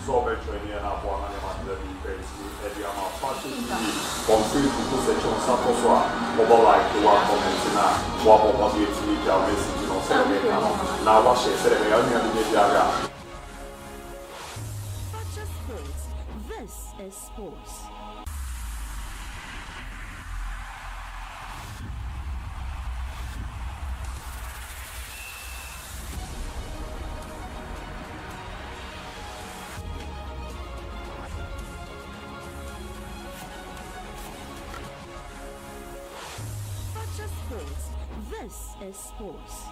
so much when you have one and the details at the amount on Facebook section Satoswa, over like the one commenting now, what was it to meet our message, you know, say now what she said, I only have the This is sports. This is sports.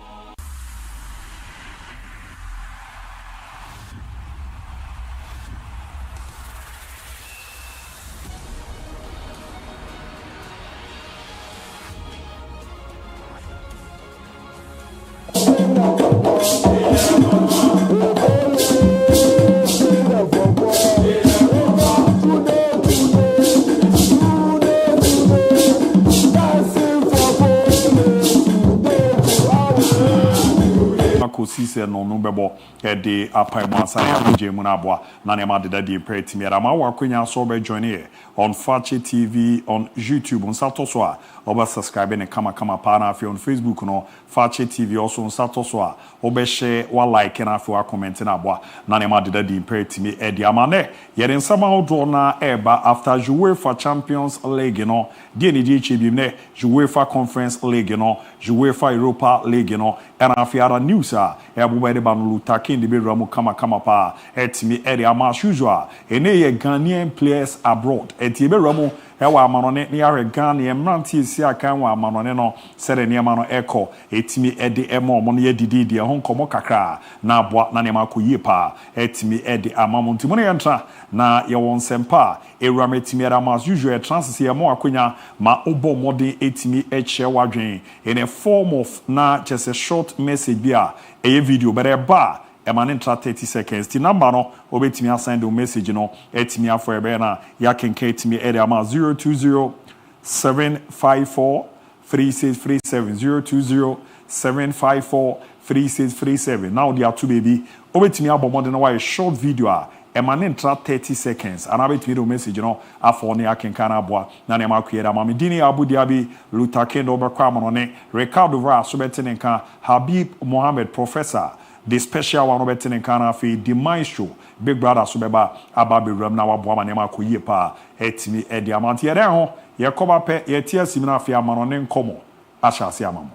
Season no bebo de apaimu asane agye mu na aboa na ne ma deda di imperative mi ama wa kwenya so be join here on Fakye TV on YouTube on sato so a oba subscribe ne kama pa na afi on Facebook no Fakye TV also on sato so a oba share wa like na afi wa comment na aboa na ne ma deda di imperative mi e di ama ne ye den sama odro na eba after UEFA Champions League no die ne di eche bi ne UEFA Conference League no UEFA Europa League no and afi ara news a Abubaide Banulu taking the bedroom kama pa etimi ere ama as usual ene ye Ghanaian players abroad eti bedroom ewa amanone ne yare Ghanaian mranti esi akan wa amanone no sere ne ma no eko etimi ede emo mo ne didi de ho nkomo kakra na aboa na ne ma koyie pa etimi ede amamonti mo ne yentra na ye won sempa ewura etimi ere ama as usual transit ye mo akonya ma obo modern etimi eche wadwen in a form of na just a short message bia a video but a bar a man in 30 seconds the number no obetimi assign the message no etimi afọ ebe na ya kenke etimi area ma 020 754 3637 020 754 3637 now they are two baby obetimi abomode na why short video a man in 30 seconds and abetimi the message no afọ ne akenka na aboa na ne makwera ma me dini Abu Dhabi Lutakendo obekwa monone Ricardo Vra so betenenka Habib Mohammed Professor the special one betenenka na fi the maestro Big Brother so beba ababe ram na waboa ma ne makoyie pa etimi edi amante yere ho ye koba pe ye tia simina fi amanone nkomo ahyase amamo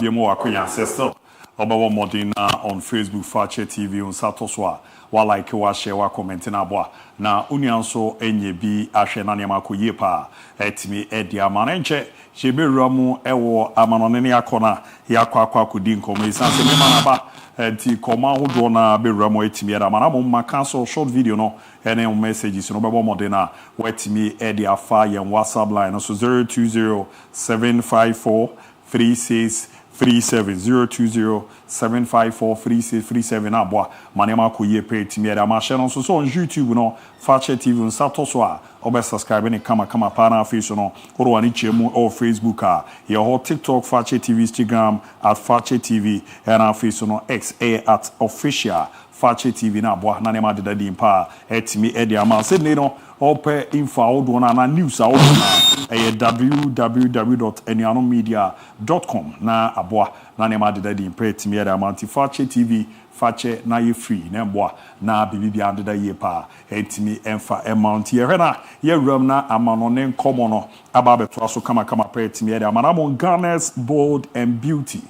be more akwenya sister obawo modina on Facebook Fakye TV on Satoswa wa like wa share wa comment na boa na unianso enye bi ahwe na nema koye pa etimi edi amanenche cheberamu ewo amanone akona yakwa kudi nkomo isanse me manaba enti koma hodo na beramu etimi era manamo maka so short video no ene messages no bebo modena wetimi edi afa yen WhatsApp line so 0207543637 abwa manema koye pe etimi era ma share no so on YouTube no Fakye TV on Satoswa obe subscribe ni kama pa na face no oro ani chemu or Facebook your whole TikTok Fakye TV, Instagram at Fakye TV and our face no X at official Fakye TV na boa na nema de di mpa etimi e dia ma se ne no ope info odo na news odo na www.enianomedia.com na aboa na nema de di mpa etimi e dia ma Fakye TV Fakye na ye free na boa na bibi ande da ye pa etimi emfa amount ye hena ye ram na amanone nkomo no aba beto aso kama pa etimi e dia ma na mon Ghana's bold and beauty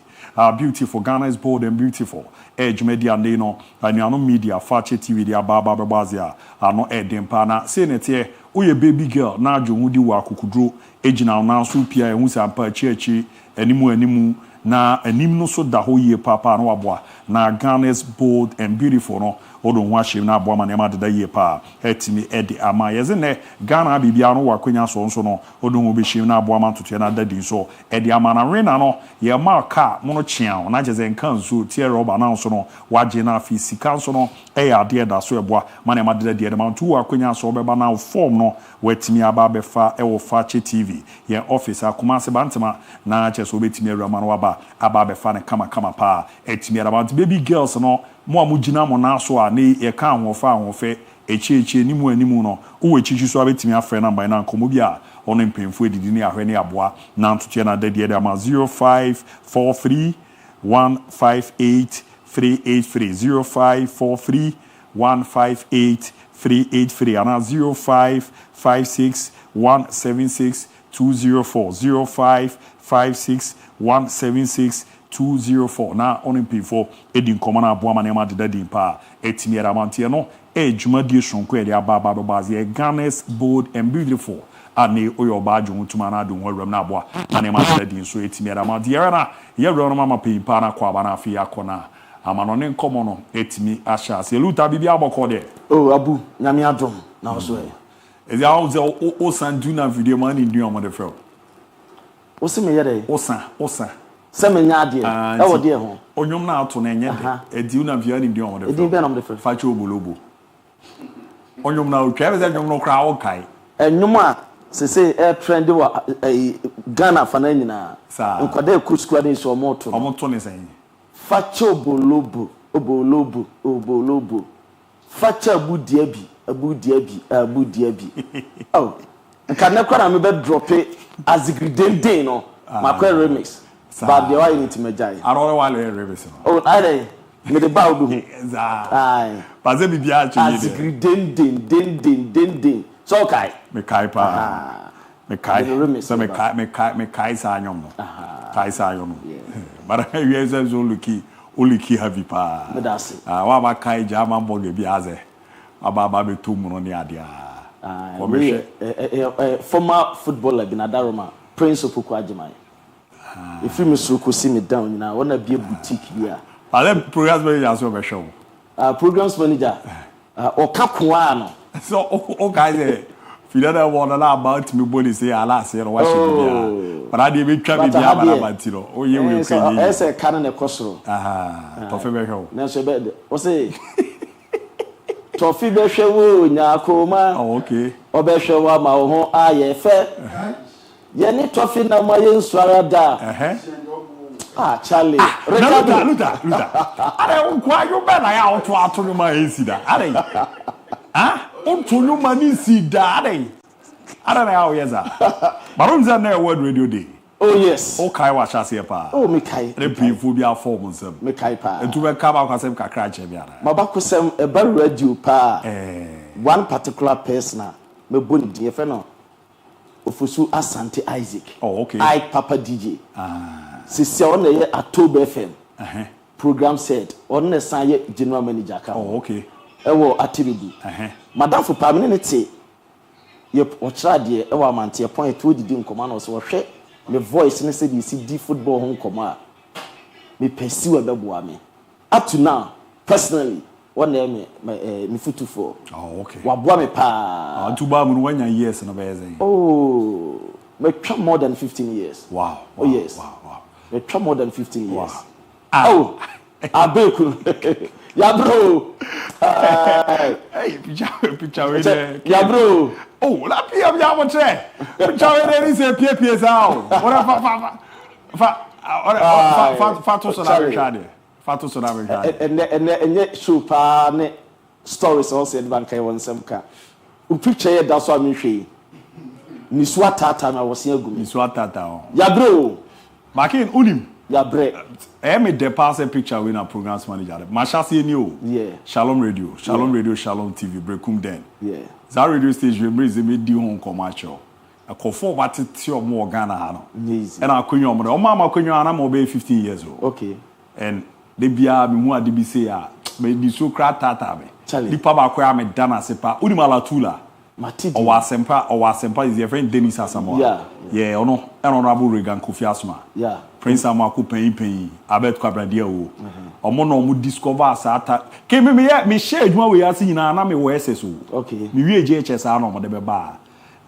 beautiful Ghana's bold and beautiful edge media no Eniano Media Fakye TV dia baba babazia ano edempa na say netie uye baby girl na adwumudi wa akukudro ejina na so pia ehu sampa chiachi animu na anim no so da ho ye papa no aboa na Ghana's bold and beautiful no odo ho ahye na aboa manema de ye pa etimi edi ama yeze ne Ghana bibia no wakwenya so no odo ho be hye na aboa mantoto na dadi so edi ama na rena no ye ma ka mono chian na jeze nkan so tie roba na so no waje na afi sika so no ya de da so eboa manema de de mantu wakwenya so beba na form no wetimi aba befa ewo Fakye TV ye office akuma se bantema na che so betimi awura no waba aba befa ne kama pa etimi about baby girls no mo amugina mo na so a ne ye ka ahofe echi animu no wo echichi so abetimi afre na mban na nkomo bi a ono mpemfu edidi ne ahwe ne aboa na ntoto na dade de ama 0543 158 383 0543 158 383 and 0556 176 204 0556 176 204 na on mpifo edin komana aboa manema de dadi pa etimi era mantie no ejuma die sonko e dia baba babazie Ghana's bold and beautiful ani oyo baaju mutuma na adun wawram na aboa manema de dadi so etimi era mantie na ye wro no mama pe pa na kwa bana afi akona amanone nkomo no etimi asha se luta bibia aboko de oh abu nyame adom na oso e ezi awze o sandu na video man ni ndu amode fro o se me yere osa se me nya ade e wo de ho onyom na ato na enye de edi una via ni ndu amode fro edi be na amode fro Fakye obolobo onyom na otwa be onyom no kra o kai enyom a se trend wa Ghana fa na nyina nkwade kusukwa de so omoto ne sen Fakye obolobo Fakye abu diaby oh nka na kwara me be drop it azigridende no makwa remix but the why need to majai arore wale remix no oh ai me the ba odu ai paze bibia achi azigridende so kai me kai pa me kai sa anyom no kai sa anyom bara we ze zo luki heavy pa me dasi wa ba kai jama mboge bi aze aba be to mu no ne ade former footballer Binadaroma principal Kwajimai if you suku see me down now wanna be a boutique bia ale programs manager so be show programs manager o kakwa no so o guys filada wona na about me body say ala say no washi bia but I dey be twa be bia about no o ye we kwe ye say kan na kosoro to fe be show na so be o say Tofi be hwewo nyakoma okay obehwewa ma wo ho aye fe ye ni tofi na ma ye nsuara da Charlie luta are unkwa yo be na ya oto ato no ma esida are onto no ma ni sida are na ya o yeza barumza na word radio day oh yes okay wa chase pa oh me kai re pinfo bi afom nsem me kai pa etu be ka ba kwasem kakra che biara mabakosem e ba radio pa one particular person me boni die fe no Ofusu Asante Isaac oh okay I Papa DJ Sisi on the October FM. Program said on the sign general manager. Oh, okay. Ewo Atibibu. Madam for permanency. You try the Ewa Manti appoint to the Dim Command so share the voice and said you see the football home command. Me pursue a babuami. Up to now, personally, one day me foot for. Oh, okay. Wabuame pa. To Bamu 1 year and a bear. Oh, me come more than 15 years. Wow. Oh, yes. Wow. Me come more than 15 years. Wow. Oh, ABOU. Yeah, bro. Hey, picture there. Yeah, bro. Oh, la pia ya mo tre. Picture there is a pia sao. Ora fa so na behwade. Fa so na behwade. And show pa ne stories also the bank I want some ka. U picture that's what me hwe. Ni swatata na wosia gum. Ni swatata. Yeah, bro. Makin unim. Yeah, bre. Me the pass a picture with a programs manager. Mashasi new. Yeah. Shalom Radio, Shalom TV, Brekum Den. Yeah. That radio station brings me do home commercial. A conform what it's your more Ghana. Easy. And I couldn't know. Mama couldn't I'm over 15 years old. Okay. And they be a more DBC. But the so crat tata me. The papa queer me dana sepa. Unimala tula. Matidi. Our sempa is your friend Dennis Asamoah. Yeah. Yeah, or no, Honorable Regan Kofi Asma. Yeah. Prince Amaku Pen, Abet Kwabradia. Omono mu discover sata. Came me share adwuma we ase nyina na me wo SSO. Okay. Me wie JHS ano mo de be ba.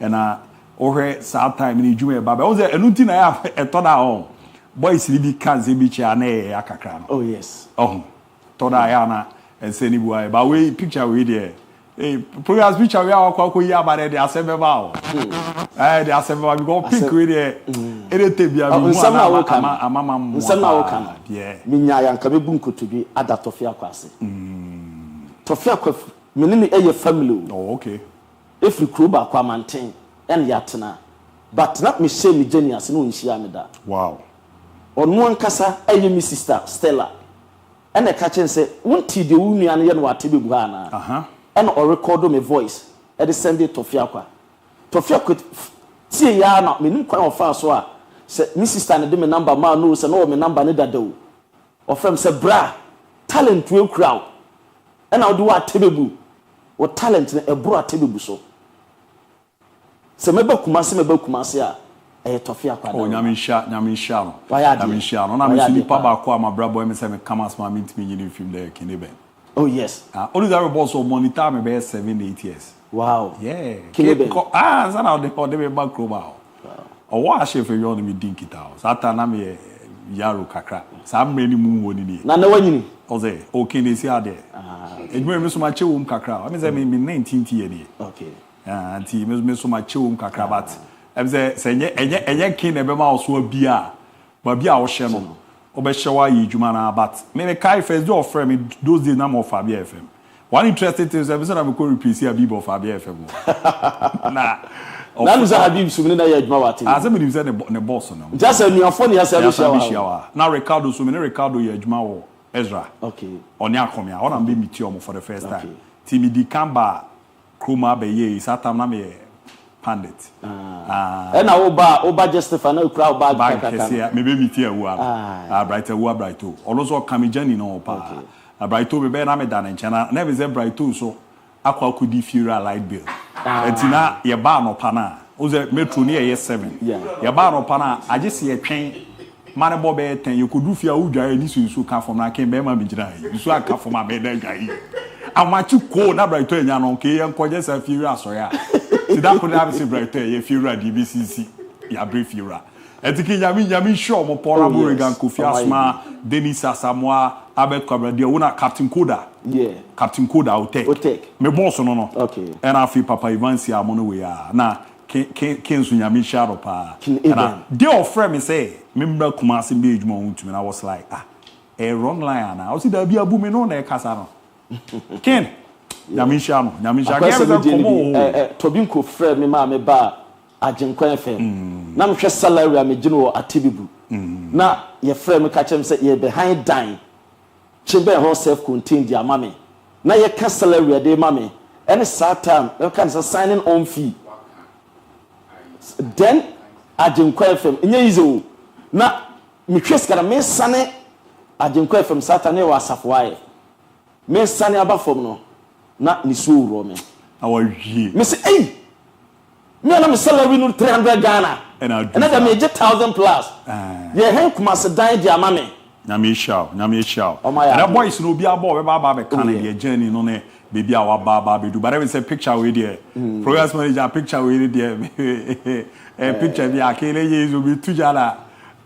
Na ohwe sa time ni adwuma e ba. O ze enu ti na ya etoda on. Boys ni bi kanze bi chia na e akakra no. Oh yes. Oh. Toda ya na enseni buai. Ba we picture we there. Hey, programs picture we are kwa ya ba de asebe ba o. The assemble we go pick with it. Anything be a amama. Nsema wo kan. Yeah. Minya yanka be bu nkotobi ada tofia kwase. Tofia kwa menene eye family. Oh, okay. If you kro ba kwa manten en yatena. But not me shame me genius no nhia me da. Wow. Onu ankasa eye me sister Stella. En e ka chen say wonti de wo nua no ye no watebebu ha na. En o record me voice. E de send it tofia kwa. Tofia kwa tie ya na menim kwan ofa so a se mi sister ne de me number ma no se no me number ne dada o ofem se bra talent we crowd e na do wa tebebu o talent ne e bro atebebu so se meba kumase a e Tofia kwa oh nyame sha no na me suni pa ba kwa ma bra boy me se me kamas ma me ntimi nyini film there kineben oh yes only that boss so monitor me be 7-8 years. Wow. Yeah. Sana de be back roba. O wa chef you on me dinki ta. Sata na me yaro kakra. Sa mreni mu woni ni. Na wanyini. O ze o kini si ade. Edwuma me so ma chewum kakra. I mean say me 19th year ni. Okay. Anti me so ma chewum kakra but em say enye kin e be ma so bia. Ba bia wo hye no. O be hye wa yi dwuma na but me kai first do offer me those days na mo fa bia FM. One interesting thing is that I'm going to PC ABOU of ABOU FM. Nah. Now is ABOU sumini na ye adwuma wate. As me say ne boss no. Just a new phone ya service shower. Now Ricardo sumini Ricardo ye adwuma wo Ezra. Okay. Oni akomia. Ona be meet you for the first time. Timi di kamba kroma be ye satam na me pandit. E na oba justify na crowd bag kaka. Me be meet you wa. Brighter wa brighto. Also kamijani no pa. Brighto be na me dan nchana na be say brighto so akwa kudi funeral light bill etina ye ba no pana o ze metro ne ye 7 ye ba no pana agese ye twen mane bo be 10 ye kodu fia udwa ni sunsu ka fom na ken be ma bigina yi su aka fom ma be da gwa yi amachi ko na brighto enya no ke ye nkoje sa funeral so ya ti da ko na be say brighto ye funeral DBCC ya brief funeral etiki nyami show mo pora Regan Kofi Asma Denis Asamoah Abet Kwabradia una Captain Koda Captain Koda Otek me boss no okay and afi Papa Ivansi amono we ya na kensu nyami sharo pa na dey offer me say me mbra kumase be edwuma huntumi na was like wrong line na o si da bia bu me no na e kasa no ken nyami sharo Tobi nko frɛ me ma me ba Ajenkwan FM na mhwɛ salary a me gine wo Atibibu na ye frɛ me ka kyem sɛ ye behind dine chimbe ho self contained dia mame na ye ka salary de mame any start time you can say signing on fee then Ajenkwan FM nye easy na hweskara me sane agenkwa fam satane wa asafwaye me sane aba fam no na ni so wuro me awawie me say me na me salary no 300 Ghana and that me 1,000 plus ye hen kuma se dan di amame na me show that boys no be abo be can the journey no ne baby our baba be do but even say picture we there progress manager picture we there picture bi akele yezu bi tujala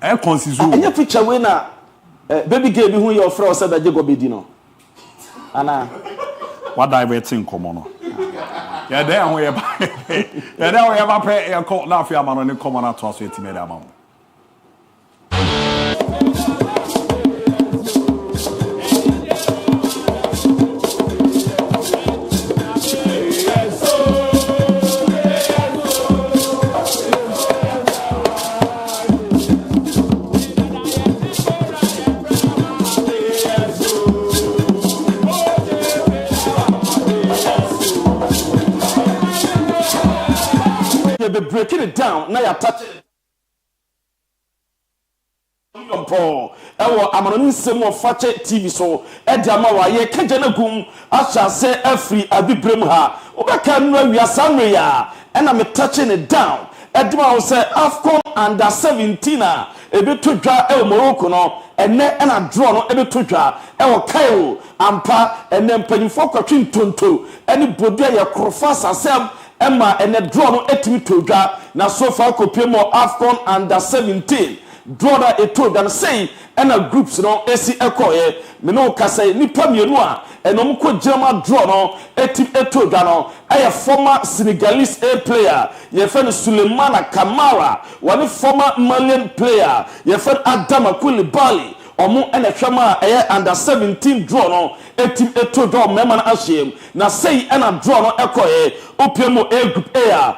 consisu anya picture we na baby girl bi hu your friend say be go be di no ana what diverting come on yeah there we ba pray e call na afia ma no ne come on to aso etime da ma be breaking it down now you touch it Paul ewo amanonin sem of Fakye TV so e dia ma wa ye kaje na gum asha se afri abibrem ha obeka no awia samre ya and I'm touching it down edima wo say Afcon under 17 a ebeto dwa e Morocco no ene na draw no ebeto dwa e wo Cairo ampa ene mpanyifo kwatwe ntonto ene bodua ye krofa sasem Emma and a draw no etimi todwa na so far kopiem Afcon under 17 draw that a told and say and a groups no esi ekoye me no ka say nipa mienu a enom ko German draw no etim etodwa no a former Senegalese A player ye friend Sulemana Kamara one former Malian player ye friend Adama Koulibaly omo ene hwema under 17 draw no etim etodwa mema na ahiem na say ena draw no ekoye opiemo A group A a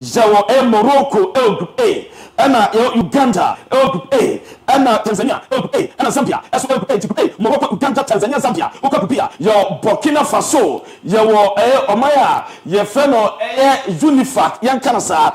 Jawo Morocco A group A ana Uganda A group A ana Tanzania A group A ana Zambia eso A group A group A Morocco Uganda Tanzania Zambia uka group A yo Burkina Faso yo omaya ye feno Unifac yankana sa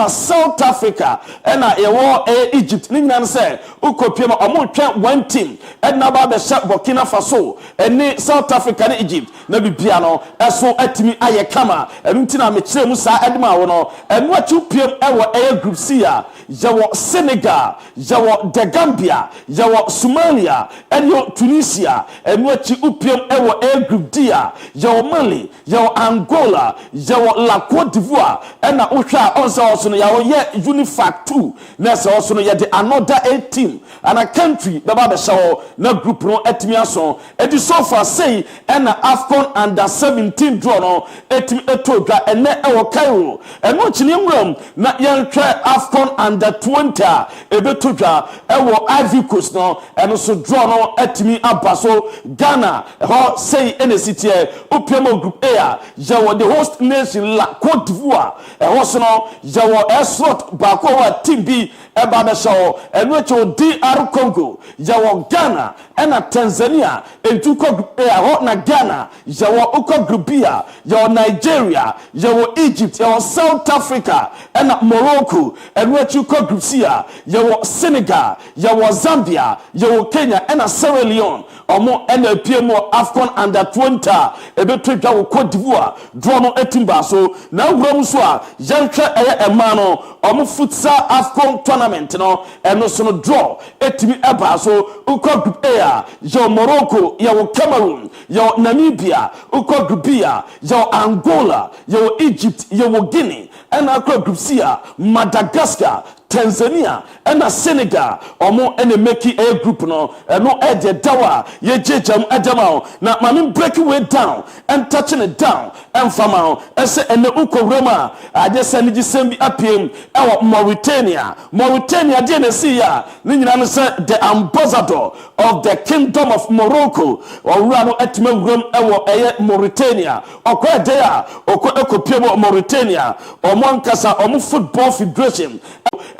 South Africa ana yo Egypt ni nyina se ukopiem omo twa one team na ba be sha Burkina Faso eni South Africa na Egypt na bibia no eso atimi aye kama entina me kire mu sa edima wo no enu atupiem ewo group C a yawo Senegal yawo the Gambia yawo Somalia enyo Tunisia enu achi upiem ewo A group D a yawo Mali yawo Angola yawo la Côte d'Ivoire ena ohwa onso no yawo ye Unifac 2 na so no ye the another 8 team and a country baba be shawo na group no etimi aso edi so far say ena Afcon under 17 draw no etimi etodwa ene ewo Cairo eno chini nwam na yentwe Afcon under 20 ebetodwa ewo Ivory Coast no eno so draw no etimi abaso Ghana ho say ene sitie opiemo group A yawo the host nation la Côte d'Ivoire ho so no yawo slot ba ko wa team B eba be shawo eno cho DR Congo yawo Ghana ena Tanzania entuko group A ho na Ghana yawo uko group B yawo Nigeria yawo Egypt yawo South Africa ena Morocco eno entuko group C yawo Senegal yawo Zambia yawo Kenya ena Sierra Leone omo ena piemo Afcon under 20 ebetwa wo Côte d'Ivoire draw no etimba so na wura so a yentwa emano omo futsal Afcon tournament no eno so no draw etimi eba so uko group A yawo Morocco yawo Cameroon yawo Namibia uko group B yawo Angola yawo Egypt yawo Guinea ena group C Madagascar Tanzania and Senegal omo ene make A group no no eje dawa ye jejam adamao na mami break way down and touching it down and famao ese ene uko roma aje saniji sembi apiem ewo Mauritania de ne see ya ni nyina no say the ambassador of the kingdom of Morocco owura no etime wuram ewo eye Mauritania okwa de a okwa ekopiem Mauritania omo nkasa omo football federation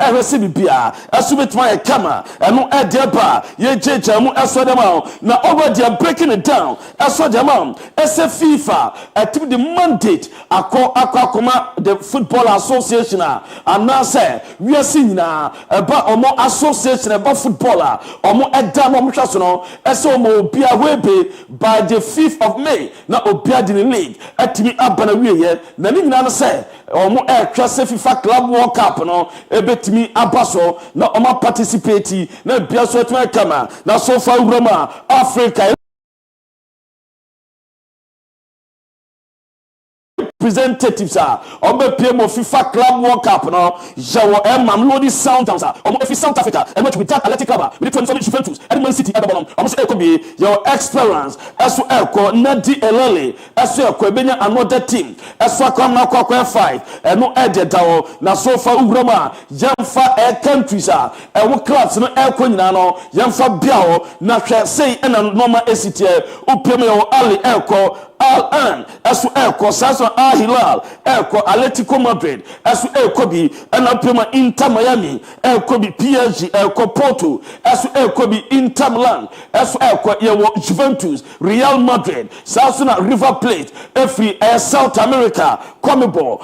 ehwese bibia esu betuma ye kama eno edeba ye jejamu eso dem na already breaking it down eso dem ese FIFA atim the mandate akoma the football association and now say we are seeing na eba omo association eba footballer omo eda no mhwa so no ese omo obia webe by the 5th of May na obia di league atimi abana wiye na ni nyina no say omo twa se FIFA Club World Cup no ebetimi abaso na omo participate na bia so atuma kama na so far Roma Africa representatives on the PM of FIFA Club World Cup no jawo Mamlodi Soundtowns on the South Africa and much with that Athletic Club with 24 Juventus and Man City Ebabon almost could be your experience as well Nadi Elele as well benya another team as well come now 5 and no dawo na so far Roma yamfa countries and what clubs no nyina no yamfa biao na hwe say and normal ACT upem your Ali Al-An as well Sasso Hilal Atletico Madrid as Kobe and Pema Inter Miami Kobe PSG Porto as Kobe Inter Milan as Juventus Real Madrid Sasuna River Plate every South America Comebol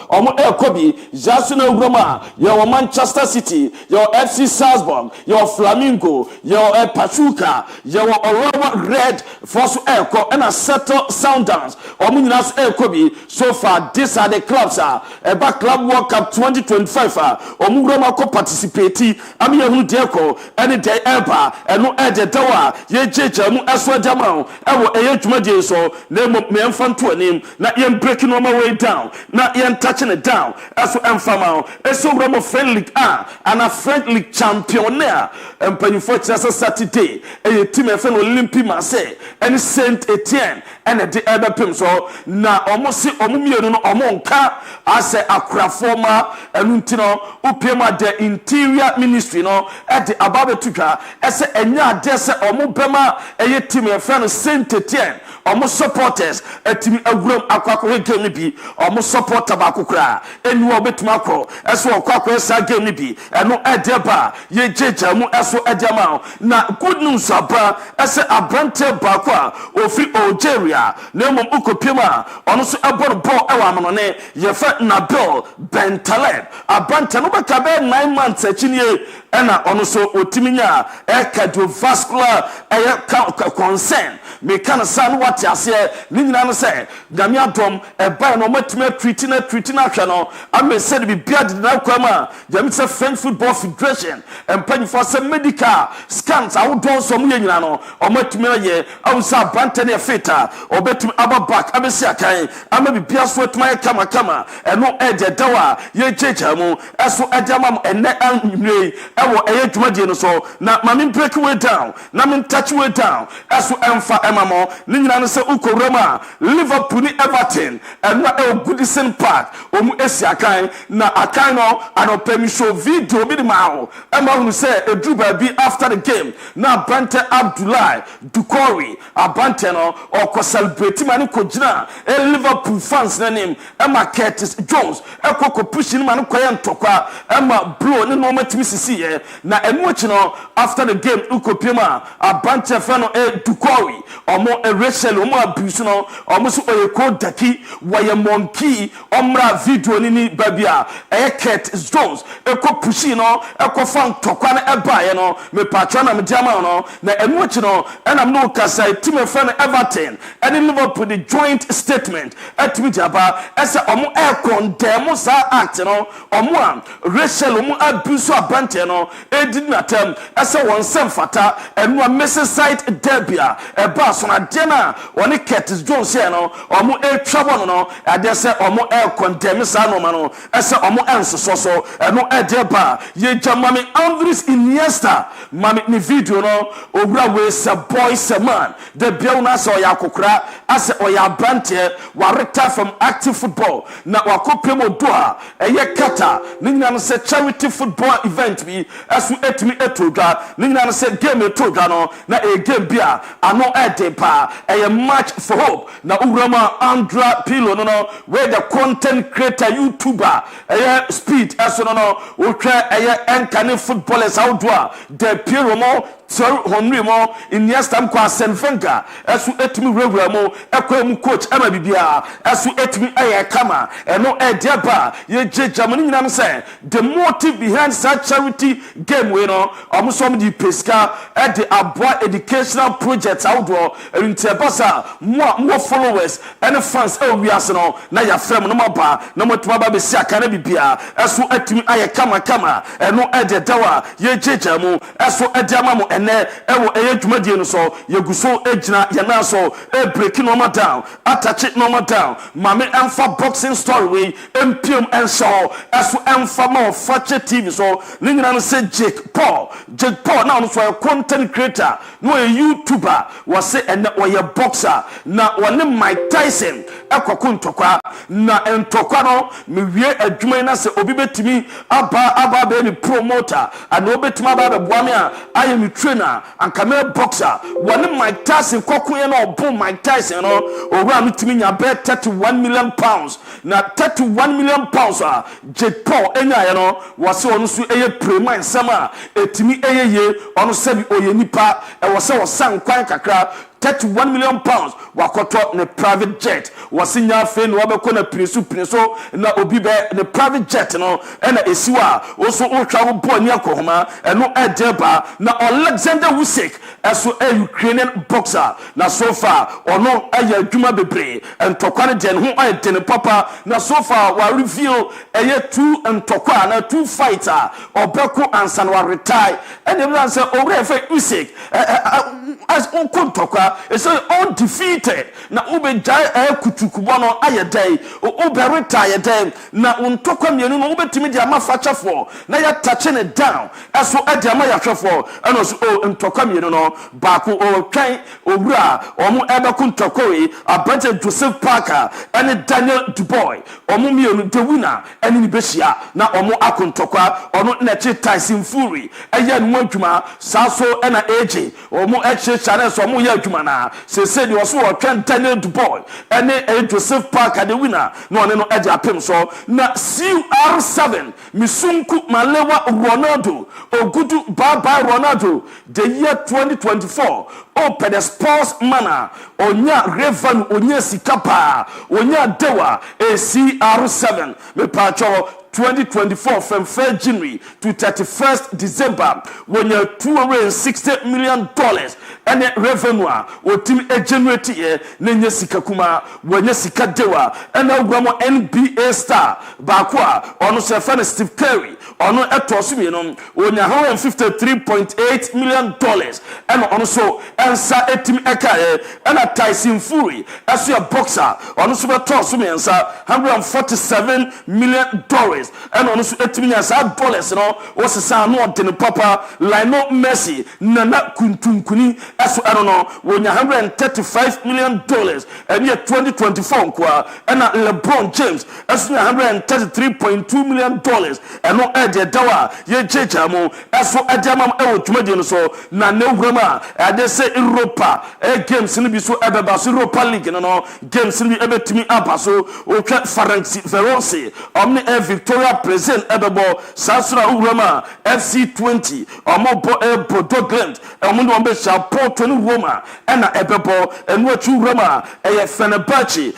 Kobe Jasuna Roma your Manchester City your FC Salzburg your Flamengo your Pachuca your Aurora Red Force and a settle Sounders Omuninas Kobe so far these are the clubs Eba Club World Cup 2025 Omuroma ko participate ami ehunu deko any day eba eno ede dawa ye jeje mu eso dama ewo eye dwumadie so na me mfanto anim na ye breaking on my way down na ye touching it down eso emfama eso Roma Friend League and a Friend League championaire empanifo chese Saturday eye team efe no Olympique Marseille and Saint Etienne and the other pim so na almost omumienu no omonka ase akrafoma enuntino upema the interior ministry no at the ababe tuka ese enya adese omubema eye team e friend Saint Etienne omo supporters etimi awuram akwakọ game ni bi omo supporter ba kokra enu obetuma akọ ese okwakọ esa game ni bi eno edeba ye jeja mu eso edema na good news aba ese abrante ba kwa ofi Algeria na mom ukopema ono so ebor ball ewa amonone ye fa na bill Bentaleb abrante no beka be 9 months achinie ena ono so otiminya cardiovascular concern me kan san what ase ni nyina no say dame adom eba no matime treat na hwe no am said be bia de na kwama dame say French Football Federation empanyi for some medical scans awodon so mu nyina no o matime ye awusa bante na feta obetum aba back abesi akan ama be bia so atuma kama eno eje dawa ye checha mu eso edama enne anwei ewo eye dwumadie no so na mami break way down na me touch way down eso emfa emamo ni nyina no se ukoroma Liverpool ni Everton eno Goodison Park omu esi akan na akan no anopemi show video bi ma ho ema hu se edruba bi after the game na Bante Abdullahi Dukori abante no oko celebrate mani ko gina Liverpool fans na name ema Curtis Jones ekoko pushing mani ko ye ntokwa ema blow ni no matimi sisi ye na enu achi no after the game ukopema abante fa no Dukori omo Rachel omo abuse no omo so oyeko daki waye monkey omra video ni babia Curtis Jones eko pushi no eko fan tokwa na ebaye no me patwa na me diama no na enu achi no enam no kasa team fan Everton and Liverpool the joint statement atimi jaba ese omo condemn sa act no omo am Rachel omo abuse abante no edin natam ese won sem fata enu a Merseyside derby eba so na dena woni Curtis Jones here no omo trouble no ade se omo condemn sa no ma no ese omo ensoso so enu edeba ye jamami Andres Iniesta mami ni video no owura we se boy se man the bill na so ya kokra ase oya brante wa retire from active football na wakopem odoa eye kata ni nyina no se charity football event bi asu etimi etodwa ni nyina no se game etodwa no na e game bia ano edeba eye a match for hope na urama Andra Pilo no where the content creator YouTuber speed eso no utwa enkane footballers outdoor the Piromo so Henry mo Iniesta mko Asenfenga esu etimi rewura mo ekwam coach ama bibia esu etimi kama eno ediaba ye Germany nyinam say the motive behind such charity game we no omusom di peska at the ABOU educational projects outdoor intebasa more followers and fans we are no na ya frem no maba na motuma ba be sia kana bibia esu etimi kama eno edidawa ye Germany esu ediama mo ene ewo dwumadie no so yeguso ejina yana so break normal down attach normal down mame emfa boxing story we empiem enso esu emfa ma Fakye TV so ni nyina no say Jake Paul now no so content creator no a YouTuber was say ene oye boxer na one Mike Tyson ekoko ntokwa na entokwa no me wie adwuma na se obi betimi aba be ni promoter and obetima aba be boame a I am trainer and camera boxer one Mike Tyson kokoye na obo Mike Tyson no owura mitimi nya be 31 million pounds na 31 million pounds Jake Paul enya no wase onu su eye prema nsama etimi eyeye onu sabi oye nipa wase wosan kwan kakra 31 million pounds wakoto ne private jet wasinya fe no wabeko na prinsu na obi be ne private jet no na esiwa oso otwa wo bo ni akohoma eno edeba na Alexander Usyk eso Ukrainian boxer na so far ono aya adwuma bebre entokwa ne den ho ayedene papa na so far wa reveal eye two entokwa na two fighter obeko ansan wa retire and everyone say owre fe Usyk as on kontokwa it's undefeated na ubejai kutukubo no ayedai ube retire dem na untokwa mienu no ubetimi dia mafacha for na ya touch it down eso dia ma ya hwefo eno so ntokwa mienu no baako twan owura omo ebeku ntokwe abante Joseph Parker and Daniel Dubois omo mienu the winner eni ni behia na omo akontokwa ono na chi Tyson Fury eye no adwuma saso na AJ omo eche channel so omo ya adwuma na se said was what Daniel Dubois and Joseph Parker the winner no one no eje apem so na CR7 Misunku Malewa Ronaldo Ogudu Baba Ronaldo the year 2024 open the sports manner onya revan onya sikapa onya dewa CR7 me pacho 2024 from 1st January to 31st December when you $260 million and revenue or team generate here nenya sikakuma when sika dewa and now NBA star bakwa ono se Steve Curry ono etosu no onya $153.8 million and also ensa etim eka and Tyson Fury as your boxer ono so betosu ensa $147 million and on $8 no was a no den papa Lionel Messi nana kuntunkuni as I don't know when $135 million and year 2024 kwa and LeBron James as $133.2 million and no Eddie Dawa ye jejamo as for Adamam Tumadian so na no grama and they say Europa games in the so Ebebas Europa League no games in the Ebetimi Abaso or Ferenci Omni Victoria present Ebebo Sasra Urama FC20 Omo Bordeaux Gland Omo Ambesha Port 20 Roma and Ebebo and what you Roma a Fenerbahce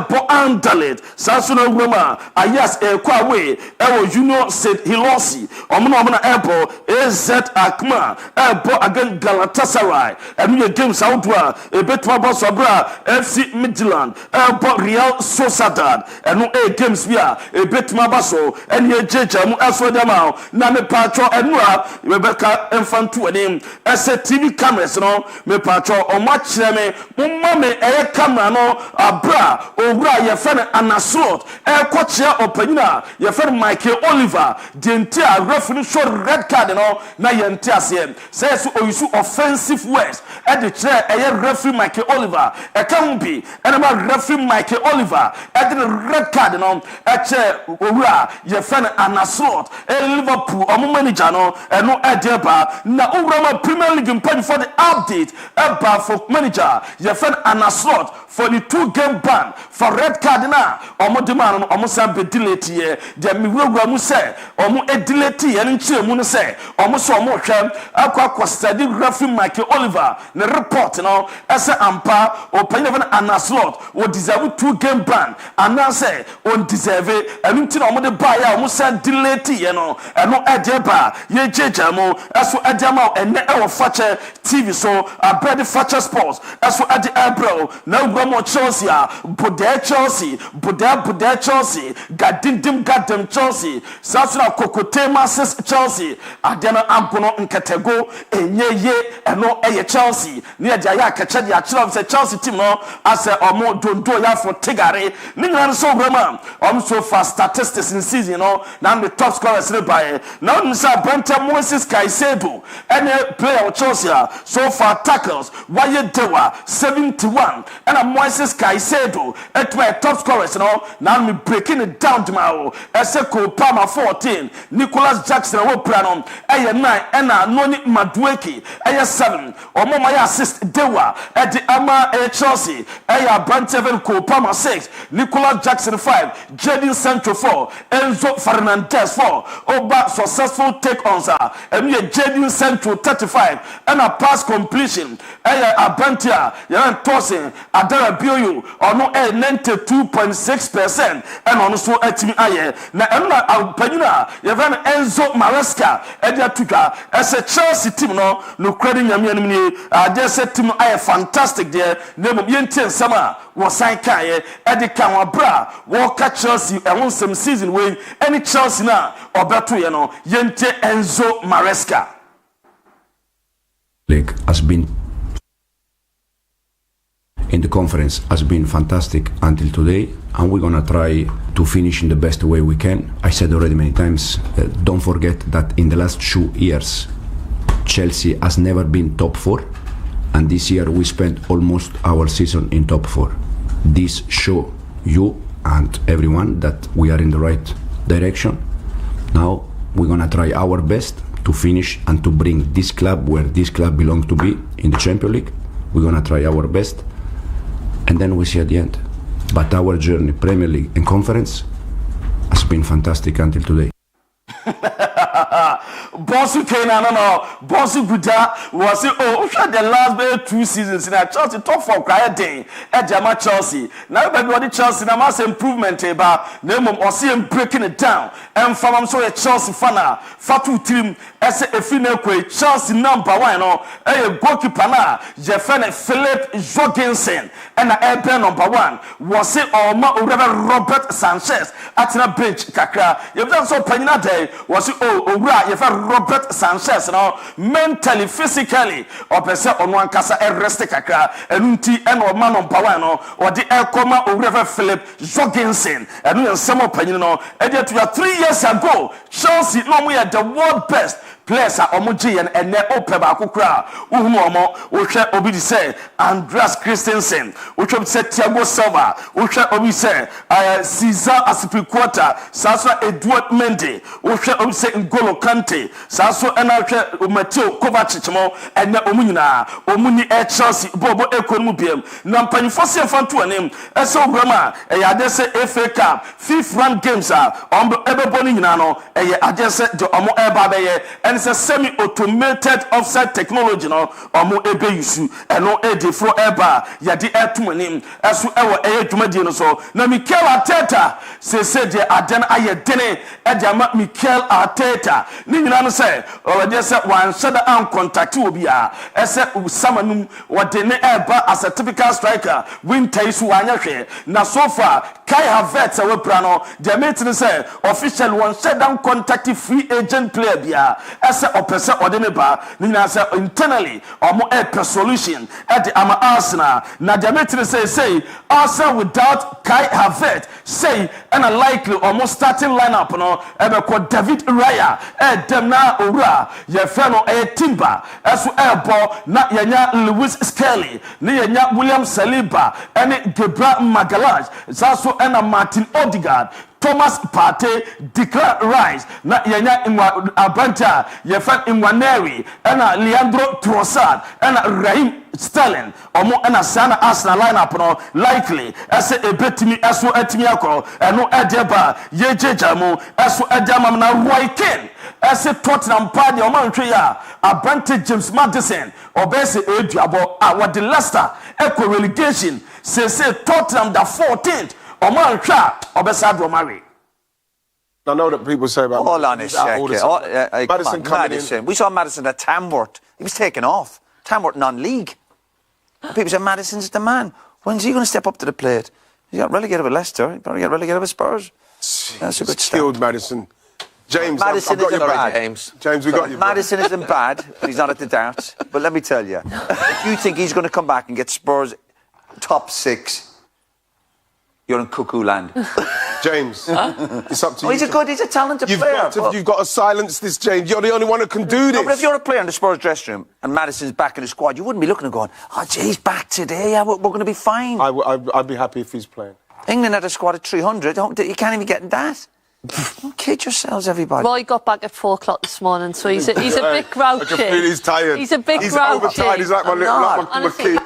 Bo Andalet Sasra Roma Ayas Kwawe Ewo Junior said Hilosi Omo Ebo AZ Akma Ebo again Galatasaray and we games outwa Ebetwa Bosobra FC Midland Ebo Real Sociedad and no games via Ebetma Baso and ye jejam aso dem na me patro enua Rebecca Infantu enim ese TV cameras no me patro o ma kire me mumma me camera no abra owura ye fe Anaslot ko kire opanyina ye fe Michael Oliver de yenti a referee show red card no na yenti ase says oyisu offensive words e de kire eye referee Michael Oliver e ka hu bi ene ma referee Michael Oliver e de red card no e che owura ye fan Anaslot e Liverpool omo manager no eno e de ba na owura ma Premier League pay for the update e ba for manager ye fan Anaslot for the 2-game ban for red card na omo de man no omo san be delete ye de mi wura mu say omo e delete ye nchire mu no say omo so omo hwem akwa study referee Michael Oliver ne report no ese ampa o panyin fan Anaslot o deserve 2-game ban and now say on deserve enu ti na omo de ba ya omo san delete ye no eno e de ba ye jeja mo eso e de ma ene e wo Fakye TV so abred Fakye Sports eso e de ebro na mo Chelsea bude Chelsea gadindim Chelsea sasuna kokotema sis Chelsea adena ampono nketego enyeye eno eye Chelsea ne ya ya kache ya chira se Chelsea team no ase omo dondo ya for tigare ni nyina so brama so far statistics in season no na the top scorers ne by na nsa Brenta Moses Caicedo any player of Chelsea so far tackles waye dewa 71 and Moses Caicedo at my top scorers no now me breaking it down to my Eseko Palmer 14 Nicholas Jackson wo plano eye 9 ena Noni Madueke eye 7 omo my assist dewa at the ama Chelsea eye Brentford ko Palmer 6 Nicholas Jackson 5 Jadon Sancho 4 Enzo Fernandez 4 Oba successful take on sir and me Jadon Sancho 35 and a pass completion eye Abantia yan tossing Adara BOU ono 92.6% and ono so atimi aye na enna apanyina yevan Enzo Maresca edia tuka ese Chelsea team no credit nyame anim ni ade team aye fantastic there na mom yenti nsama wo san kae edi kan wa bra wo ka Chelsea e won some season wey any Chelsea na obeto ye no yenti Enzo Maresca league has been in the conference has been fantastic until today, and we're gonna try to finish in the best way we can. I said already many times, don't forget that in the last 2 years Chelsea has never been top 4, and this year we spent almost our season in top 4. This show you and everyone that we are in the right direction. Now we're gonna try our best to finish and to bring this club where this club belongs to be, in the Champions League. We're gonna try our best, and then we see at the end. But our journey, Premier League and Conference, has been fantastic until today. Bossu Kena no Bossu Guda was the last 2 seasons in Chelsea top 4 cry day at Jama Chelsea. Now baby Chelsea na mass improvement ba na mom o see breaking it down and from so a Chelsea fan fatu team as a final Chelsea number 1 no a goalkeeper na Jefferson Philip Jorgensen and a number 1 was it Robert Sanchez at na bench kakra you done so panina day was it owura ye fa Robert Sanchez no mentally physically opese onu ankasa rest kakra enunti eno man number 1 no odi ekoma owura Philip Jorgensen enu nsem opanyini no e dey to 3 years ago Chelsea no mo ye the world best players are omoji and ene ope ba akukura uhumu omo ohwe obi di say Andreas Christensen ohwe obi say Thiago Silva ohwe obi say Cesar Azpilicueta saso Edouard Mendy ohwe obi say N'Golo Kante saso ena ohwe Mateo Kovacic mo ene omunyina omuni Chelsea bobo ekonomu biem na mpanyifo se fanto anem ese obrama e ade se FA Cup 5th round games ombo ebebo ni nyina no e ade se de omo eba beye it's a semi-automated offside technology no omo ebe yusu eno ede fro eba yade etumanim esu ewo edwumadi no so na Mikel Arteta se de aden ayedene ede ama Mikel Arteta ni nyina no se already se wan shada an contact obi a ese usamanum wode ne eba as a typical striker winter isu wanya hwe na so far Kai Havertz we pra no de meeting say official wan shada contact free agent player bia as a opesa or the ba, internally, or more a solution at the Ama Arsenal. Now, Dimitri say, Arsenal without Kai Havertz, say, and a likely almost starting lineup, ever called David Raya, Demna Ura, Yefeno, Timber, as well, not Yanya Lewis Skelly, Nia William Saliba, and Gebra Magalhaes, Zaso and Martin Odegaard. Thomas Partey declare rise na yenya inwa Abanta Yefan Inwaneri and Leandro Trossard and Raheem Sterling omo and Sana Arsenal lineup no likely as a betimi aso atimiako eno edeba yejejamu aso edama na Roy Keane as a Tottenham party omo ya Abanta James Maddison obese eduabo what the Leicester eco relegation say Tottenham the 14th I know that people say about all on his Maddison coming in. We saw Maddison at Tamworth. He was taken off. Tamworth non-league. People say Maddison's the man. When's he going to step up to the plate? He got relegated with Leicester. He probably got relegated with Spurs. That's a good skilled Maddison. James, Maddison I've got isn't your bad. James, we got you. Maddison isn't bad, but he's not at the darts. But let me tell you, if you think he's going to come back and get Spurs top 6, you're in cuckoo land. James, it's up to you. He's a talented player. You've got to silence this, James. You're the only one who can do this. No, but if you're a player in the Spurs dressing room and Maddison's back in the squad, you wouldn't be looking and going, oh, gee, he's back today. Yeah, we're going to be fine. I'd be happy if he's playing. England had a squad of 300. You can't even get that. Don't kid yourselves, everybody. Roy got back at 4 o'clock this morning, so he's a bit grouchy. I can feel he's tired. He's a bit grouchy. He's overtired. He's like my kid.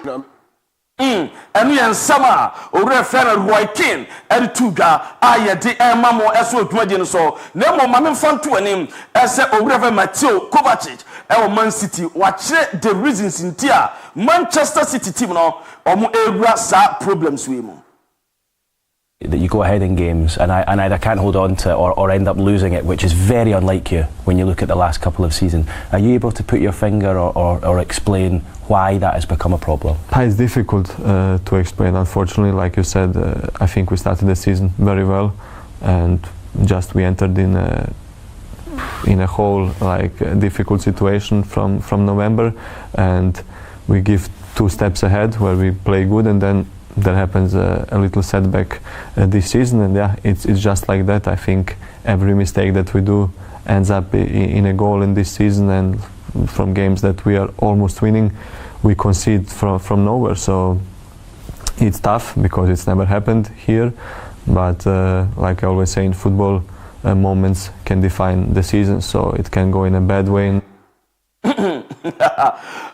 And we and summer or refer Roy Keane and Tuga I de Mamo as well to so no more mammy fun to him as a Reverend Mateo Kovacic our Man City watch the reasons in Tia Manchester City team no or more problems with him. That you go ahead in games and I either can't hold on to or end up losing it, which is very unlike you when you look at the last couple of seasons. Are you able to put your finger or explain why that has become a problem? It's difficult to explain, unfortunately. Like you said, I think we started the season very well and just we entered in a whole difficult situation from November, and we give 2 steps ahead where we play good, and then there happens a little setback this season, and yeah, it's just like that. I think every mistake that we do ends up in a goal in this season, and from games that we are almost winning, we concede from nowhere. So it's tough because it's never happened here, but like I always say in football, moments can define the season, so it can go in a bad way.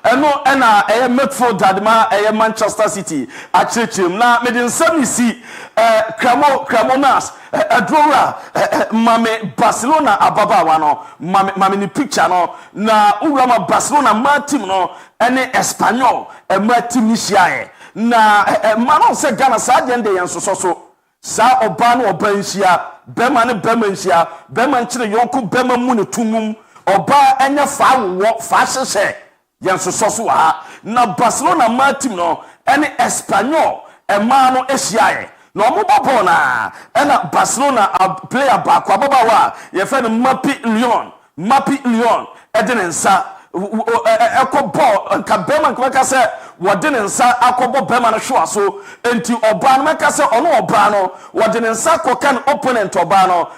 And I Medford Dadma, Manchester City, at Churchim. Now, Medin Samisi, Cramonas, Adrora, Mame Barcelona, Ababawano, Mamini picture no, na Urama Barcelona, Martin no, and Espanol, and Martinishae. Na Manon said Ghana Sergeant Day and so. Sa Obano Bensia, Beman Bemensia, Beman Chile Yonku, Beman Muni Tumum. Oba enya fa hye yen soso ha na Barcelona team no ene Espanyol ema no ehia na omobobo na ena Barcelona player back ababa wa ye fe no Mapi Lyon edenensa ekobɔ kabema nkaka sɛ wɔde ne nsa akɔbɔ bema no hwa so enti ɔba no meka sɛ ɔno ɔba no wɔde ne nsa kɔka ne opponent ɔba no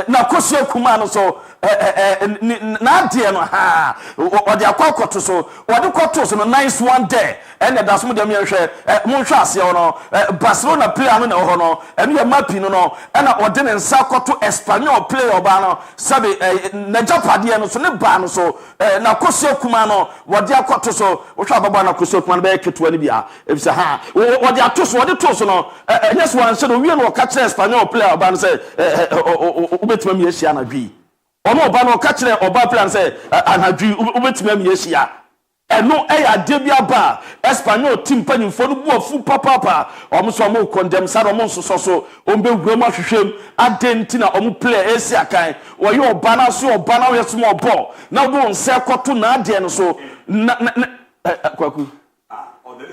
na kosua kuma no so na ade no ha wɔde akɔkɔto so wɔde kɔto so no nice one day ɛna da so mo dem yɛhwɛ mo nhwɛ ase no Barcelona player no na hɔ no ɛno yɛ Mapi no ɛna wɔde ne nsa kɔto Espanyol player ɔba no sabe na Japade no so ne ba no so na kosua kuma no wɔde akɔto so wohwɛ ababa na kosua kuma no bɛyɛ ketewa no bia ebisa ha wɔde ato so wɔde to so no ɛnyɛ so wanhyɛ no wie no wɔka kyerɛ Espanyol player ɔba no sɛ wobɛtuma mi ahyia na dwi ɔno ɔba no ɔka kyerɛ ɔba player no sɛ anadwi wobɛtuma mi ahyia ɛno ɛyɛ ade bia ba Espanyol team panimfo no bu afu papa ɔmo so ɔmo condemn sa ɔmo nsoso so ɔmbe wura mu ahwehwem adenti na ɔmo player esi akan wɔyɛ ɔba na so ɔba na wɔyɛ so mo ɔbɔ na wo nse kɔto na ade no so na kwaku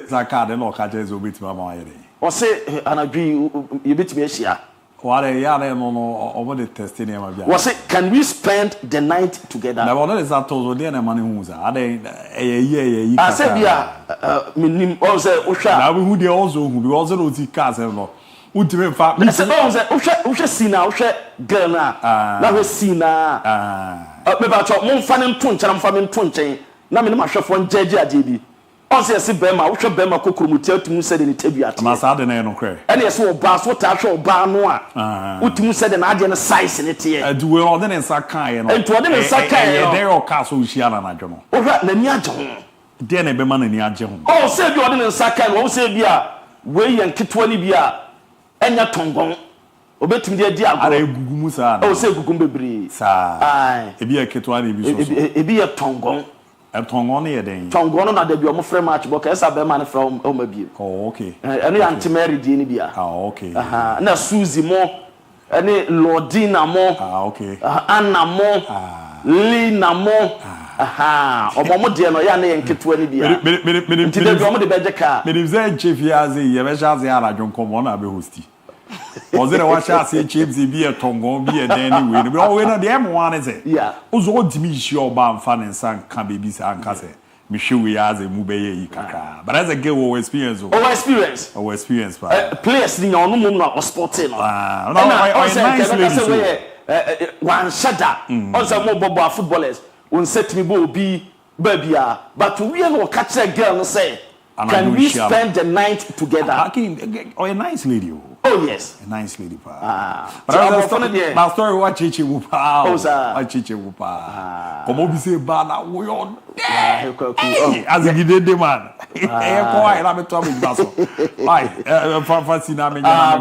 za card no ka je zo bitima ma yere ɔse anadwi yebetimi ahyia What a yard no over the testing my bia. Was it can we spend the night together? Na wona is that tozo dey na money hu za. Ade ye. I said bia minim o say ohwa. Na we hu dey also hu because no ti cars no. Ultimate fact. I said o say ohwa sina ohwa girl na we sina. Me ba cho mo mfa ne nto nkyara mfa me nto nkyɛn. Na me ne mahwefo njeje ajebi. On say si bema wo hwe bema kokromuti atumu se de ne tabiate. Ma sa de na no kre. Ene yeso oba so ta hwe oba no a. Utumu se de na ade ne size ne te. Adu we ode ne nsa kan ye no. Ento ode ne nsa kan ye. There o ka so hia na nadwo no. Wo hwe na ni age ho. De na be ma na ni age ho. Oh say bi ode ne nsa kan wo say bi a we ye nketwa ni bi a enya tongon. Obetumi de adi ago. Ara egugu mu sa na. Oh say egugu bebre. Sa. Ai. Ebi e ketwa na ebi so so. Ebi ye tongon. Tongon na ye den. Tongon na de bi o mo frɛ match bo ka esa be ma ne frɛ o ma bi. Oh okay. Eno ya antimary di ni bia. Okay. Na Suzy mo ene Lordina mo. Okay. Anna mo. Lina mo. Omo de no ya na ye nketewa ni bia. Nti de bi o mo de beje ka. Me dem say chef yaze ye be shaze ara dwon komo na be hosti. Ozere wa sha say chips bi e tongon bi e den ni we no. But we no de em one say. Yeah. Ozo odimi hie oba mfa ne nsan ka bebi sa anka say. Me hwe we yaze mu be ye yi kaka. But as a girl we experience. Our experience. Our experience pa. Players ni ono mum na sporting no. No, nice lady. One shada. Also mo bobo footballers. Un set me bo bi babia. But we no catch a girl no say. Can we spend the night together? Oh, a nice lady. Oh yes, a nice lady pa. But I was funny there. My story what chichi wupa. Oh sir. What chichi wupa. Come on, be say bad na we on. As a gidede man. Eh, ko ai na me to me baso. Why? Fancy na me nyama.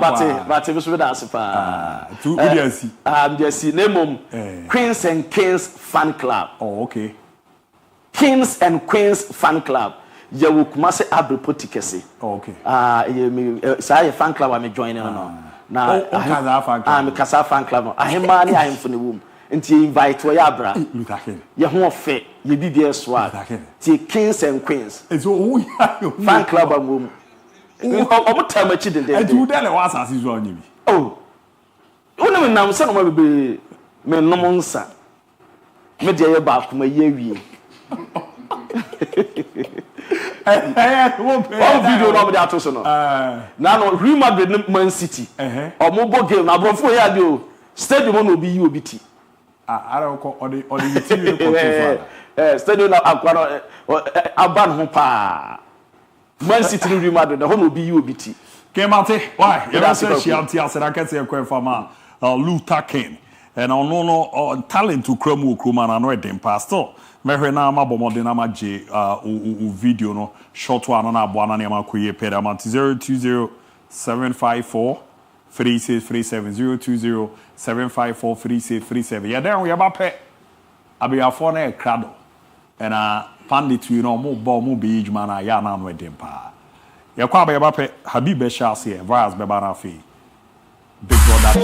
But we should dance pa. Tu udiasi. Just name Queens and Kings fan club. Oh, okay. Kings and Queens fan club. Ya wo kuma se ABOU potikese. Oh, okay. Say fan club am join no. Na Kasa fan club. Me Kasa fan club no. Ahemma ne ahemfo ne wom. Nti invite we abra. Ye ho ofe, ye bibia swag. Ti Kings and Queens. So fan club am wom. Omo time achi den den. E tu dele wa asase zo onye bi. Oh. Wona me nam se no ma bebe me nom nsa. Me de ye ba kuma ye wie. One video no be ato so no. Na no Real Madrid Man City. Omo bo game na brofo ya de o. Stadium no be you obiti. Ara ko odi TV ko to fa. Stadium na akwaro aban ho pa. Man City Real Madrid na ho no be you obiti. Kemate, why? You say she anti asera kese ekwe fama Luther King. And no talent to kremu kruma na no edem pastor. Mehwe na ma bomode na ma je video no short one na abo na ma koye peda ma 0207543637 0207543637. Ya den we ba pe abiafo na ekrado. And pandit you know mo bo mo be ejuma na ya na no edem pa. Ya kwa ba pe Habib Beshas here virus be ba na fi. Big brother.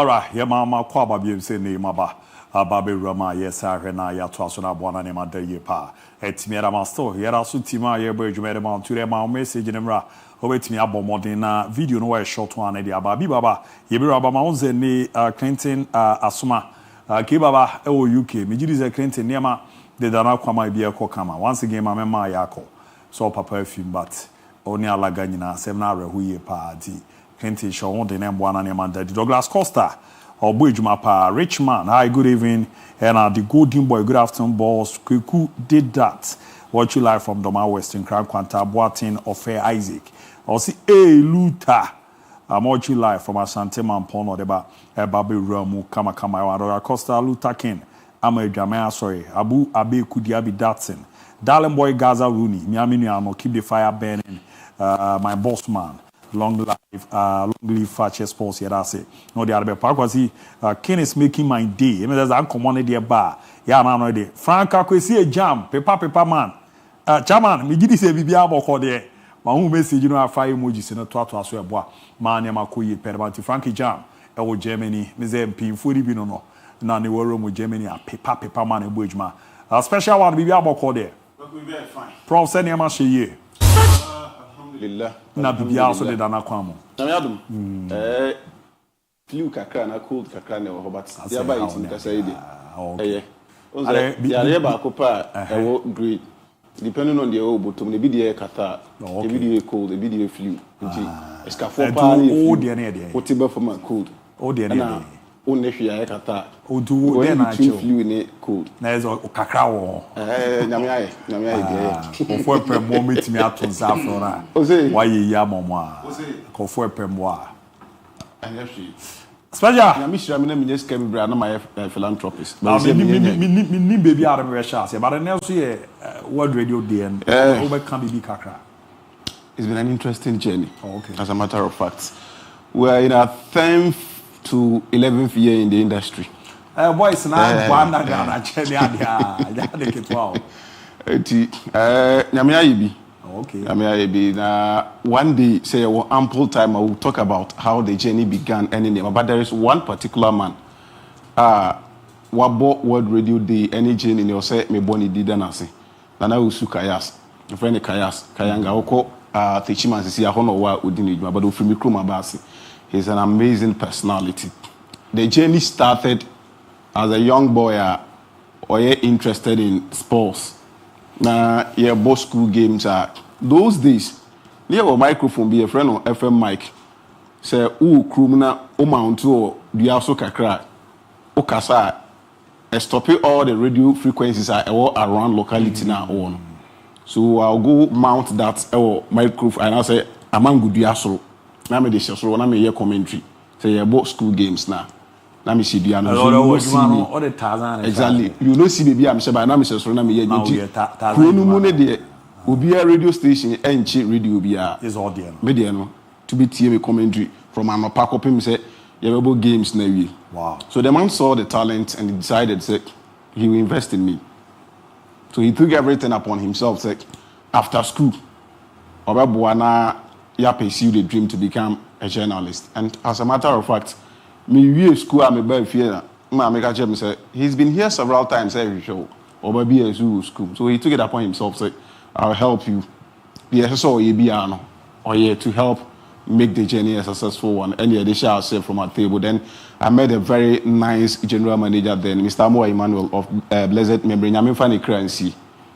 Alright, yeah, mama, kwaba bi say ne maba. Ababe Rama, yes, I na ya to aso na bona ne mada ye pa. Etimiera masto, yera so tima ye bo edwumere ma to ma message ne mra. Obetimi abomodin na video no wa short one na dia ababi baba. Ye bi raba ma unze ne Clinton asoma. Ke baba e wo UK. Me gidi ze Clinton ne ma de dana kwama bi e ko kama. Once again ma mema ya ko. So papa film but oni alaga nyina sem na arehu ye pa di. Clinton show on the name bona ne manda Douglas Costa. Obo Ejumapa, rich man. Hi, good evening. And the golden boy, good afternoon, boss. Kweku did that. Watch you live from Doma Western Crown Quanta, Boatin of Fair Isaac. Or see, hey, Luta. I'm watching live from Asante Mampono, Deba, Babi Ramu, Kama, Douglas Costa, Luta King. I'm a Jamaica, sorry. Abe Kudiabi Datson. Darling boy, Gaza Rooney. Miami, keep the fire burning. My boss man. Long life Fakye Sports here. That's it. No, the other part was Ken is making my day. I mean, there's uncommon there bar. Yeah, man, no day. Frank, I see a jam. Paper man. Chairman, me give this a BBA about there. My own message, you know, I fire emojis in a twat as well. Boy, man, I'm a cool permanent. Frankie jam. I was Germany. Me say MP 40 bino no. Now the room with Germany. A paper man in Bujma. A special one BBA about there. Fine. Prof. Send him a share. Na bibia so de dana kwamo na me adum flu kakra na cold kakra na ho but dia ba itin kasa ide ya ba ko pa ewo grade depending on the bottom the video kata the video cold the video flu nti escafo pa ni o de na de o ti ba for my cold o de na o ne hwia kata o du de na cho flu ni cold na ezo kakra wo nyame aye de o for per moment me aton za flora why ye ya momo a ko for per mo a anyahwe special nyame hira me na me scam bra na my philanthropist but me baby are me sha se but na so ye world radio dn over can be kakra. It's been an interesting journey. Okay. As a matter of fact, we are in our 10th to 11th year in the industry. Boys, now Banda Gana, okay. Now, one day, say, ample time, I will talk about how the journey began. But there is one particular man. What bought World Radio Day, any journey in your set, me boni did nasi. Nana usu kayas, a friend kayas, kayanga oko. Techiman sisi ahono wa udini but ofimi kroma basi. He's an amazing personality. The journey started as a young boy or interested in sports. Na both school games those days. There was microphone be a friend on FM mic. Say krumna o mount o diaso kakra o kasa stop all the radio frequencies around locality now on. So I'll go mount that microphone and I say, I'm a good yasro. Now me this so na me hear commentary. Say you bought school games now. Now me see Diana. All the Tarzan. Exactly. You know see baby I'm say by now me so na me hear. Kunu mu ne de obi a radio station enchi radio bia. Is all there. Me there no. To be tie me commentary from an pack up him say you bought games na we. Wow. So the man saw the talent and he decided say he will invest in me. So he took everything upon himself. Like after school, Obabuana ya pursued the dream to become a journalist. And as a matter of fact, me school I'm a very fear. Say he's been here several times every show. Obabi school. So he took it upon himself. Say I'll help you. Yes, so or to help make the journey a successful one. And yeah, they shall say from our table. Then I met a very nice general manager then, Mr. Moa Emmanuel of Blessed Memory.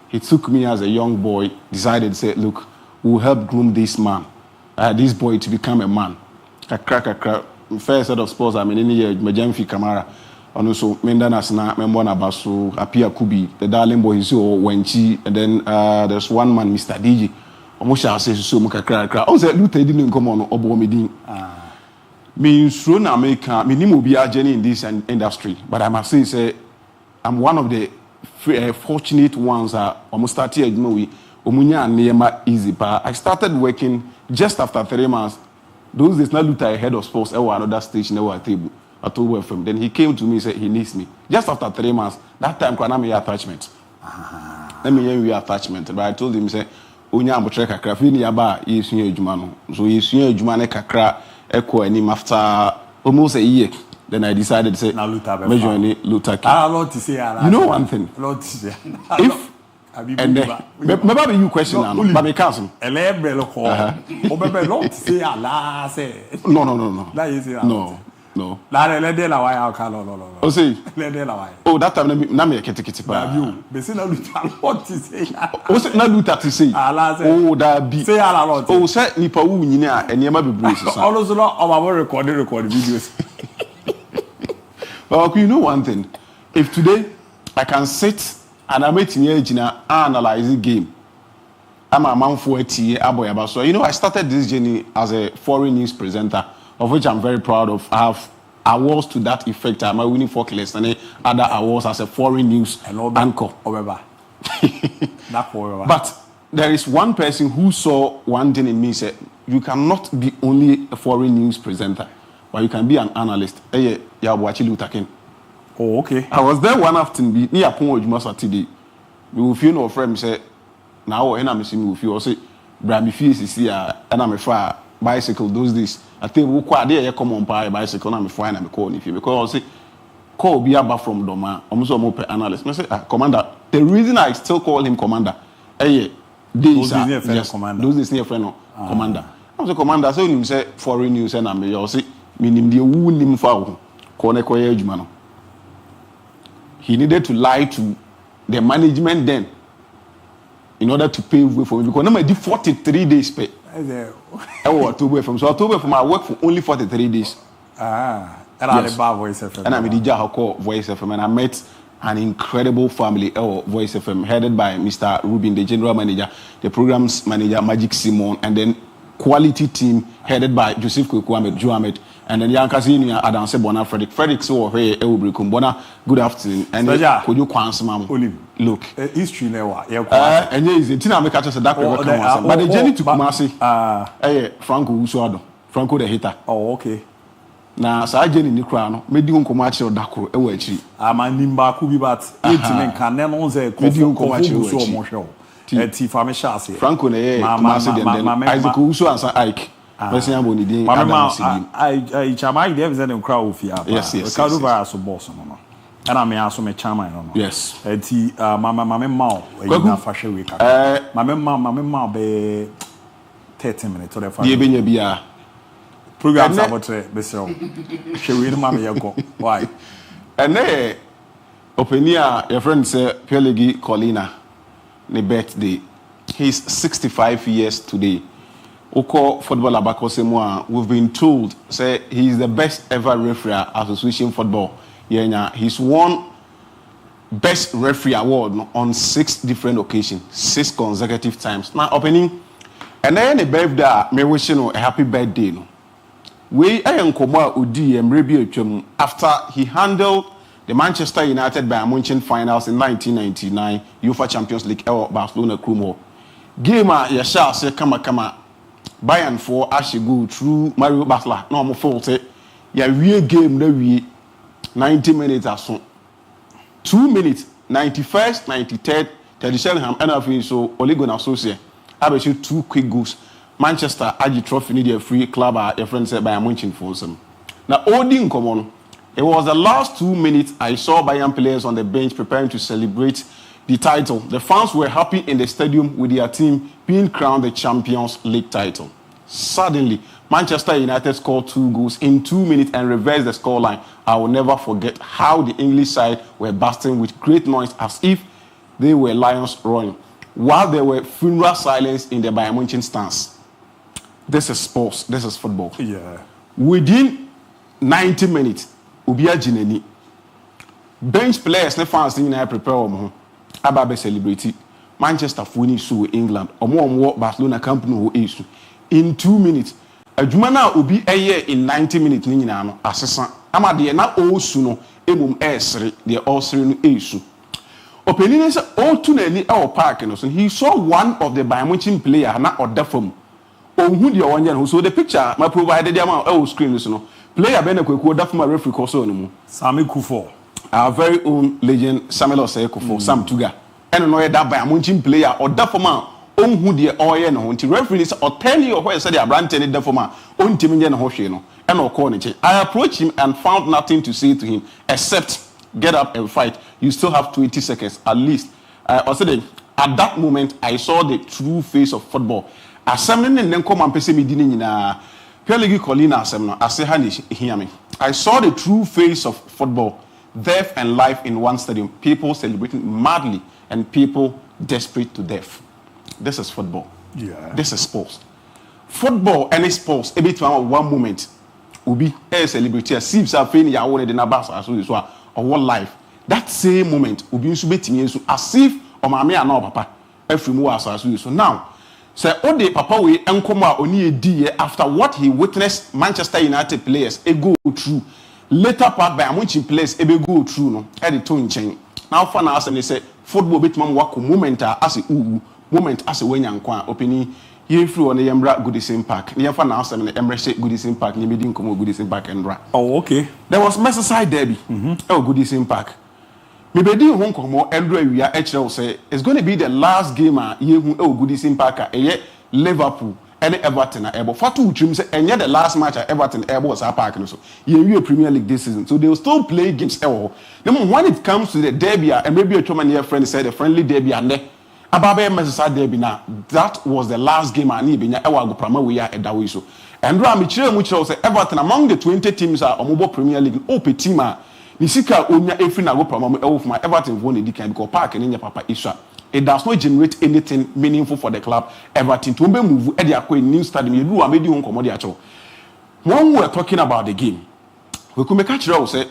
He took me as a young boy, decided to say, look, we'll help groom this man, this boy to become a man. First set of sports, I mean, in the year, Majemfi Kamara, and also Mendanasna, Membona Basu, Apia Kubi, the darling boy, Wenchi, and then there's one man, Mr. DJ. Omusha says so much crack. I said, Luther didn't come on Obo Medin. Me soon America, minimum be a journey in this industry. But I must say, I'm one of the fortunate ones almost started movie. Omunya and Nema easy. But I started working just after 3 months. Those days, not Luther head of sports, another station, table at FM. Then he came to me and said he needs me. Just after 3 months, that time, I am attachment. Let me hear attachment. But I told him, say, Onya ambotre kakra fi ni aba yesunya adwuma no so yesunya adwuma ne kakra eko anim after almost a year Then I decided to say, Luther Luther King. I love to say, you know one thing. Lord to say, if and maybe you question but me cousin. No. No. Let them away. Oh, see. Oh, that time na me kete pa. Be say na Luther Lord to say. Oh, say na Luther to say. Oh, that be. Say ala Lord. Oh, say nipa wu nyine a enema bebre so. Also no our record videos. But you know one thing. If today I can sit and I'm at analyze the game, I'm a man for ABOU. So you know I started this journey as a foreign news presenter, of which I'm very proud of. I have awards to that effect. I'm winning Fakye and other awards as a foreign news anchor. But there is one person who saw one thing in me, said, you cannot be only a foreign news presenter, but you can be an analyst. Hey, yeah, watching Luther King. Oh, okay. I was there one afternoon. Near Pong Saturday. We will feel no friend say, now and I'm seeing with you. I say, Brammy Fees is here, and I'm a fire bicycle. Those days, I think we quite there. Come on, buy a bicycle. I'm a fine. I'm a call if you because I say, call be about from Doma. I'm also more analyst. I say, Commander. The reason I still call him Commander, those days Commander. Those days near friend Commander. I'm a Commander. So him say foreign news and I'm a say, meaning the wound him foul. Corner koye jumano. He needed to lie to the management then in order to pave way for me because I did 43 days pay. October from I work for only 43 days. And yes. I Voice FM. And I'm a Voice FM and I met an incredible family Voice FM headed by Mr. Rubin, the general manager, the programs manager Magic Simon, and then quality team headed by Joseph Kwame Joamet. And then Yankasi Adam Sebona Frederick so hey Bona good afternoon and could you kwansam look history never and is it na make catch that but the journey to Kumasi Franco Usuado Franco the hater. Oh, okay. Na sa journey ni kra no medi nkoma achi odakoro e wa achi amanimba ku bi bat etime kan ne no ze medi nkoma achi so mo hwe eti fami shase Franco na Kumasi den Isaac Usu ansa Ike. Person about the day. I chama dem ze dem kra ofia. Yes. Ka do ba so boss no. And I may also me chama no. Yes. Eti mama ma na fa hwe we ka. Mama be 30 minutes to the fa. Ye benya bia. Program sabotre be so. Hwe we no mama ye go. Why? And openia your friend say Pelegi Colina ne birthday. He's 65 years today. Oko football abakosemo we've been told say he's the best ever referee association football. Yeah, he's won best referee award on 6 different occasions, 6 consecutive times. Now opening and then the birthday me wishing a happy birthday no. We enkomo odi emrebi atwam after he handled the Manchester United Bayern Munich finals in 1999 UEFA Champions League Barcelona Krumo. Game ya sha say kama Bayern for actually go through Mario Basler. No more fault. Yeah, we game na we 90 minutes or so. 2 minutes, 91st, 93rd, 37 and I so only gonna associate. I bet you 2 quick goals. Manchester Agi Trophy need a free club your friend said Bayern Munich for some. Now Odin come on. It was the last 2 minutes I saw Bayern players on the bench preparing to celebrate the title. The fans were happy in the stadium with their team being crowned the Champions League title. Suddenly, Manchester United scored 2 goals in 2 minutes and reversed the scoreline. I will never forget how the English side were bursting with great noise as if they were lions roaring, while there were funeral silence in the Bayern Munich stands. This is sports. This is football. Yeah. Within 90 minutes, Ubia Jineni, bench players, the fans didn't prepare Ababe celebrity. Manchester Funi su England. Omo Barcelona company who is in 2 minutes. Adwumana obi eye in 90 minutes ni nyina no asesa. Ama de na osu no emum esre de osre no esu. Openini say otu na ni e park no so he saw one of the Bayern Munich player na odafam. Ohun de onye no so the picture my provided them on screen so no. Player be na kwekwo odafam referee koso no mu. Sami Kufo. Our very own legend Samuel Osei Kufo, Sam Tuga. And no that Bayern Munich player or that man on who the oil and hunting referees or 10 years where said the brand any deforma on Timmy and Hoshino and or Corniche. I approached him and found nothing to say to him except get up and fight. You still have 20 seconds at least. Also, at that moment, I saw the true face of football. As someone and then come and pay me dinner in a Pelegi Colina Assembly. I say, hear me. I saw the true face of football, death and life in one stadium. People celebrating madly and people desperate to death. This is football. Yeah. This is sports. Football and sports, every time one moment, will be a celebrity. See, if I'm ya wanted in a bus as well, or one life. That same moment will be as if or mammy and no papa. Every more as well. So now, say, all the papa we enkoma only a day after what he witnessed Manchester United players a go through. Later part by Amunchi players a go through no. At the tone chain. Now for now, they say football bit man work moment as a moment as a when yankwa opening. You flew on the Embra Goodison Park. Near for now, some Embrace Goodison Park, near Medin Como Goodison Park and Bra. Oh, okay. There was Merseyside Derby. Oh, Goodison Park. Maybe do Hong Kong more Andrew we are HL say it's going to be the last game you Goodison Park Liverpool and Everton are able for 2 teams and yet the last match at Everton was our park and so you Premier League this season. So they will still play games. Then when it comes to the derby and maybe a German near friend said a friendly derby and Ababe Merseyside derby now that was the last game I need be go prama we are at that way so and Ramichel which say Everton among the 20 teams are on Premier League open team Nisika onya efri na go promo for my Everton won the can because park and papa Isha. It does not generate anything meaningful for the club. Everton to move at the new stadium. You do a medium commodity. When we are talking about the game, we could make a choice say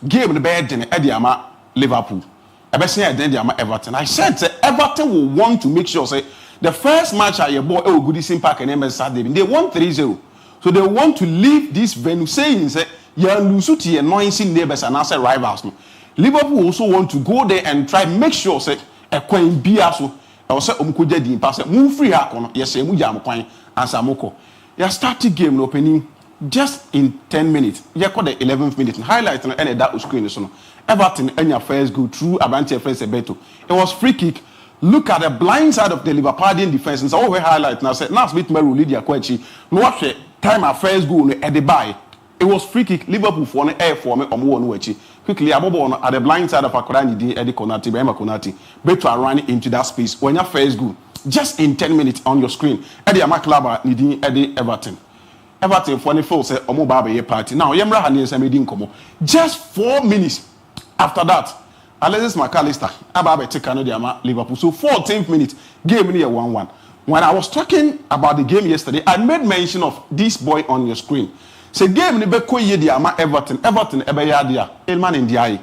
game the bed in Ediama Liverpool. Ediama Everton. I said Everton will want to make sure say the first match at your boy Goodison Park and Merseyside they won 3-0. So they want to leave this venue saying say you lose to annoying neighbors and answer rivals. Liverpool also want to go there and try make sure say a coin be also or say umkuja di pass move free hakono yes mu jam kwan answer moko. You start the game opening just in 10 minutes. You call the 11th minute highlight and that screen so Everton and your first go through Abante first Beto. It was free kick. Look at the blind side of the Liverpoolian defense and so we highlight now say now Smith Meru Lydia Kwechi no watch time our first goal at the buy. It was free kick. Liverpool for an air for me or more no quickly Abobo at the blind side of Akorani di Eddie Konati, Bema Konati, better running into that space when your first goal just in 10 minutes on your screen. Eddie Amaklaba needing Eddie Everton. Everton for the full say Omo Baba party. Now Yemra Hanis and Medin Komo. Just 4 minutes after that, Alexis McAllister, Ababe take Canada Liverpool. So 14th minute, game near 1-1. When I was talking about the game yesterday, I made mention of this boy on your screen. Say game ni beko ye dia ama Everton ebe ya dia Elman Ndiaye.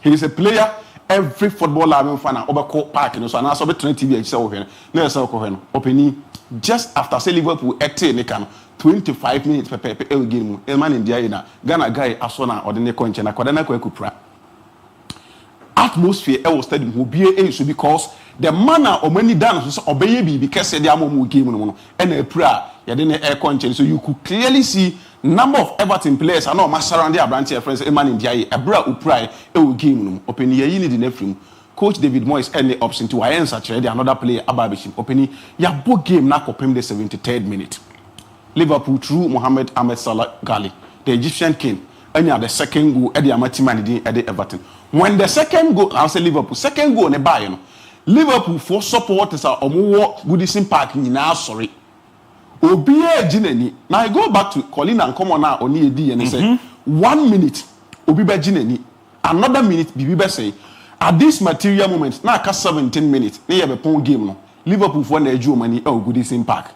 He is a player every footballer I'm fan obeko park no so na so be train TV say wo hwe na say ko hwe no openi just after say Liverpool ete ne kan 25 minutes pepe e game Elman Ndiaye na Ghana guy aso na ode ne konche na kwada na kwa kupra atmosphere e was stadium ho bie e so because the manner o many dance so obeye bi because they am mo game no no e na apra ye de ne e konche so you could clearly see number of Everton players are not much surrounding a branch friends Eman Ndiaye Ebra Uprai e game no open ye ni di nefrim coach David Moyes any option to answer the another player Ababishim open ya bo game na kopem the 73rd minute Liverpool through Mohamed Ahmed Salah Ghali the Egyptian king and the second goal at the Amatimani di Everton when the second goal I say Liverpool second goal ne buy no Liverpool for supporters are omo Goodison Park nyina sorry Obiye jineni. Now I go back to Colin and come on now on ED and say 1 minute Obibe jineni. Another minute Bibibe say at this material moment now 17 minutes. They have a pound game no. Liverpool for the Germany Goodison Park.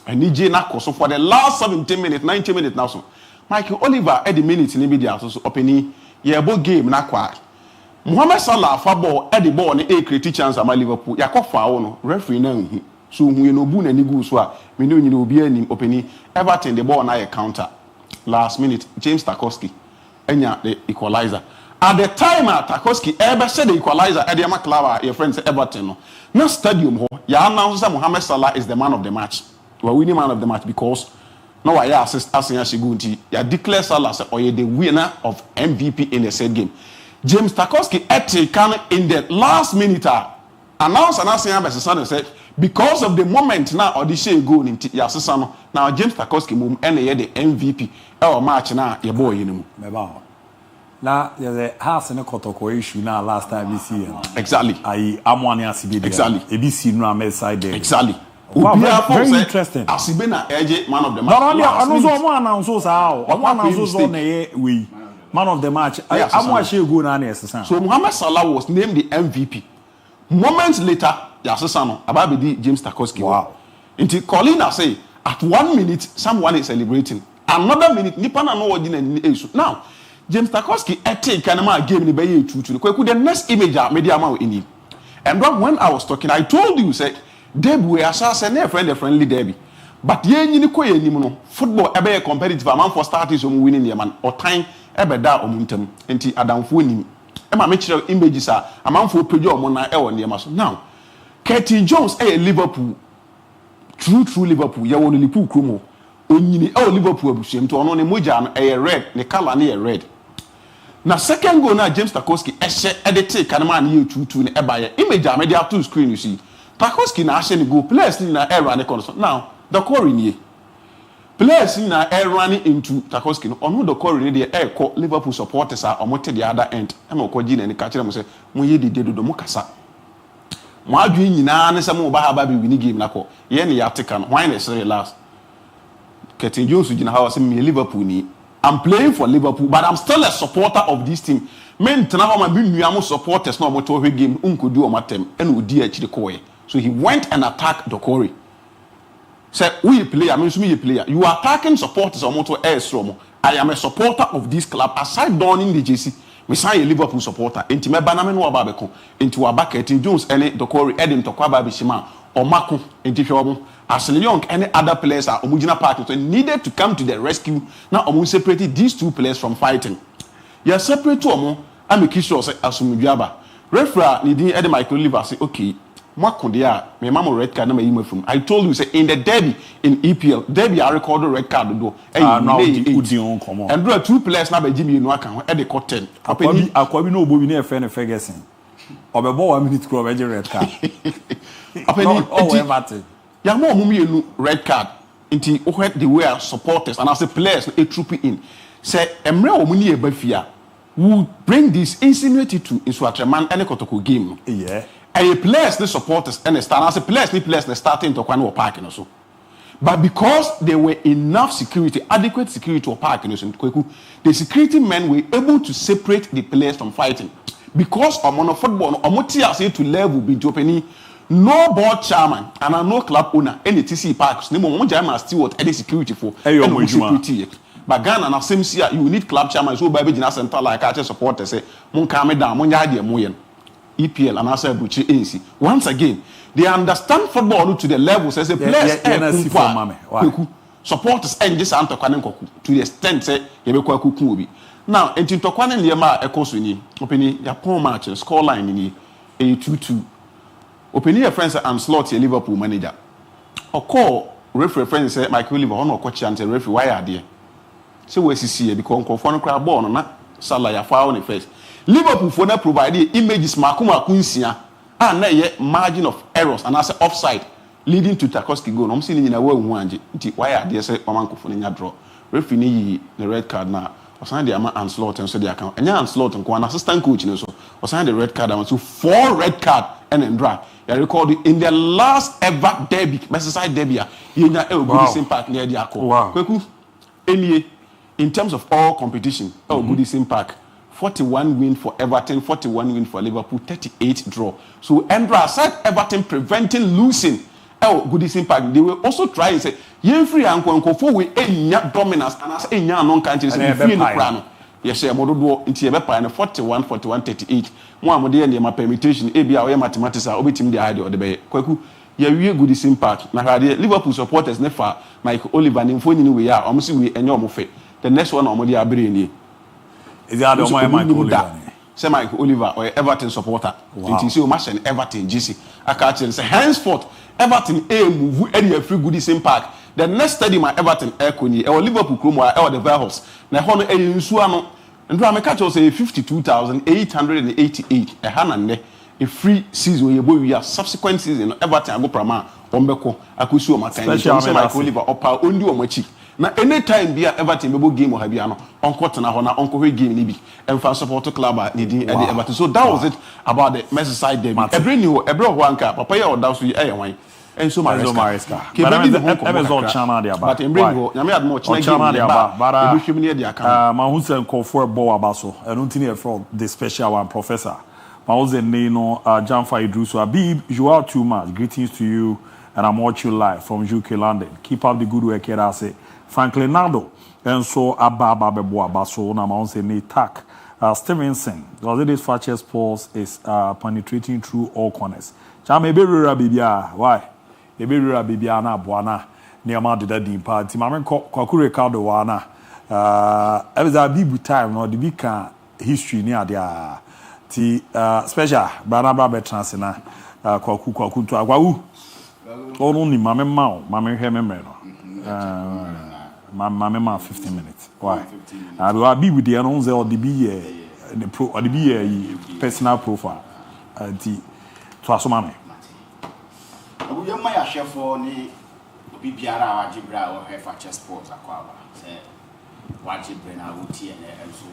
And DJ Nako so for the last 17 minutes, 90 minutes now so. Michael Oliver at the minute in media so opening yebo game na kwa. Mohamed Salah for ball at the ball ni a create chance ama Liverpool. Yakọ foul no referee na hu. So we no bu na ni gu so a me no nyina obi anim opening Everton the ball na a counter last minute James Tarkowski enya the equalizer at the time Tarkowski ever said the equalizer at the Amaklava your friends Everton no na stadium ho ya announce that Mohamed Salah is the man of the match we winning man of the match because no I assist Arsenal Shigunti ya declare Salah say or the winner of MVP in the said game James Tarkowski at can in the last minute announce and asking about Sasano said because of the moment now or the share go in Yasasano now James Tarkowski mum and the MVP or match now your boy in him. Now there's a house in a Kotoko issue now last time this year. Exactly. I'm one year exactly. ABC no am side there. Exactly. Wow, very interesting. Asibena Eje man of the match. No, I know so one announce how. One announce on we man of the match. I'm watching go now so Mohamed Salah was named the MVP. Moments later, Yasasano Ababidi James Tarkowski. Wow. Until Colina say at 1 minute someone is celebrating. Another minute Nipana no ordinary issue. Now James Tarkowski take Kanama game in the Bay 2-2. The next image media in him. And when I was talking, I told you say Debbie we are a friendly Debbie. But ye ni ko ye ni no football ebe competitive man for starters so winning the man or time ebe da omuntem enti adamfo nim. E ma me kire images a amanfo pejo omo na e won the so. Now Curtis Jones Liverpool true Liverpool ye won Liverpool kromo onyini Liverpool abusuam to ono ne moja no red ne color ne red. Na second goal na James Tarkowski edit kanama na ye 2-2 ne eba ye image a media to screen you see Tarkowski na ashe ni go players ni na error ne kono. Now the core ni players ni na error into Tarkowski no ono the core ni de call Liverpool supporters are omote the other end e ma ko gi na ni ka kire mo se mo ye de dodo mo kasa mo adwe nyina ne se mo ba ha ba bi win game na ko ye ne ya take no why na say last Curtis Jones gina how say me Liverpool ni I'm playing for Liverpool but I'm still a supporter of this team men tena ho ma bi nuamo supporters no mo to hwe game unkodu o matem e na odi achi de koye. So he went and attacked Dokori. Said, we player, I mean, me player. You are attacking supporters or motor air stromo. I am a supporter of this club. Aside donning the JC, we sign a Liverpool supporter. Into my banamen wa babeko. Into our bucket, Jones, any Dokori, Edim Tokwa Bishima, or Mako, into Shobo. As Young, any other players are Omujina partners so needed to come to the rescue. Now, Omu separated these two players from fighting. You are separate to Omo, I'm a kisho as Umudiaba. Referee, Nidi Edim Michael Oliver say, okay. My mama red card na my from. I told you say in the derby in EPL, derby I recorded red card do. Now and there are two players now by Jimmy no aka e dey cut 10. Akwabi no obo bi na efe ne Ferguson. Obebo 1 minute kro be red card. Apeni everything. Ya mo omumienu red card. Inti o the way supporters and as the players a troop in. Say emre omuni e ba fia. Will bring this insinuate to Inswatreman any kotoko game. Yeah. And the players, the supporters, and the start as the players, they starting to Kwano parking also. But because there were enough security, adequate security to parking also, the security men were able to separate the players from fighting. Because of football, say to level be opening, no board chairman and no club owner, any TC parks, no more German steward, any security for any security. But Ghana na same year, you need club chairman so by Virginia Center like I supporters say, Mon Kame down, Mon Yadi Moyen. EPL and also Buchi ANC. Once again, they understand football to the level says the players supporters and this to the extent say Yebekwa Kukubi. Now, and to Tokwane Liama Ekosuni, opening Yapon match and score line in a 2-2. Opening your friends and slot your Liverpool manager. Or call referee friends say Michael Oliver or coach and referee why are there? So we see because Konfon crab born na Salah ya fire on the face. Liverpool for now provided images Makuma Kunsia and na margin of errors and as offside leading to Tarkowski goal. I'm seeing in a way one why are they say Omanko for the draw. Referee the red card now. Or sign the and slot and so the account. And and slot and one assistant coach so or sign the red card and so 4 red card and then draw. I recorded in their last ever derby, Merseyside derby. You know same park near the Akko. Wow. In terms of all competition, Goodison Park, 41 win for Everton, 41 win for Liverpool, 38 draw. So, Andra, aside Everton preventing losing, Goodison Park, they will also try and say, "Free and for we dominance and as a non-country yes, I'm going to 41, 38. One day, my permutation, ABOU mathematics are obiting the idea of the bay. Kwaku, yeah, Goodison Park. Now, Liverpool supporters never Mike Oliver and Infoni we are almost we and your mofe. The next one, Omodi Abrini. Is that the Mike Oliver? Say Mike Oliver or Everton supporter. Wow. It is so much an Everton GC. I can't say henceforth Everton move any free Goodison Park. The next study my Everton Ekoni or Liverpool Kromo or the Verhouse. Na hono Nsuano. And I catch say 52,888. A hanande. a free season you boy we are subsequent season Everton go prama ombeko akusu o makan so like Oliver opa ondi o machi na anytime bia Everton bebo game o ha bia no onko tena ho na onko hwe game ni bi emfa support club ni din Everton so that was it about the Merseyside derby every new every ho anka papa ya oda so e wan enso Maresca Amazon channel dia ba but in bring go nyame admo channel dia ba e hwemi ne dia kan ma hu se nko for ball abaso eno ntini e from the special one professor ma hu ze ne no Jamfa Idrusu Abib you are too much greetings to you and I'm watching you live from UK London keep up the good work here I say Franklin Nando and so ababa bebo abaso na ma hu se ne tak Stevenson was it this Fakye Sports is penetrating through all corners chama ebe rura bibia why ebe rura bibia na aboana niama de dadin party ma men kwaku Ricardo wa na ebeza bibu time no de bi kan history ni ade a ti special banabra betrance na kwaku to agwawu onu ni ma men ma men hwe memre no ma 15 minutes why I be with the announcer or the be the pro or the be personal profile the to asoma me we am my chef for ni obi biara wa jibra o he Fakye Sports akwa ba say wa jibra na wuti ene enso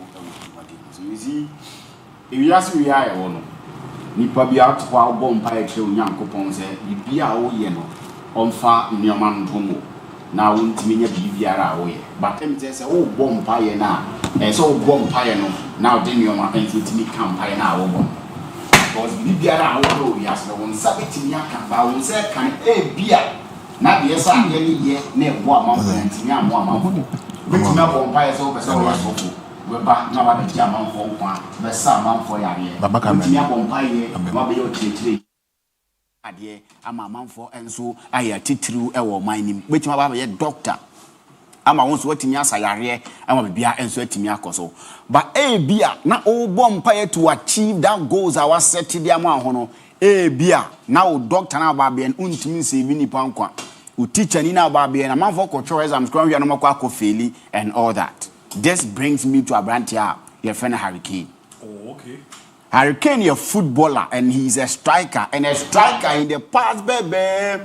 so you see if you ask we are wo no nipa bia to wa bom pa e kire onyankopon say bibia wo ye no onfa nneoma ntomo na wontimi nya bibiara wo ye but em say wo bom pa ye na so wo bom pa ye no na wo de nneoma enso timi campaign na wo bom because bibiara wo we as no won sabetimi aka ba won say kan bia na de sa ye ni ye na ebo amanfo ntimi amo amanfo betimi bom pa ye so pese wo asofo we ba na ba de amanfo kwa be sa amanfo yare betimi bom pa ye ma be yo tire ade ama amanfo enso aya titiriu e wo manim betimi ba ye doctor ama won so watimi asayare ama bibia enso atimi akoso but bia na o bom pa to achieve that goals our set dia ma ho no bia na o doctor na ba bia untimi se bi nipa nkwa o teacher ni na ba bia na manfo control exams kwan wi na makwa faili and all that. This brings me to a brand here your friend Hurricane. Oh okay. Hurricane a footballer and he's a striker and a striker in the past baby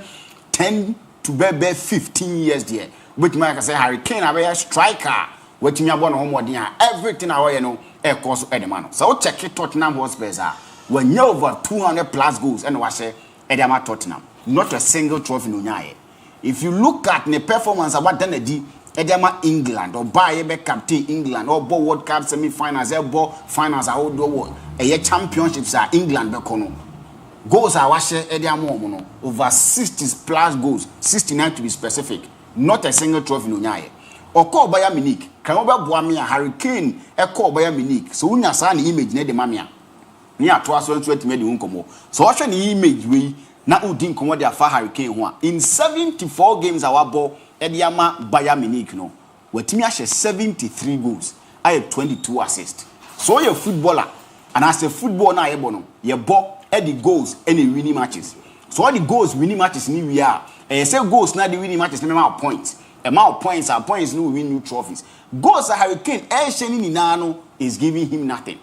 10 to baby 15 years there. Which man say Hurricane a striker what me abon homo din everything I you know e course edemano. So check it Tottenham Hotspur when you over 200 plus goals and we say edema Tottenham not a single trophy no nyaye. If you look at the performance about then the edema England or buy be captain England or bo World Cup semi-finals or bo finals or do a championships are England be kono goals are washe edema no over 60 plus goals 69 to be specific not a single trophy no nyaye. Or call Bayern Munich can over Boamia Hurricane e call Bayern Munich so unya sa ni image ne de mamia ni atoa so nso atime de unkomo so what ni image we na udin komo de afa Hurricane ho in 74 games our ball Ediama Bayern Munich no watimi ahye 73 goals I 22 assists so you footballer and as a footballer na yebo no ye bo the goals any winning matches so all the goals winning matches ni we are say goals na the winning matches na amount points are points no win new trophies goals Hurricane ni no is giving him nothing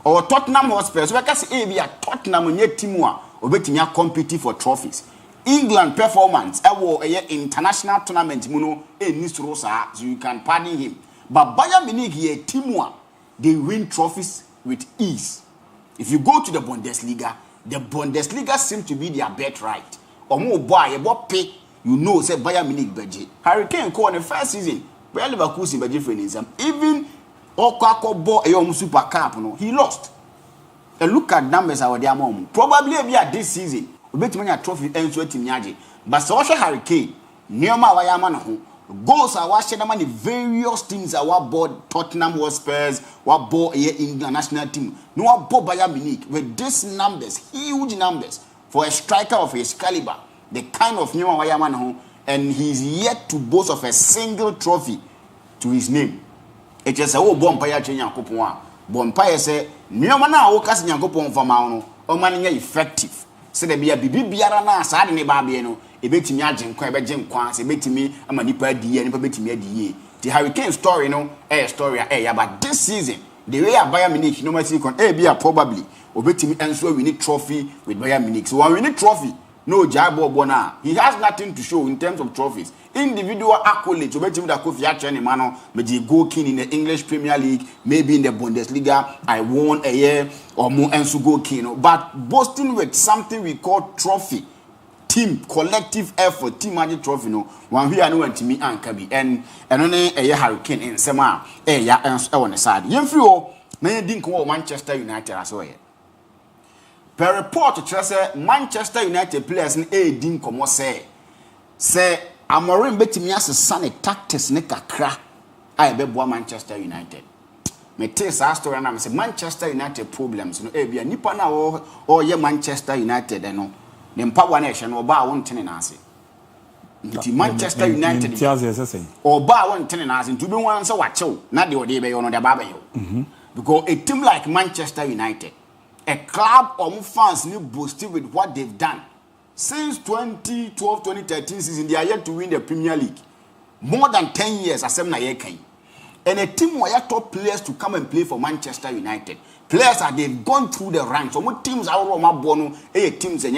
or Tottenham Hotspur so because be a Tottenham nye team a obetimi compete for trophies England performance international tournament muno so you can pardon him but Bayern Munich ye team they win trophies with ease. If you go to the Bundesliga seems to be their bet right omo boy pay you know say Bayern Munich budget Hurricane call in the first season Bayer Leverkusen budget for exam even Okako Super Cup no he lost and look at numbers our their mom probably be at this season obetimi nya trophy enso atimi age but so Hurricane neoma wayama na ho goals are washed na the various teams our board Tottenham Hotspurs what board England national team no what board Bayern Munich with these numbers huge numbers for a striker of his caliber the kind of neoma wayama na ho and he's yet to boast of a single trophy to his name. It just a bompire Yankopon a bompire say neoma na wo kase Yankopon fama no o man nya effective se de bia bibiara na sa de ne ba bia no ebetimi agenkwa ebeje nkwa se ebetimi ama nipa die nipa betimi adie the Hurricane story no story ya but this season the way a Bayern Munich no matter con ABOU probably obetimi enso win trophy with Bayern Munich. So one win trophy, no Jabo Bona. He has nothing to show in terms of trophies. Individual accolades, obetimi da Kofi Achane mano, maybe goal king in the English Premier League, maybe in the Bundesliga. I won a year or more enso goal king. But boasting with something we call trophy. Team collective effort team magic trophy no one here no want me anka bi and only a hurricane in sema ya on the side yemfri o na yedin ko Manchester United aso ye per report to say Manchester United players ni din komo say Amorim betimi asesa ne tactics ne kakra a be boa Manchester United me tell our story na me say Manchester United problems no bia nipa na o ye Manchester United no the power nation or bar one ten nasi. Manchester United or bar one ten nasi to be one so watch you, not the day on the Babayo. Because a team like Manchester United, a club of fans new boosted with what they've done. Since 2012-2013 season, they are yet to win the Premier League. More than 10 years, as and a team where top players to come and play for Manchester United. Players are they've gone through the ranks. Some teams are teams in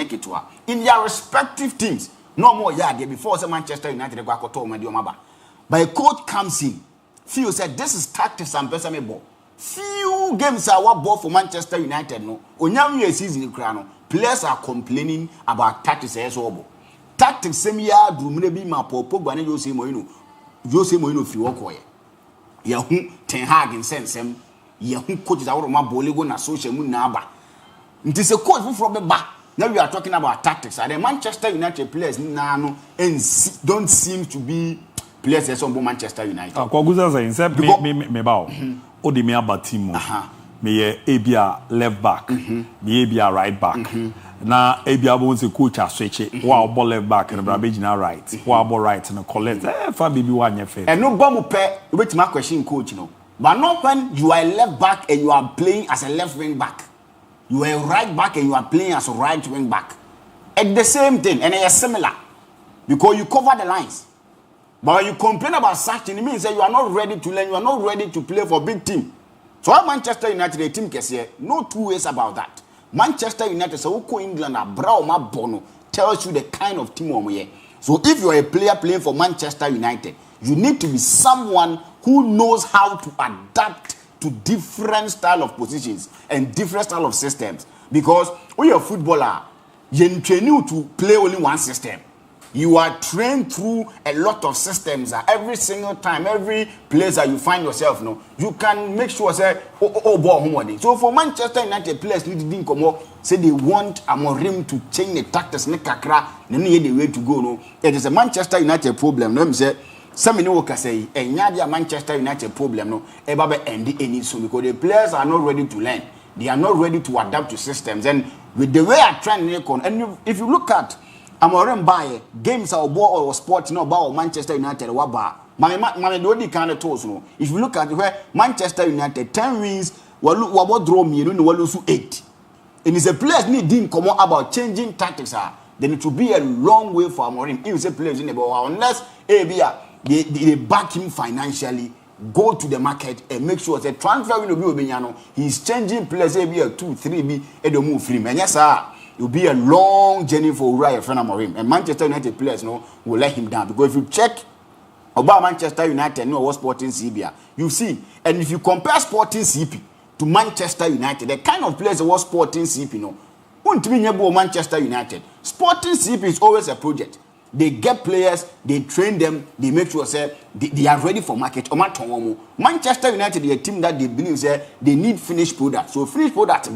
their respective teams. No more they before Manchester United but a coach comes in. Few said this is tactics and ball. Few games are what ball for Manchester United. No, Onyam season players are complaining about tactics as well. Tactics same year Drumrebi Mapo Pogba Jose Mourinho Fiwokoye. Yahu Ten Hag in sense Yahu coaches out of my Bolego na social munaba. It is a coach from the back. Now we are talking about tactics. And the Manchester United players now don't seem to be players as on Manchester United. Kwaguza say me bao. Odi me abatimo. Me ABOU left back. Me ABOU right back. Na ABOU wants a coach a switch. Wow, ball left back and Brabejina right. Wow, ball right and collect. For baby one year face. And no bomb pair. Wait, my question, coach. No, but not when you are a left back and you are playing as a left wing back. You are a right back and you are playing as a right wing back. It's the same thing and they are similar because you cover the lines. But when you complain about such, it means that you are not ready to learn. You are not ready to play for a big team. So Manchester United, a team can say no two ways about that. Manchester United, so England, Brahma Bono tells you the kind of team we are. So if you are a player playing for Manchester United, you need to be someone who knows how to adapt to different style of positions and different style of systems. Because when you're a footballer, you train you to play only one system. You are trained through a lot of systems. Every single time, every place that you find yourself, you can make sure say, so for Manchester United players, didn't come up, say they want Amorim to change the tactics, the way to go. It is a Manchester United problem. Let me say, some can say, a Manchester United problem. No, any soon because the players are not ready to learn. They are not ready to adapt to systems. And with the way I try and if you look at Amorim buy games or ball or sports about Manchester United or bar. My do kind of toes no. If you look at where Manchester United 10 wins, what draw me no lose 8. And it's a players need didn't come about changing tactics then it will be a long way for Amorim. If you say players in the ball unless they back him financially, go to the market and make sure that transfer will be he's changing players 2, 3 and the move free. And yes sir. It will be a long journey for Uriah Amorim. And Manchester United players will let him down. Because if you check about Manchester United, what Sporting CP, you see, and if you compare Sporting CP to Manchester United, the kind of players that was Sporting CP, won't mean about Manchester United. Sporting CP is always a project. They get players, they train them, they make sure they are ready for market. Manchester United is a team that they believe they need finished product. So finished product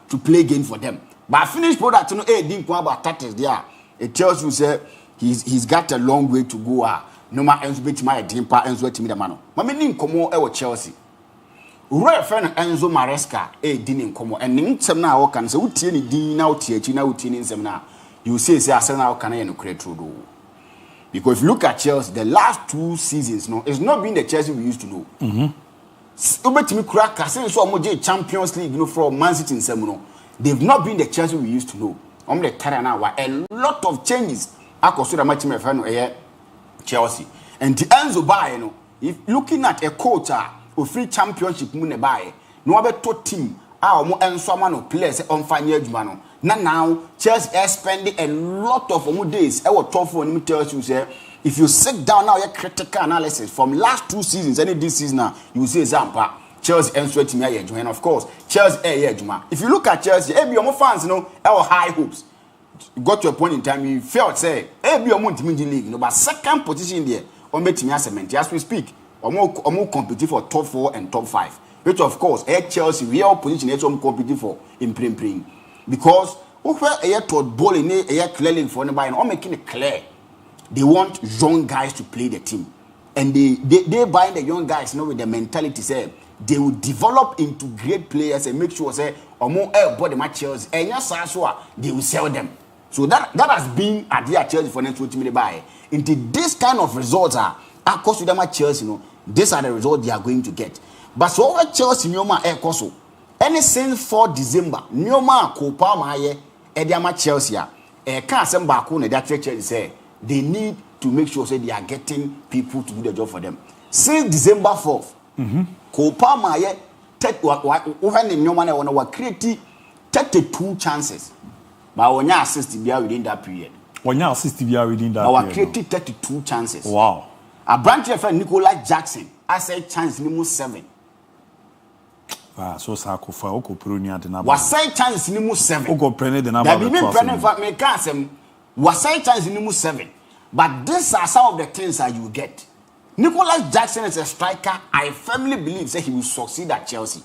to play game for them. But finished product, didn't come about tactics there. It tells you, he's got a long way to go. No matter Enzo my dream part, Enzo to me the man. My meaning come on, Chelsea. Right friend Enzo Maresca, didn't come on. And some now can say, what any D now, TH now, in some now. You say, Arsenal can create through. Because if you look at Chelsea, the last 2 seasons, it's not been the Chelsea we used to know. To me, crack, I say, so much Champions League, from Man City in Semuno. They've not been the Chelsea we used to know. A lot of changes. I consider my team friend Chelsea. And the Enzo buy, if looking at a coach who free championship, no abeto team omo enso ama no players on fanya adwuma no now Chelsea are spending a lot of days top 4 let me tell you say if you sit down now your critical analysis from last 2 seasons any this season now you will say Zampa Chelsea enso team here adwuma and of course Chelsea here adwuma. If you look at Chelsea ABOU fans high hopes. You got to a point in time you felt say ABOU team in the league but second position there on betting cement as we speak omo compete for top 4 and top 5 which of course Chelsea real position competing for in praying because where toward ball in clearly for anybody and making it clear they want young guys to play the team and they buying the young guys with the mentality say they will develop into great players and make sure say body matches and they will sell them. So that has been at the Chelsea for next team buy into this kind of results are course with them at Chelsea these are the results they are going to get. But so over Chelsea koso any since 4 December Nyoma Kopa Maye Ediama Chelsea can't send back on that Chelsea say they need to make sure say they are getting people to do the job for them. Since December 4th, Kopa Maye created 32 chances. But when you assist within that period. When you assist within that period. Created 32 chances. Wow. A branch of Nicolas Jackson, I said chance number 7. So Sako for Oko Prunia the number. Was say chance number 7. Oko Prene the number. That be Prene for me can't was say chance number 7. But these are some of the things that you get. Nicolas Jackson is a striker. I firmly believe that he will succeed at Chelsea.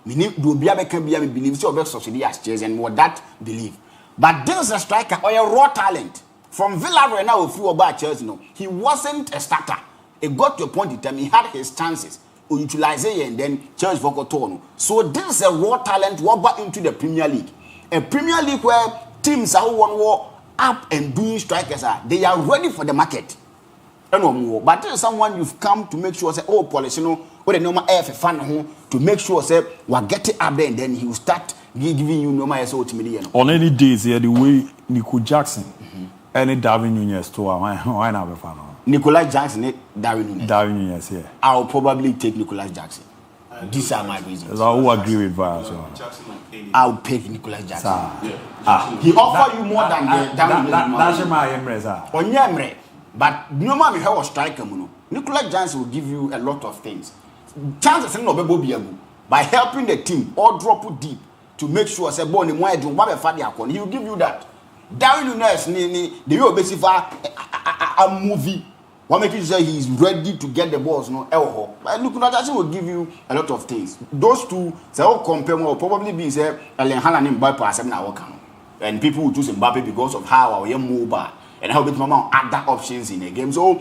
Meaning, do be believe he will succeed at Chelsea and what that believe. But this is a striker or a raw talent. From Villarreal now, if you about Chelsea, he wasn't a starter. It got to a point in time he had his chances. Utilize it and then Chelsea for Cotonou. So this is a raw talent walk back into the Premier League. A Premier League where teams are one war up and doing strikers they are ready for the market. But this is someone you've come to make sure say Polisino or the normal fan to make sure say we're getting up there and then he will start giving you normal so million. On any days here the way Nico Jackson any Darwin Nunez to why not be fan. Nicolas Jackson, Darwin Nunez. Darwin Nunez, yeah. I'll probably take Nicolas Jackson. These are my reasons. I will agree with Vaz. I'll pick Nicolas Jackson. He offer you more than Darwin Nunez. That's my Emre. On Yemre. But no matter how a striker, Nicolas Jackson will give you a lot of things. Chances by helping the team or drop it deep to make sure say he will give you that. Darwin Nunez the real basically a movie. What makes you say he's ready to get the balls? But Nicolas Jackson will give you a lot of things. Those two, they all compare will probably be say Erling Haaland and Mbappe and people will choose Mbappe because of how he mobile and how bit mama other options in a game. So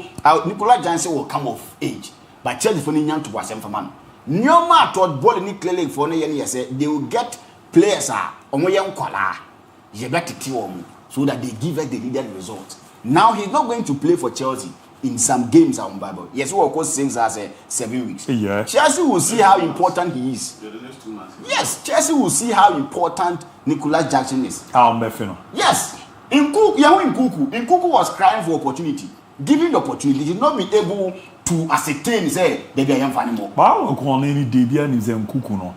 Nicolas Jackson will come of age, but Chelsea for Nyan to was for man. No matter what ball in clearly for year say they will get players on young kola. You better so that they give us the needed results. Now he's not going to play for Chelsea in some games on Bible. Yes, we of course things as 7 weeks. Yeah. Chelsea will see how important he is. Yes, Chelsea will see how important Nicolas Jackson is. Yes. Nkuku was crying for opportunity. Given the opportunity, he did not be able to ascertain say they be young anymore. But I don't any Debian is Nkuku no.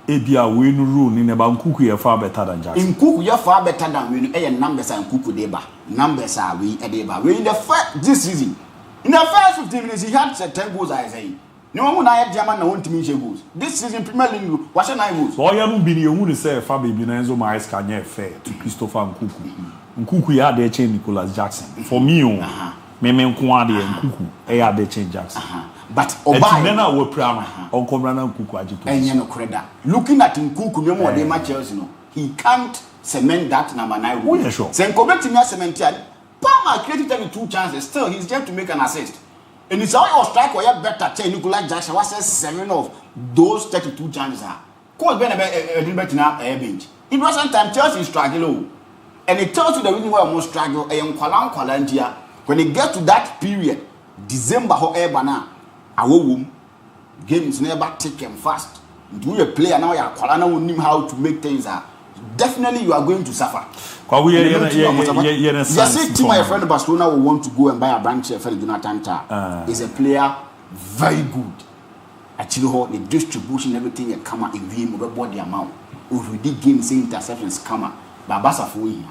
Ebia we no rule ni neba Nkuku ye far better than Jackson. Nkuku ye far better than we numbers and Nkuku deba. Numbers are we edeba. We in the first this season. In the first 15 minutes he had 10 goals I say. No one I German na want to mean goals. This season Premier League was 9 goals. So ya no be ni ehun say far baby na Enzo Mares can ye fair to Christopher Nkuku. Nkuku ya dey change Nicolas Jackson. For me me nko ade Nkuku ya dey change Jackson. But Obai na we prama on Komra na Nkuku agito. Enye no kreda. Looking at Nkuku no more dey match Chelsea no. He can't cement that number 9 role. Yeah, sure. Sen Kobe me cement here. Palmer created 32 chances. Still he's there to make an assist. And it's how he strike or better tell Nicolas Jackson was 7 of those 32 chances are. Coach Ben a little bit now bench. It wasn't time Chelsea struggle. And it tells you the reason why I must struggle. When it gets to that period, December, however, now, our games never taken fast. Do you play now? You are how to make things. Definitely, you are going to suffer. Yes, my friend Barcelona will want to go and buy a branch. Friend Jonathan Tah is a player very good. Actually, the distribution, everything, you come out in VM, about the amount. If we did game, say interceptions come out, but Bassa for him.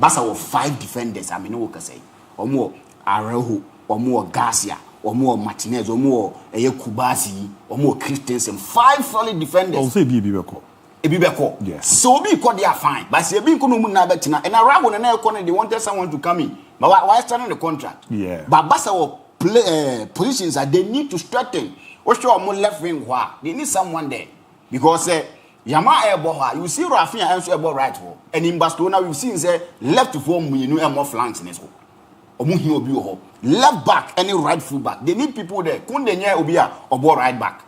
Bassa were 5 defenders, I mean, what can say, or more Arejo, or more Garcia, or more Martinez, or more Kubasi, or more Christensen. 5 solid defenders. I'll say Bibeko. Yes. So be called they are fine. But say being kono mun na betina. And around when na corner they wanted someone to come in. But why starting the contract? Yeah. But Bassa will play positions that they need to strengthen. Or show more left wing why they need someone there. Because Yama Eboha, you see Rafinha and Ebo right ho. And in Barcelona we've seen say left form you know more flanks in this ho. Omuhi obi ho. Left back any right full back. They need people there. Kunde nye obia obo right back.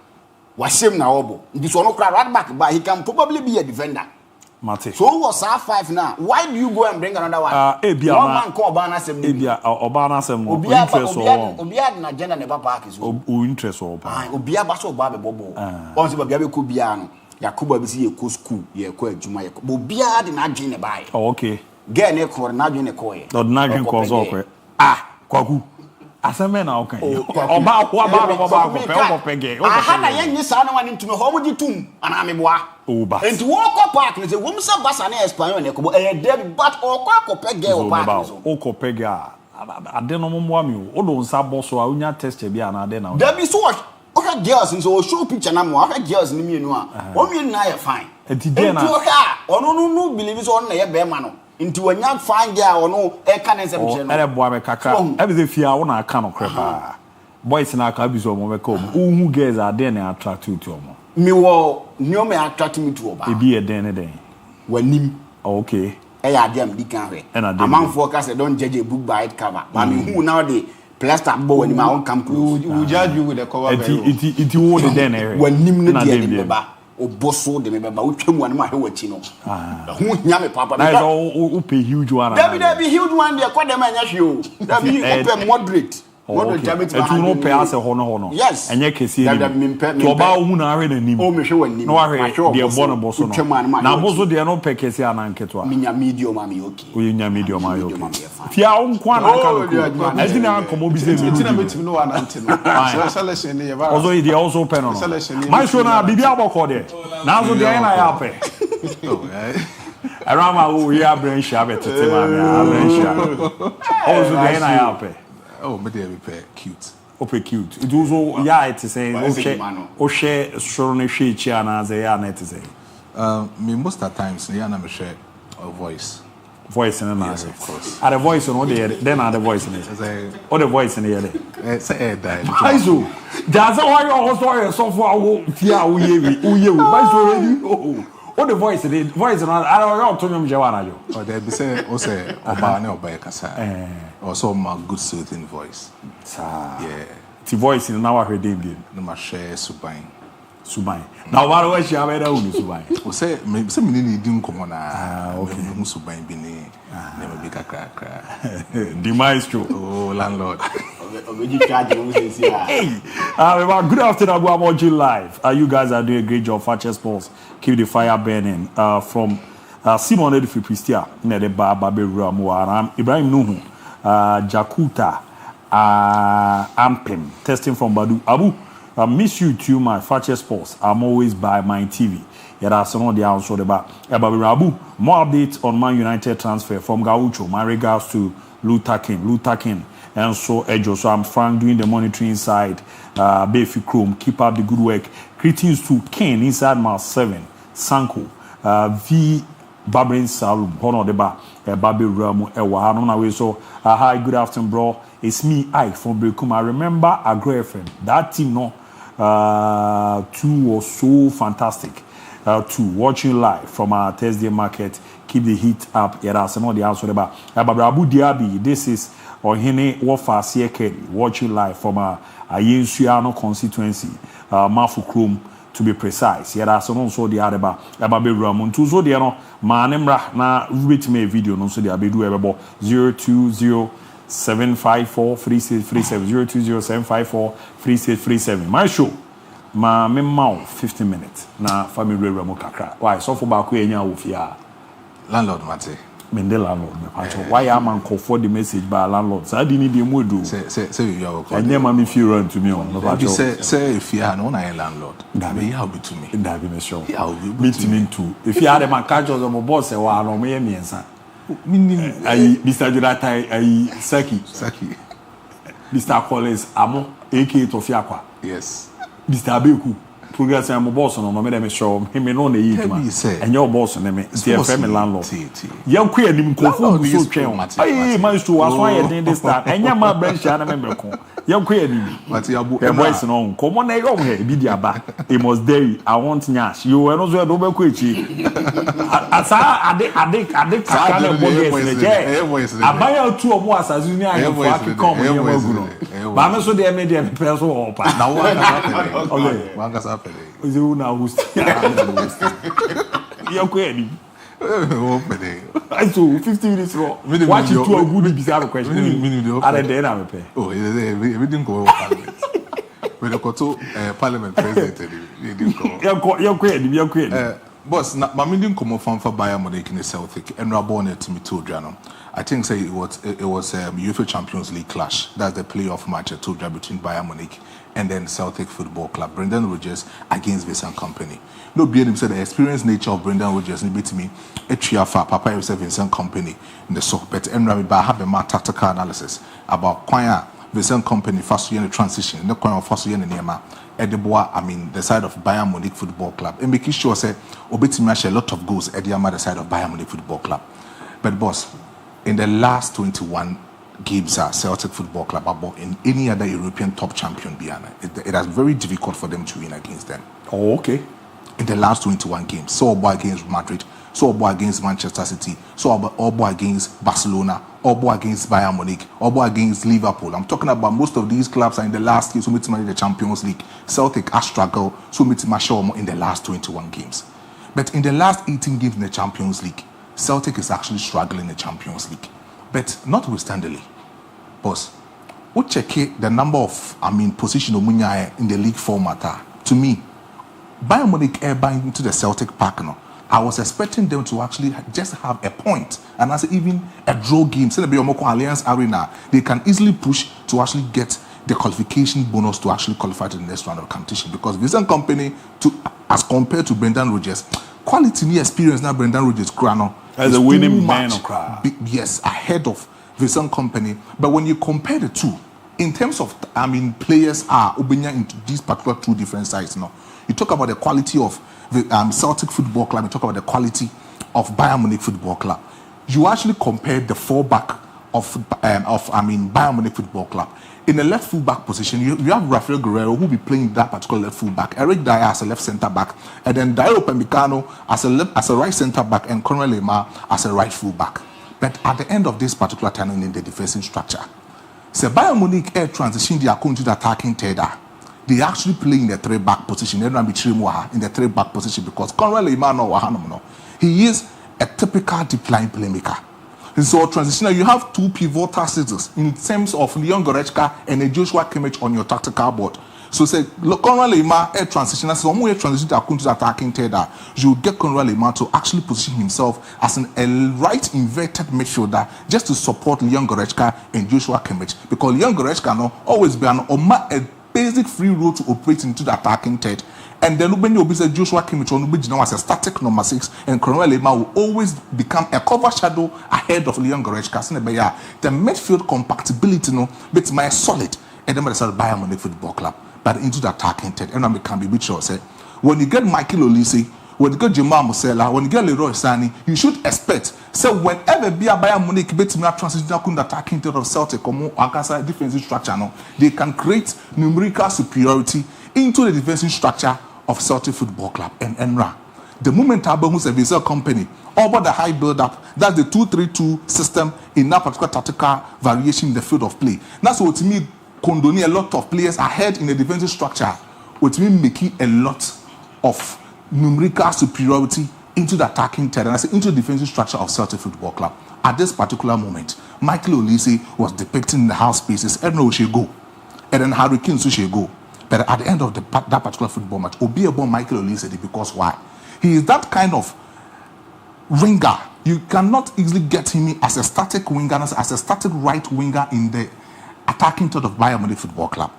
Washem na obo. This one no right back, but he can probably be a defender. Mate. So who was R5 now? Why do you go and bring another one? One man call Obana Sem. Obana Sem. Obia na agenda never park is. Interest or Obia baso Babe Bobo. Once Babia Kubiano, Yakuba bisi ye ko school, ye ko adwuma ye. Obia de na agenda buy. Oh, okay. Get ne ko na agenda ko ye. Not na agenda ko so ko. Kwaku. Aseme na okan. Oba ko ba pege. Aha na yen nyisa na wan ntumi ho mo gitum ana meboa. Oba. And to walk up park, they say, woman, Bassa na Espanyol, but or Pege or park. Oko Pega. I don't know Mwami, or don't Saboso, I will not test a beer and I don't know. There be so much. Okay, girls, and so show picture number. Okay, girls, in me, no. 1 million I fine. And today, or no, believe it's on a bear man. Into a young fine girl or no, a cannon. And a boy, Kaka, everything fear on a can of crap. Boys in our cabins or Moveco, who girls are then attract you to them. Me wo no me attract me to oba. E be a den. Wanim. Okay. E ya dem di kan hwe. Among focus don't judge a book by its cover. But me who now the plaster bow when my own come close. We judge you with the cover. It you the den area. Wanim no dey beba. Oboso de me beba. Utwem wan ma hewachi no. Who nya me papa. That is pay huge one. There be huge one there kwa dem anya hwe o. There be open moderate. Etu no pay as a hono. Yes. Enye kesi ni. To oba hu na are na nim. O me hwe wanim. No are de born boso no. Na boso de no pay kesi ana nketo. Minya medium am okay. O nya medium am okay. Fia on kwa na ka no. Ezi na komo business. Eti na betimi no anante no. Selection ni yeba. Also they also open no. My show na bibia aboko de. Na so de na ya pe. Around my we are brain sharp tete ma me. Also de na ya pe. Oh, but they be cute. Ope cute. It also yeah, it is saying o share sure ne share chi ana ze ya na it is saying. Me most of the times yeah na me share a voice. Voice in the yes, of course. Are the voice on the then are the voice in it. Or the voice in the other. Say that. Aizo. That's why you also so far fear we but already oh the voice in I don't to them Jawana yo. Or they be say o say oba na oba kasa. Also my good soothing voice. Yeah. The voice in now her debut. No ma share Subai. Now what was she have unu Subai? O say me ni di nkomo na. Okay. Mu Subai bi ni na me bi kakra. The maestro. Oh landlord. Good afternoon, I'm watching live. You guys are doing a great job. Fakye Sports, keep the fire burning. From Simon Edifi Pristia, Nede Babe Ramu, Ibrahim Nuhu, Jakuta, Ampem, testing from Badu. Abu, I miss you too, my Fakye Sports. I'm always by my TV. Yeah, that's some the answer about Abu. More updates on Man United transfer from Gaucho. My regards to Luther King. And so, Ejo, so I'm Frank doing the monitoring side. Befi Chrome, keep up the good work. Greetings to Ken inside Mile 7, Sanko, V. Babrin Salum, Hono Deba, Babi Ramu, Ewa, Hanona. So, hi, good afternoon, bro. It's me, Ike from Brekum. I remember our girlfriend. That team, no, two was so fantastic. Watching live from our Thursday market. Keep the heat up. Yeah, that's another the answer about Abu Diaby. This is Ohene Wofasiye Kelly watching live from a Yensuano constituency, Mafu Chrome to be precise. Yeah, that's also the other about Ramon. To so the no Manemra na rate me video no so the abedu about 020-754-3637 020-754-3637. My show. Ma memma 15 minutes na family Ramon kakra. Why so for back enya wo fia. Landlord Mate. Mende landlord me pacho. Why am I call for the message by landlord? So I didn't need the do. Say you are and then mommy feel run to me on. Say if you are no landlord, that be how be to me. That be me sure. Meet me too. If you had a man catch us on my boss, I want no me and son. I Mr. Jonathan, I Saki. Mr. Collins, Amo, AK Tofiakwa. Yes. Mr. Abeku. Progress I'm a boss on me them show him no na eat man and your boss on me the family landlord young queer nim confirm so twen eh man to was why this start and your man bench na member ko young queer nim but your boys no come on na go here bi dia ba it must dairy I want nyash you were no so do be ko echi asa ade kaka na boys je abaya tu omo asazu ni ayo for akikom ni maguno ba me so dey me dey press so opa na one okay is you now who's you're query. I saw 50 minutes raw. Watch it to a good bizarre question. I didn't have a pay. Oh, we didn't go parliament. When you go to parliament president, you didn't go. You're query. Boss, my didn't come from for Bayern Munich in the Celtic and Rabone to me too, Jano. I think say it was UEFA Champions League clash. That's the playoff match between Bayern Munich and then Celtic Football Club. Brendan Rodgers against Vincent Kompany. No being him said the experienced nature of Brendan Rodgers beat me a triafa Papa himself Vincent Kompany in the sock. But Enrami I have a more tactical analysis about Kwaya Vincent Kompany first year in the transition, no Kwaya first year in the Nema. Edeboa, I mean the side of Bayern Munich Football Club. And making sure say Obetimi a lot of goals at the other side of Bayern Munich Football Club. But boss, in the last 21 games Celtic Football Club about in any other European top champion beyond it has very difficult for them to win against them. Oh, okay. In the last 21 games, so all against Madrid, so all against Manchester City, so all against Barcelona, all against Bayern Munich, all against Liverpool. I'm talking about most of these clubs are in the last years who meet in the Champions League. Celtic has struggled, so meet in the last 21 games. But in the last 18 games in the Champions League, Celtic is actually struggling in the Champions League. But notwithstanding, boss, we check the number of position of Munya in the league format. To me, Bayern Munich buying into the Celtic Park now. I was expecting them to actually just have a point and as even a draw game. Say the Biomoko Alliance Arena, they can easily push to actually get the qualification bonus to actually qualify to the next round of competition. Because Vincent Kompany, as compared to Brendan Rodgers, quality and experience now Brendan Rodgers Crano as a winning man of yes, ahead of Vincent Kompany. But when you compare the two, in terms of players are Ubenya into these particular two different sides now. You talk about the quality of the Celtic Football Club, you talk about the quality of Bayern Munich Football Club. You actually compare the fullback of Bayern Munich Football Club. In the left fullback position, you have Rafael Guerrero who will be playing that particular left fullback, Eric Dyer as a left centre back, and then Dairo Upamecano as a right centre back, and Conrad Lemar as a right fullback. But at the end of this particular time in the defensive structure, so Bayern Munich transition they are going to the attacking third. They actually play in the three-back position. They don't be in the three-back position because Conrad Lemar he is a typical deep line playmaker. So transitional, you have two pivotal scissors in terms of Leon Goretzka and Joshua Kimmich on your tactical board. So say, Conrad Lemar transitional, so when you transition to the attacking third, you get Conrad Lemar to actually position himself as a right inverted midfielder just to support Leon Goretzka and Joshua Kimmich because Leon Goretzka always be a basic free role to operate into the attacking third. And then when you say Joshua Kimmich as a static number 6, and Conrad Lemar will always become a cover shadow ahead of Leon Goretzka. The midfield compatibility bit my solid, and then the Bayern Munich Football Club, but into the attacking third. And I can be sure say when you get Michael Olise, when you get Jamal Musiala, when you get Leroy Sané, you should expect. So whenever Bayern Munich beats me transition to the attacking third of Celtic or Agasa defensive structure, they can create numerical superiority into the defensive structure of Celtic Football Club and Enra. The moment ABOU service company over the high build-up, that's the 2-3-2 system in that particular tactical variation in the field of play. That's what to me condone a lot of players ahead in the defensive structure, which means making a lot of numerical superiority into the attacking third and into the defensive structure of Celtic Football Club. At this particular moment, Michael Olise was depicting in the half spaces, Edna should go, and then Harry Kane should go. But at the end of that particular football match, Obi about Michael Olise because why? He is that kind of ringer you cannot easily get him as a static winger, as a static right winger in the attacking third of Bayern Munich Football Club.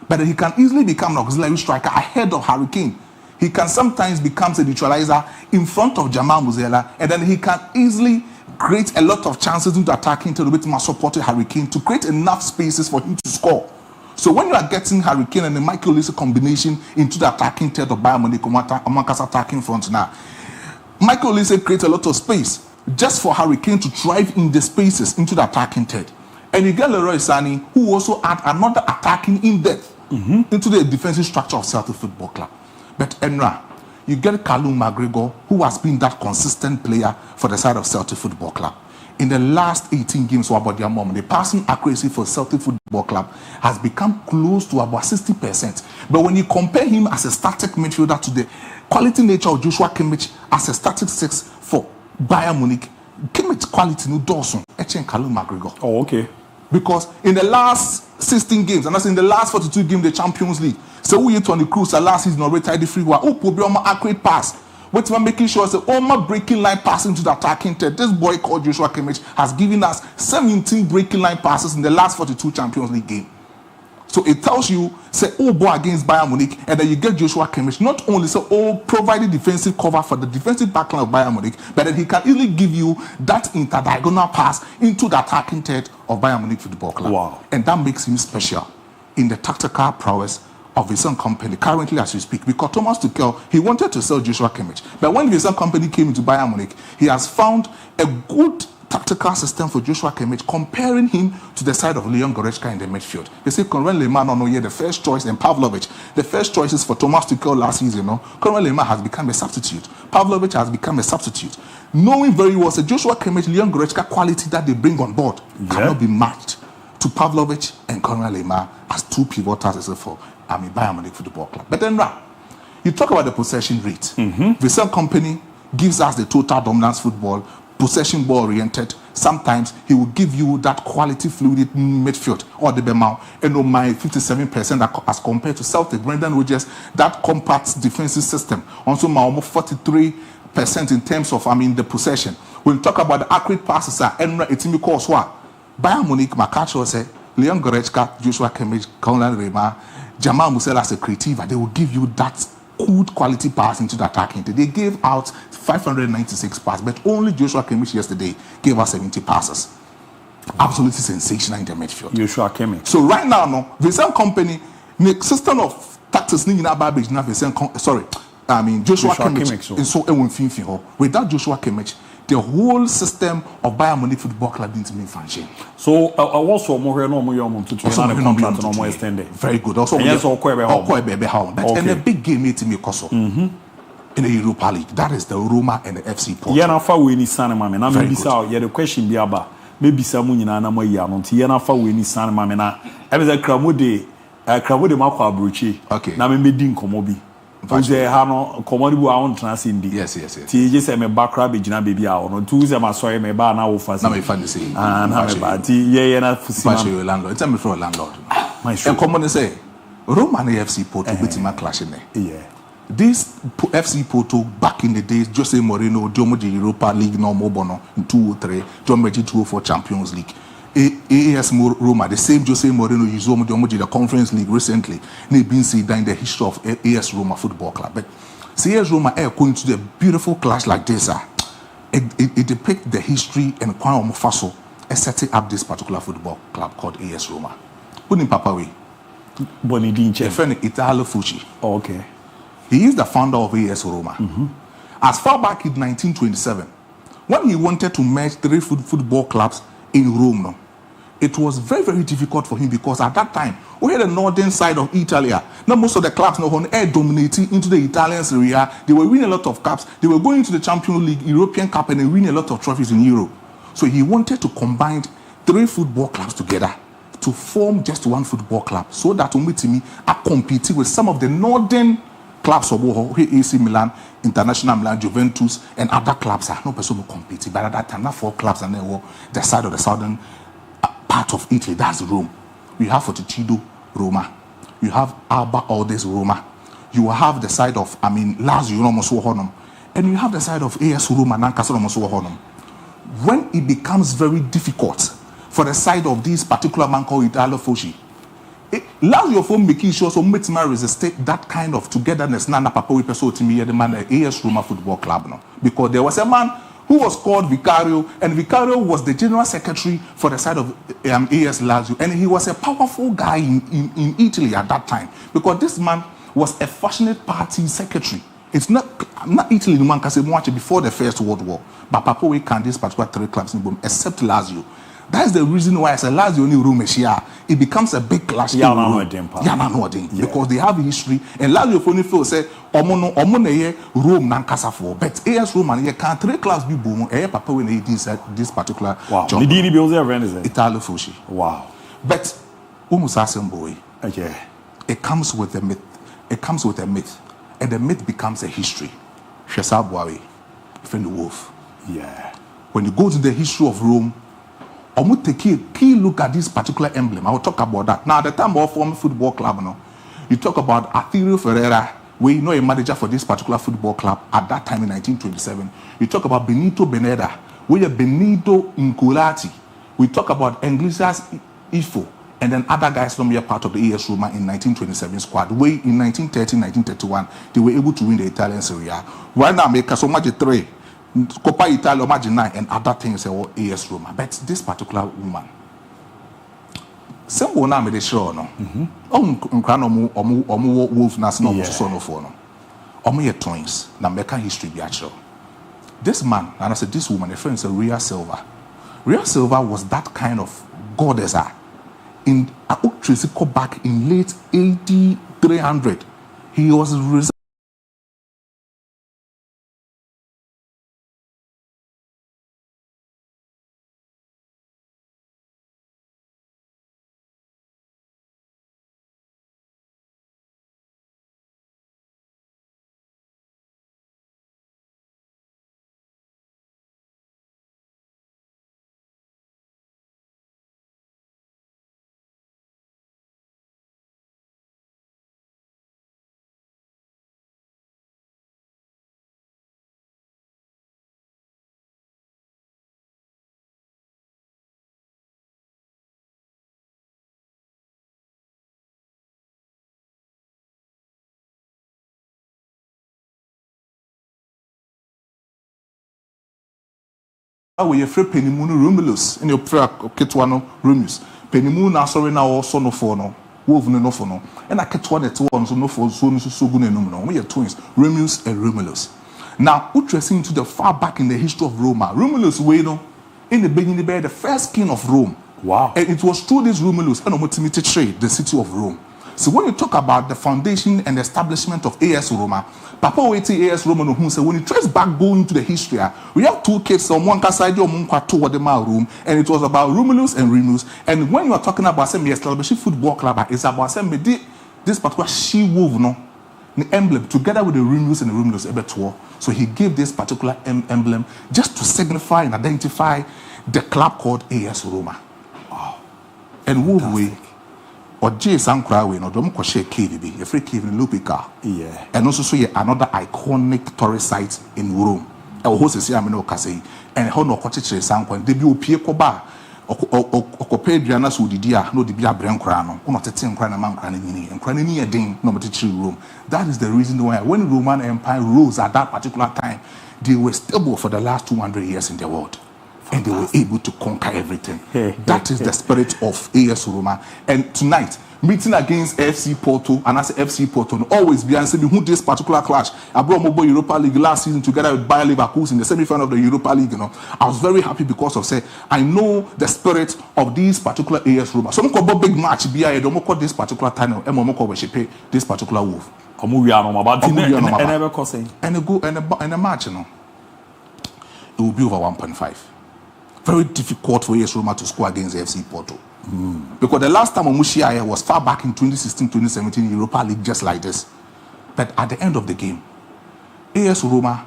But he can easily become an auxiliary striker ahead of Harry Kane. He can sometimes become a neutralizer in front of Jamal Musiala, and then he can easily create a lot of chances into attacking to the bit more supported Harry Kane to create enough spaces for him to score. So when you are getting Harry Kane and the Michael Olise combination into the attacking third of Bayern Munich amongst attacking front now, Michael Olise creates a lot of space just for Harry Kane to drive in the spaces into the attacking third. And you get Leroy Sané, who also add another attacking in depth into the defensive structure of Celtic Football Club. But Enra, you get Callum McGregor, who has been that consistent player for the side of Celtic Football Club. In the last 18 games for about their mom, the passing accuracy for Celtic Football Club has become close to about 60%. But when you compare him as a static midfielder to the quality nature of Joshua Kimmich as a static six for Bayern Munich, Kimmich quality no Dawson, Etienne Callum McGregor. Oh, okay. Because in the last 16 games, and that's in the last 42 games, the Champions League, so we on the cruise last season already tied the free one. Oh, probably accurate pass. But we're making sure that all breaking line passing to the attacking third. This boy called Joshua Kimmich has given us 17 breaking line passes in the last 42 Champions League game. So it tells you, say, oh boy against Bayern Munich, and then you get Joshua Kimmich, not only so providing defensive cover for the defensive backline of Bayern Munich, but then he can easily give you that interdiagonal pass into the attacking third of Bayern Munich Football Club. Wow. And that makes him special in the tactical prowess of his own company currently as we speak, because Thomas Tuchel, he wanted to sell Joshua Kimmich, but when his own company came into Bayern Munich, he has found a good tactical system for Joshua Kimmich, comparing him to the side of Leon Goretzka in the midfield. They say Konrad Lehmann, the first choice, and Pavlovic, the first choices for Thomas Tuchel last season. Konrad Lehmann has become a substitute. Pavlovic has become a substitute. Knowing very well that Joshua Kimmich, Leon Goretzka quality that they bring on board cannot be matched to Pavlovic and Konrad Lehmann as two pivotals for Bayern Munich Football Club. But then, you talk about the possession rate. The same company gives us the total dominance football, possession ball oriented. Sometimes he will give you that quality fluid midfield or the Bemau and my 57% as compared to Celtic. Brendan Rodgers, that compact defensive system. Also, my almost 43% in terms of the possession. We'll talk about the accurate passes. It's me cause Bayern Munich, Makacho say Leon Goretzka, Joshua Kimmich, Konrad Lehmann, Jamal Musiala as a creative, they will give you that good quality pass into the attacking. They gave out 596 passes, but only Joshua Kimmich yesterday gave us 70 passes. Absolutely sensational in the midfield. Joshua Kimmich. So right now, the same company, the system of tactics, Joshua Kimmich. So without Joshua Kimmich, the whole system of Bayern Munich Football Club didn't mean function. So also more contract no more extended. Very good. Also, but in a big game meeting me in the Europa League, that is the Roma and the FC Porto. Yeah, na fa we ni sana mame na maybe say yeah the question be aba maybe say mu nyina na mo yi ano nti yeah na fa we ni sana mame na e be say kramo de makwa abrochi na me di nkomo bi. Because hano commodity I want transindi. Yes. Ti je say me background be gina baby a ono tu say ma sorry me ba na wo fast. Na me fan say. Na me ba ti ye na fusi ma. Your landlord. Tell me for landlord. And common say Roma and FC Porto betima clash in there. Yeah. This FC Porto back in the days, Jose Mourinho, Diomo the Europa League no more bono in 2003, John Reggie 2004 Champions League. AS Roma, the same Jose Mourinho used the Conference League recently. They've been seen in the history of AS Roma Football Club. But see, AS Roma are going to the beautiful clash like this. It depicts the history and Kwame Mofaso setting up this particular football club called AS Roma. Put in Papa way. Bonidinche. A friend Italo Fucci. Oh, okay. He is the founder of AS Roma. As far back in 1927, when he wanted to merge three football clubs in Rome, it was very, very difficult for him because at that time, we had the northern side of Italy. Now, most of the clubs air dominating into the Italian Serie A. They were winning a lot of cups. They were going into the Champions League, European Cup, and they winning a lot of trophies in Europe. So he wanted to combine three football clubs together to form just one football club so that Umitimi are competing with some of the northern clubs of AC Milan, International Milan, Juventus, and other clubs are no person who competing. But at that time, not four clubs and they were the side of the southern part of Italy. That's Rome. You have Fortitudo, Roma. You have Alba Aldes, Roma. You have the side of Lazio, and you have the side of AS Roma, Nankasoro Honum. when it becomes very difficult for the side of this particular man called Italo Foshi, Lazio for making sure so much resist that kind of togetherness. Nana Papa we pursue to me the man AS Roma Football Club no, because there was a man who was called Vicario, and Vicario was the general secretary for the side of AS Lazio, and he was a powerful guy in Italy at that time, because this man was a fashionable party secretary. It's not Italy no man can say much before the First World War, but Papa we can this particular 3 clubs in boom except Lazio. That's the reason why as a Lazio only room it becomes a big clash. Because they have a history, and Lazio only feel say omono Rome nankasa for, but AS Roma you can 3 clubs be boom. Papa when this particular job. Italo Fushi. Wow. But boy. Okay. It comes with a myth. It comes with a myth, and the myth becomes a history. Shesa Boawe, friend the wolf. Yeah. When you go to the history of Rome, I'm going to take a key look at this particular emblem. I will talk about that. Now, at the time of former football club, no, you talk about Arturo Ferreira, where you know a manager for this particular football club at that time in 1927. You talk about Benito Beneda, where Benito Inculati. We talk about Iglesias Ifo, and then other guys from here part of the AS Roma in 1927 squad. Where in 1930, 1931, they were able to win the Italian Serie A. Right now, make so much 3. Coppa Italia, imagine 9, and other things are AS Roma. But this particular woman, some one made sure no. Wolf national son of no. Omo twins. Na American history be actual. This man, and I said this woman, a friend is Rhea Silva. Rhea Silva was that kind of goddess. In Tracy back in late 8300, he was we free Penimunu Romulus in your prayer Ketwano Romulus. Penimunu na sorry now also no for no. Wolf no for no. And I catch one at one so no for so good no. We are twins, Romulus and Romulus. Now, interesting to the far back in the history of Roma, Romulus Wado in the beginning the first king of Rome. Wow. And it was through this Romulus and ultimately trade the city of Rome. So when you talk about the foundation and establishment of AS Roma, Papa Waiti AS Roma who said when you trace back going to the history, we have 2 kids on one side or the room, and it was about Romulus and Remus. And when you are talking about some establishing football club, it's about some this particular she wolf no the emblem together with the Remus and the Romulus Ebetor. So he gave this particular emblem just to signify and identify the club called AS Roma. Wow. And wolf or J. Sankra, no, don't call KVB, a free cave in Lupica. Yeah. And also, so another iconic tourist site in Rome. Our host is Yamino Casey, and Hono Cottage Sanquan, debut Pierre Coba, or Copediana Sudidia, no Dibia Brancrano, or not a 10 crana man cranini, and cranini a ding, no material room. That is the reason why when the Roman Empire rose at that particular time, they were stable for the last 200 years in the world. And they were able to conquer everything. That is the spirit of AS Roma. And tonight, meeting against FC Porto, and I say FC Porto, always be answering who this particular clash. I brought Mobo Europa League last season together with Bayer Leverkusen in the semi-final of the Europa League. You know, I was very happy because of say I know the spirit of this particular AS Roma. So I'm going to big match. Be I don't call this particular time. I'm going to worship this particular wolf. And a match, you know, it will be over 1.5. Very difficult for AS Roma to score against FC Porto. Because the last time Omushia was far back in 2016-2017 Europa League just like this. But at the end of the game, AS Roma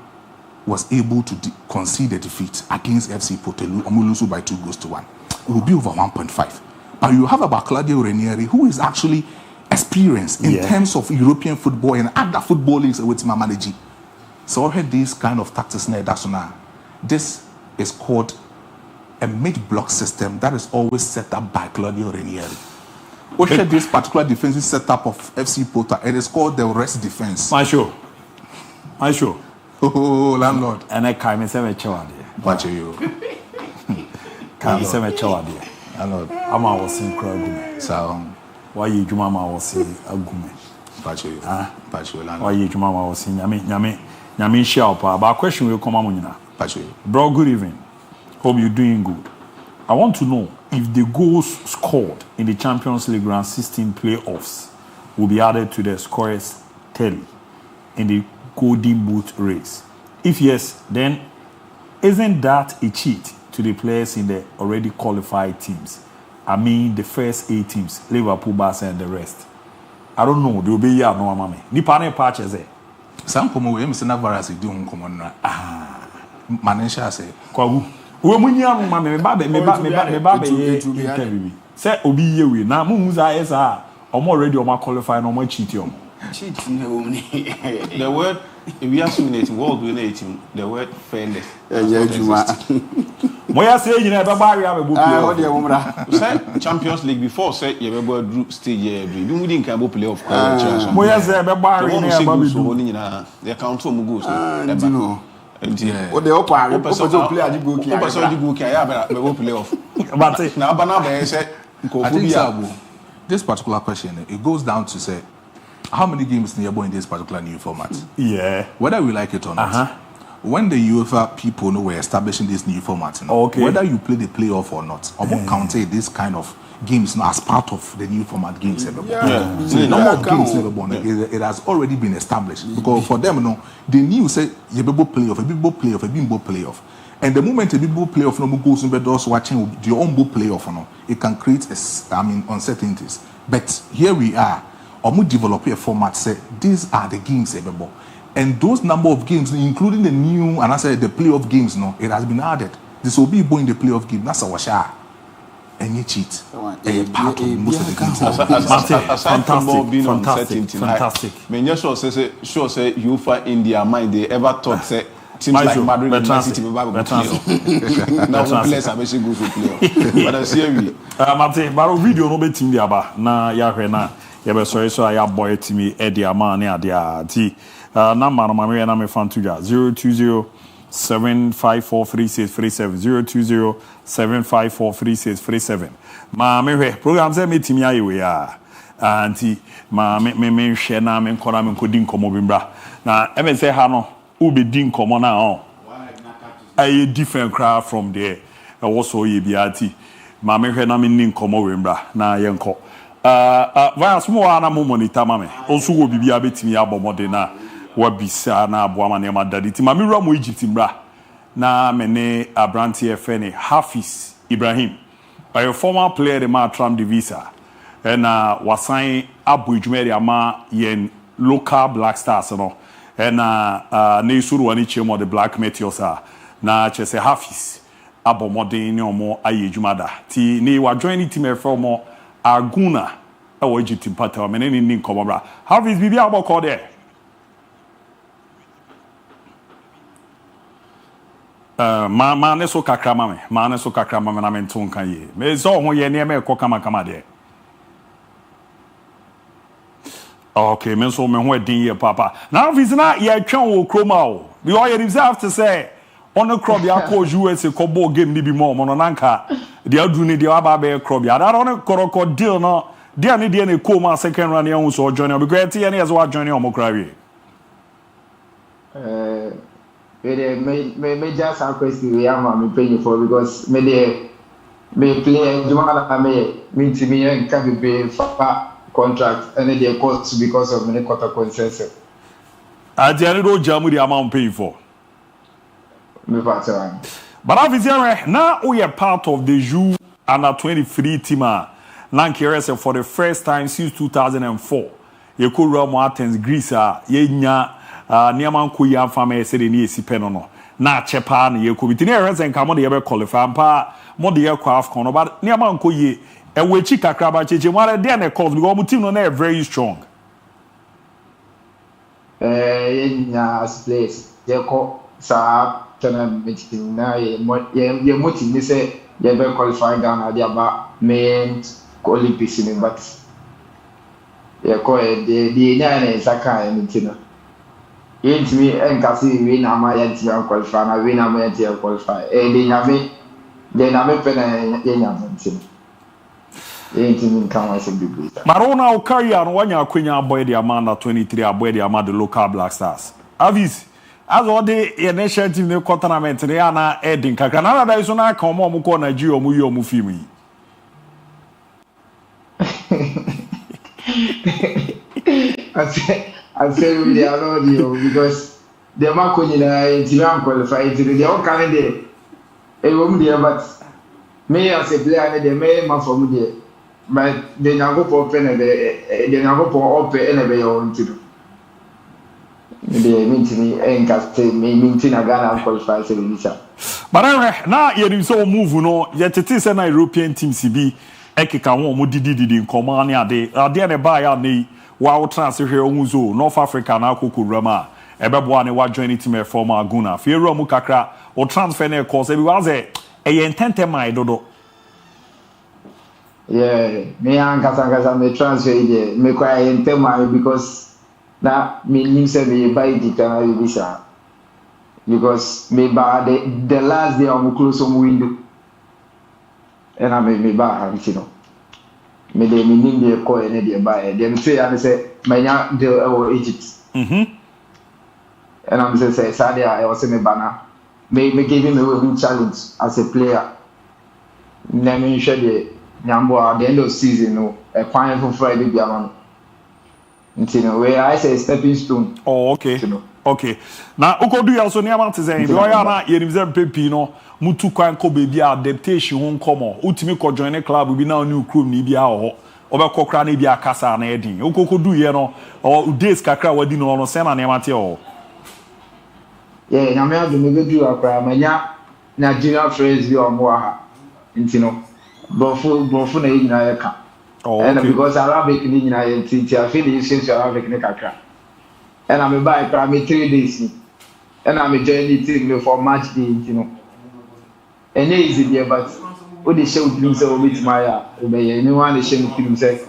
was able to concede a defeat against FC Porto, Omulusu by 2-1. It will be over 1.5. But you have about Claudio Ranieri, who is actually experienced in terms of European football and other football leagues with my manager. So I had this kind of tactics now. This is called a mid-block system that is always set up by Claudio Ranieri. What should this particular defensive setup of FC Porto? It is called the rest defense. My show. Oh, landlord. And I can't even say chawadi. Watch you. Can't say chawadi. Landlord. I'm was in crowd. So why you mama was say agume. Watch you. Watch you. Why you mama was in Nyame share pa. But question will come on. Watch you. Bro, good evening. Hope you're doing good. I want to know if the goals scored in the Champions League round 16 playoffs will be added to the scorers tally in the Golden Boot race. If yes, then isn't that a cheat to the players in the already qualified teams? I mean, the first 8 teams, Liverpool, Barca, and the rest. I don't know. They will be here, no, mama. Ni pane patches eh. Some come away, Mr. Navarras is doing common. Manesha say, Kwagu. We munya mama me ba interview. Say obi ye we na mu za esa omo already omo qualify no omo cheat omo. The word we are simulating world dominating the word fairness. Moya say nyina be ba we abebu play. Say Champions League before say you be group stage here be we didn't can play off. Moya say be ba we na ba be do. They count for mu goals. What the upper play at the book? Play off. But now Banana say I think this particular question, it goes down to say, how many games nearby in this particular new format? Yeah. Whether we like it or not. When the UEFA people know we're establishing this new format, whether you play the playoff or not, I won't count this kind of games as part of the new format games. The number of games it has already been established. Because for them, they knew say you be playoff, a bimbo playoff. And the moment a bimbo playoff no goes in those watching your own playoff, it can create uncertainties. But here we are. We develop a format say these are the games available. And those number of games, including the new and I said the playoff games, it has been added. This will be in the playoff game. That's our share. And you cheat. And part of most of the games. Fantastic. When you sure say UEFA in their mind they ever thought say teams like Madrid and Man City will play. Now players are basically go to playoff. But I see we. Mate, baro video no be team dia ba na ya hwe na ya be sorry so ya boy team e dia ma na dia ti. Number no mama na me fan to ja 020-754-3637 020-754-3637. Ma me hwe program say me team aye we ya anti ma me hwe na me nkora me nkodi nkomo bimbra na e me say ha no u be di nkomo na on a different crowd from there also ye biati ma me hwe na me ni nkomo wimbra na ye nko virus mo ana mo monitor ma me also wo bibia betimi abomode na wabisa na aboama ne madadi ti ma me wura mo Egypt mbra na me ne Abranti Efene Hafiz Ibrahim a former player de ma tram divisa na wasan abu ejumeri ama yen local Black Stars no na isuru wani chemo the Black Meteors na chese Hafiz abomode ne omo aye ejumada ti ni wa join team e from Aguna e wo Egypt pata me ne ni nkomobra Hafiz bibi aboko there ma ne so kakra ma ne so kakra ma na mento nka ye me so ho ye ne me ko kama de okay me so me ho edin ye papa now visina ye twon wo kroma o we all you have to say on the crop ya ko US ko ball game ni bi mo no nanka de adu ni de aba be crop ya that on crocodile no de ni de na ko ma second round ya hu so join because tie ne as wa join o mo krawe me just a question we am me paying for because me play Jumala me to me can be contract and the cost because of many quarter consensus. At the end of jamu the amount paying for. Me pass on. But obviously now we are part of the U under 23 team Lankers for the first time since 2004. You could run Martins Greece ye nya niaman ko ya fama ese de ni esipe no na chepa na ye ko bitini rezen ka mo de ye be qualify pa mo de ye kwa afcon no but niaman ko ye e wechi kakra ba cheche mo are there na cause because mo team no na very strong nya as place ye ko sa tournament team na ye mo team ni say they be qualify Ghana they about main Olympics in but yeah call the nine is a kind of yet me and Cassie win a my NTL qualify and I win a my NTL qualify and then I'm a pen Marona Okaria and one year Queen boy the Amanda 23 boy the Amanda local Black Stars. Avis as all the nation team the tournament they are now heading Kakana that is on a come on Muko Nigeria Muyo Mufimi. I say we are not because the Makoni Tiran qualified they all candidate. A woman there, but me as a player, they may man from there. But they now go for open, they now go for open and they want to do. They mean to me, and cast me, mean to Ghana qualify for the But now you so move, no, yet it is an European team CB, Ekika won did in command. They are there by our knee while transfer here Muzo, North Africa, now Kuku Rama, Ebebuane, what joining team from Aguna, Fiero Mukakra, or transfer near course, it was a intent my dodo. Yeah, me and Kasanga may transfer there, me quite intent because that means me buy the Canary visa. Because me buy the last day I'm close some window. And I may buy you know. Me they meaning the call and they buy. Then say and say my young the Egypt. And I'm say Sadia I was me banner. Me give him a good challenge as a player. Name share the Nyambo at the end of season no a fine for Friday Biaman. You know where I say stepping stone. Oh okay. You know. Okay. Now Uko do you also near to say you are na yerimze pepi no mutu kwan ko baby adaptation ho nkomo utimi ko join the club bi na new crew ni bia ho obekokra na bia kasa na edin Uko do ye no or days kakra wadi no no say na near mate ho. Yeah, nyame adu me bedu akra manya Nigeria friends bi omo ha. You know. Bofu na yina ya ka. Oh, and okay. Because Arabic ni yina ya tinti I feel the sense Arabic ni kakra. And I'm buy for me 3 days. And I'm joining the team for match day, you know. And it is there, but what the show team say with my obey anyone the show team say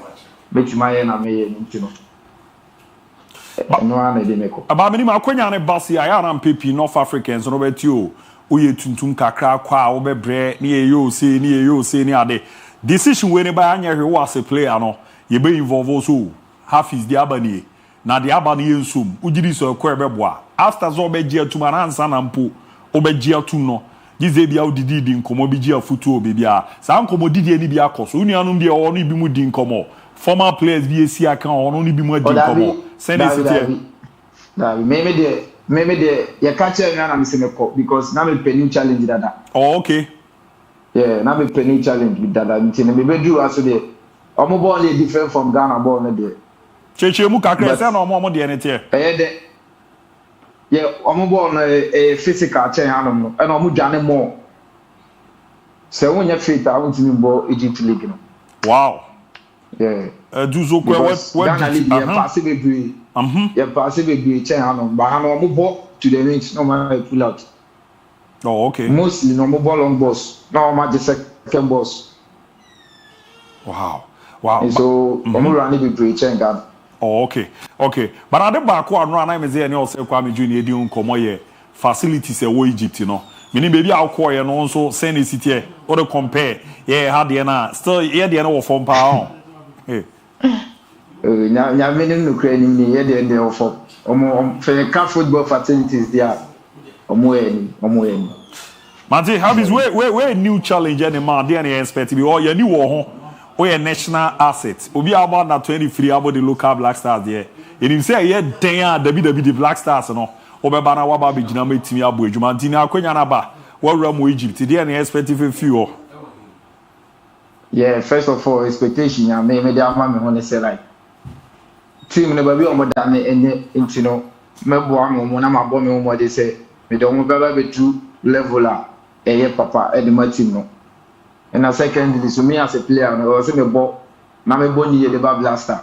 with my and me, you know. No one dey make. About me ma kwanya ne basi aya na pepi North Africans no bet you. Oye tuntum kakra kwa wo bebre ne ye say ne ade decision we ne ba anya hwe wo as a player no ye be involve so half is the abani na the abani ensum ugiri so kwa beboa after zo be gia tuma na ansa na mpo obeji atu no gize bia odidi di nkomo bi gia futu obi bia sa nkomo didi ani bia koso unuanum bia ono bi mu di nkomo former players bi esi aka ono ni bi mu di nkomo send it here na maybe the you catch me and I'm saying because now me new challenge dada. Oh okay. Yeah, now me new challenge with dada. Me be do also the omo ball is different from Ghana ball na there. Cheche mu kakra say na omo de ne tie. Yeah, omo ball na physical chain anom no. And omo dwane more. Se wonya fit a wontimi ball Egypt league no. Wow. Yeah. Do so what Ghana league passive agree. Yeah, passive agree chain anom but omo ball to the range no man pull out. Oh okay. Mostly no ball long boss. No man the second boss. Wow. And so omo run be play chain Ghana. Oh okay. But ade ba ko anu ana me say any o say kwa me junior edi nkomo ye facilities e wo Egypt no. Meaning baby alcohol ye no so send it here or compare. Yeah, had the na still here the na wo form pa. Hey. Nya meaning no training ni here the wo form. Omo for football facilities there. Omo eni. Mate, have is where new challenge any man there any expect be or ye ni wo ho. Or a national asset. Obi about na 23 about the local Black Stars there. And him say yeah den the Black Stars no. Obeba na wa ba be gina metimi abo adwuma ntini akwanya na ba. Wa wura Egypt there any expected few. Yeah, first of all expectation ya me dey ama me ho say like team na ba bi omo da na enye ntino mebo am na ma bo me omo dey say me dey omo baba be true level a eye papa e dey my team no. And a secondly, so me as a player, I was in the ball. Now me boni the blaster.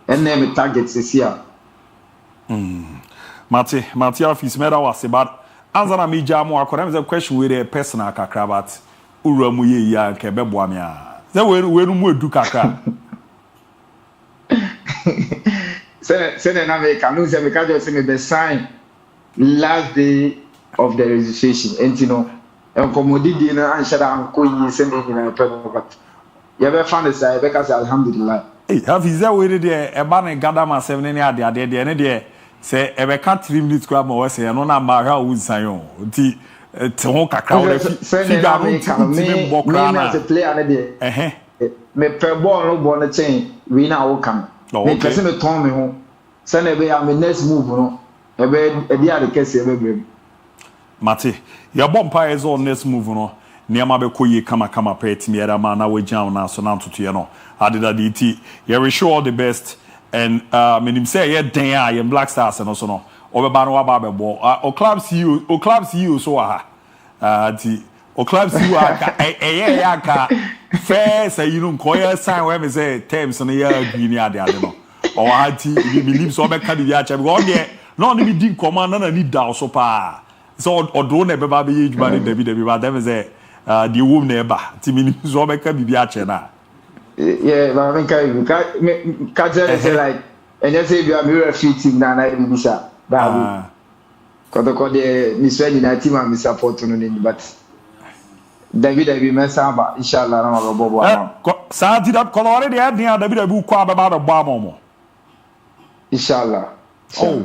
And then me targets this year. Mate office mera was about answer na me jamo akora me question with a personal kakrabat. uramu ye ya ke beboa me a se we nu mu edu kakra se na me kanu se me ka just me be sign last day of the registration and you know and commodity na anshara anko yi se me na but you be found the say be ka say alhamdulillah have is that we there e ba na gada ma 7 ne ade ne there say e be ka 3 minutes kwa ma we say no na ma ha u san yo nti te ho kakra wo figure me as a player na there me per ball no ball na chain we na wo kam me person me ton me ho say na be ya me next move no e be e dia de kese e be brem mate ya bompa is on next move no niama be koye kama pet me era ma na we jam na so na ntoto ye no adeda DT you wish you all the best and menim say ye den a ye Black Stars no so no obeba no aba be bo o club CEO so ha ti o club CEO aka ye aka fair say you know koye sign where me say terms no ye agree ni ade no o ati you believe so be ka di ya che because there no ni di command na ni da so pa so odo na be ba be ye djuma ni David ba dem say the woman neighbor ti mi so be ka bibia che na yeah but I mean ka say like and you say you are mirror fit team na bibisa ba ko de mi sweat na team am support no ni but David me samba inshallah na ma bobo sa ti da color de adin David kwa ba ba bo amomo inshallah oh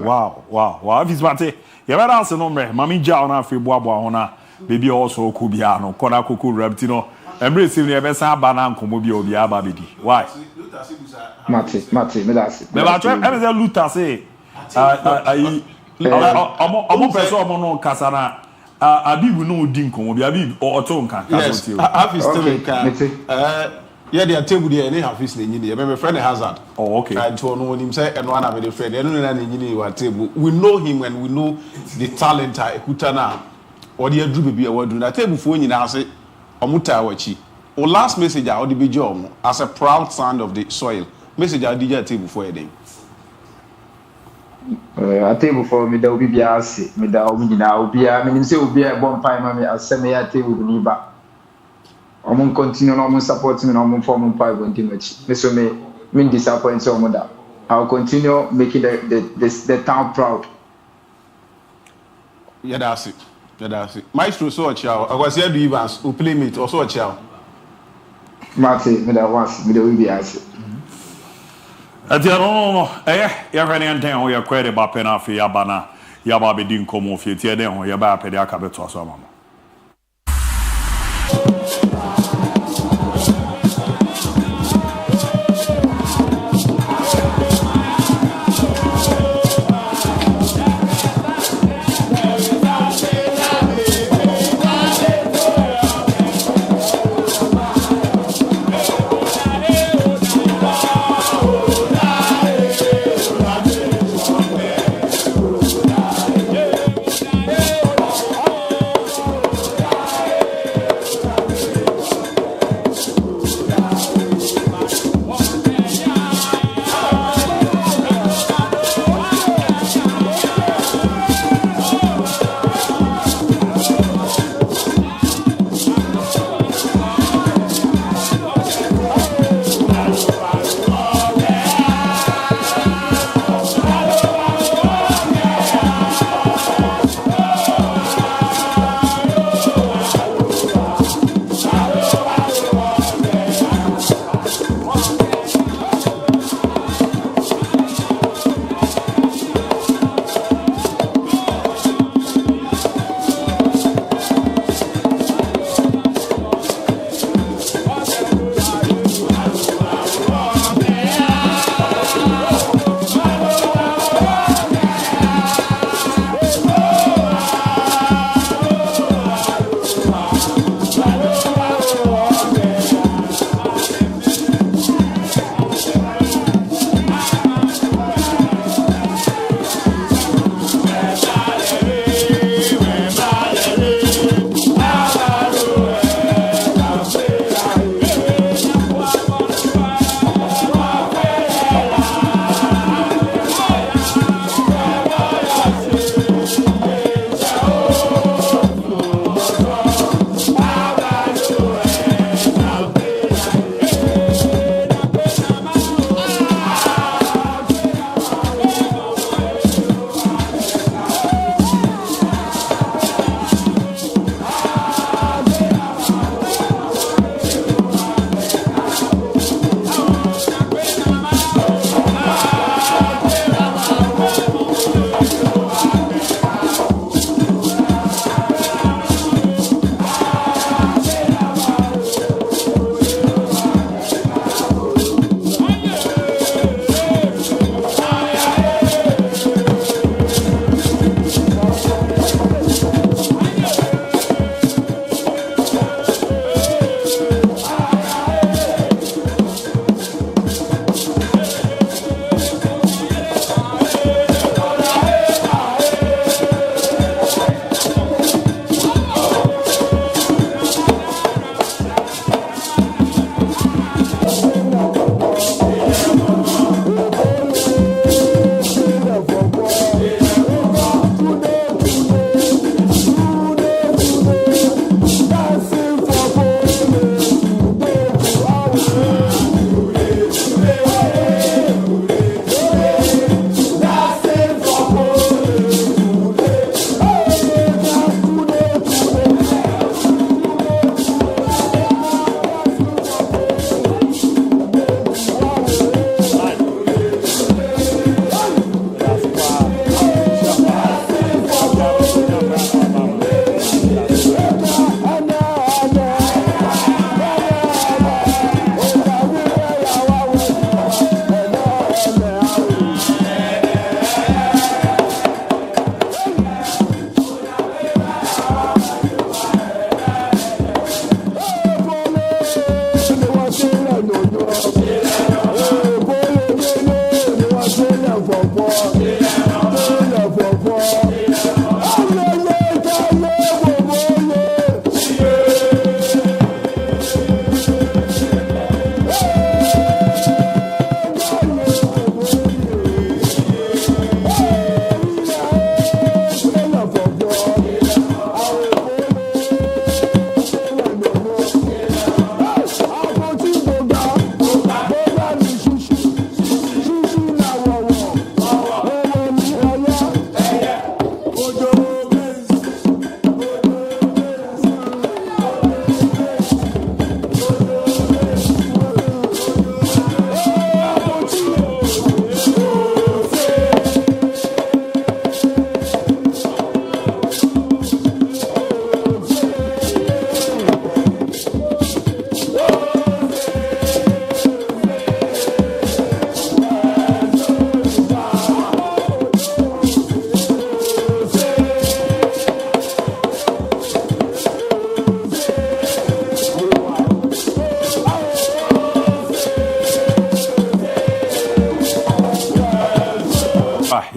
wow if it's mate you better answer no me mami ja na afi bo ho na baby also ku bia no kona koku rabti no embrace ni e be san ba na nkomo bia obi aba bedi why mate me that's me ba try em say luta say omo person omo no kasa na abibu no di nkomo bia abibu oto nka kasa ti o half is still nka yeah the table there any half is na nyini my friend Hazard okay and to no him say eno na be friend eno na nyini wa table we know him and we know the talent ekuta na or the adru baby awadu na table fo nyina ase omuta wachi o last message I be job as a proud son of the soil message I did table for them a table for me da obi bia ase me da obi nyina obi a me say obi a bon pai ma me aseme ya table ni ba omo continue no support me no omo form pai bon team me so me disappoint so omo da I'll continue making the town proud yeah that's it maestro so chiao I was here do Evans who play mate or so chiao Mate me da once me da we be ase no ya hwene nten ho ya kwere ba pe na afi ya bana ya ba be di nkomo fie tie den ho ya ba pe de aka beto so amamo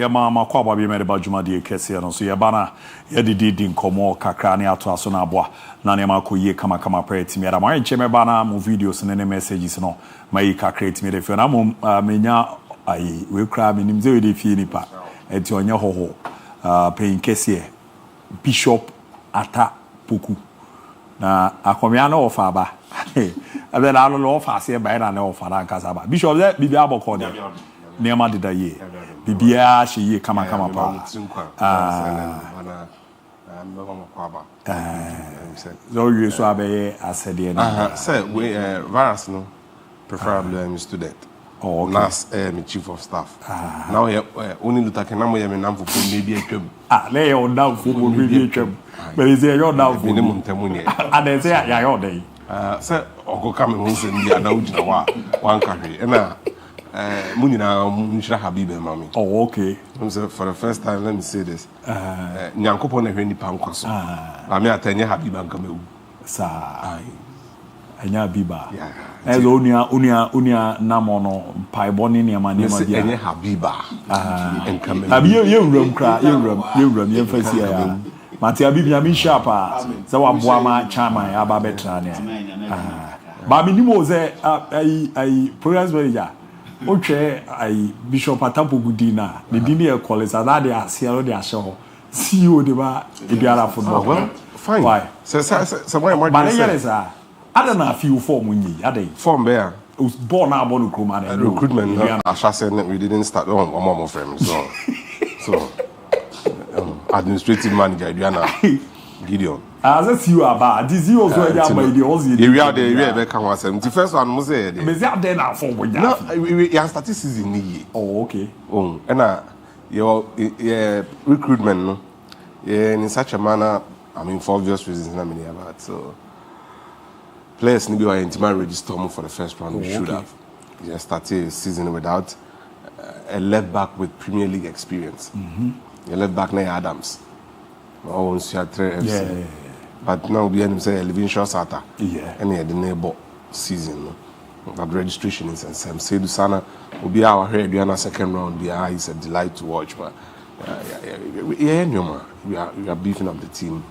mama kwa ba bi me de ba dwuma de kese no so ye ba na ye di nkomo kakra ne ato aso na aboa na ne ma koyie kama prayer team ya da ma enche me ba na mo videos ne messages no ma yi kakra team de fe na mo menya ai we kra me nim ze we de fie nipa eti onye hoho paying kese Bishop Ata Poku na akomia na ofa ba abe na no ofa se ba na ofa na nkasa ba Bishop ze bibia aboko de nema deda ye bibia hye ye kama pa so you so abe asede na say we virus no preferably I'm a student. Oh, okay. Last me chief of staff. Now only Luther can me nam for maybe a twem. Lay your down for maybe a twem. But is there your down for minimum temuni? And they say ya your day. Sir, or go come and send me a down one country. And Munina Munshra Habibe, mommy. Oh, okay. For the first time, let me say this. Nyankopon e hwendi pankwaso. Mami atanye Habiba nkamewu. Sa anya biba. Ezo unia namono paibo ni ma dia. Enye Habiba. Nkamewu. Abi yewuram kra, yewuram yemfasi ya. Mati abi mi sharpa. Se wa boa ma chama ya ba betra ne. Ba mi nimo ze ai progress manager. Oche ai Bishop Atampo Gudina. The dini e call is that they are CEO de asho. CEO de ba e biara football. Well, fine. Why? So why am I but yes, I don't know if you form unyi. Ade. Form there. It was born now born recruitment. I shall say we didn't start on my friend. So administrative manager Adriana Gideon. As a CEO about this you also by the Aussie. We are there be kan wasem. The first one must say there. Me say there na form we. No, we are statistics in the. Oh, okay. And your recruitment no. In such a manner, I mean for obvious reasons I mean about so players need to intimate register for the first round. We should have. Just started a season without a left back with Premier League experience. A left back named Adams. Oh, FC. But now we have say Living Short Sata. And the neighbor season. But registration is same. Seydou Sana will be our head during our second round. It's a delight to watch. But we are beefing up the team.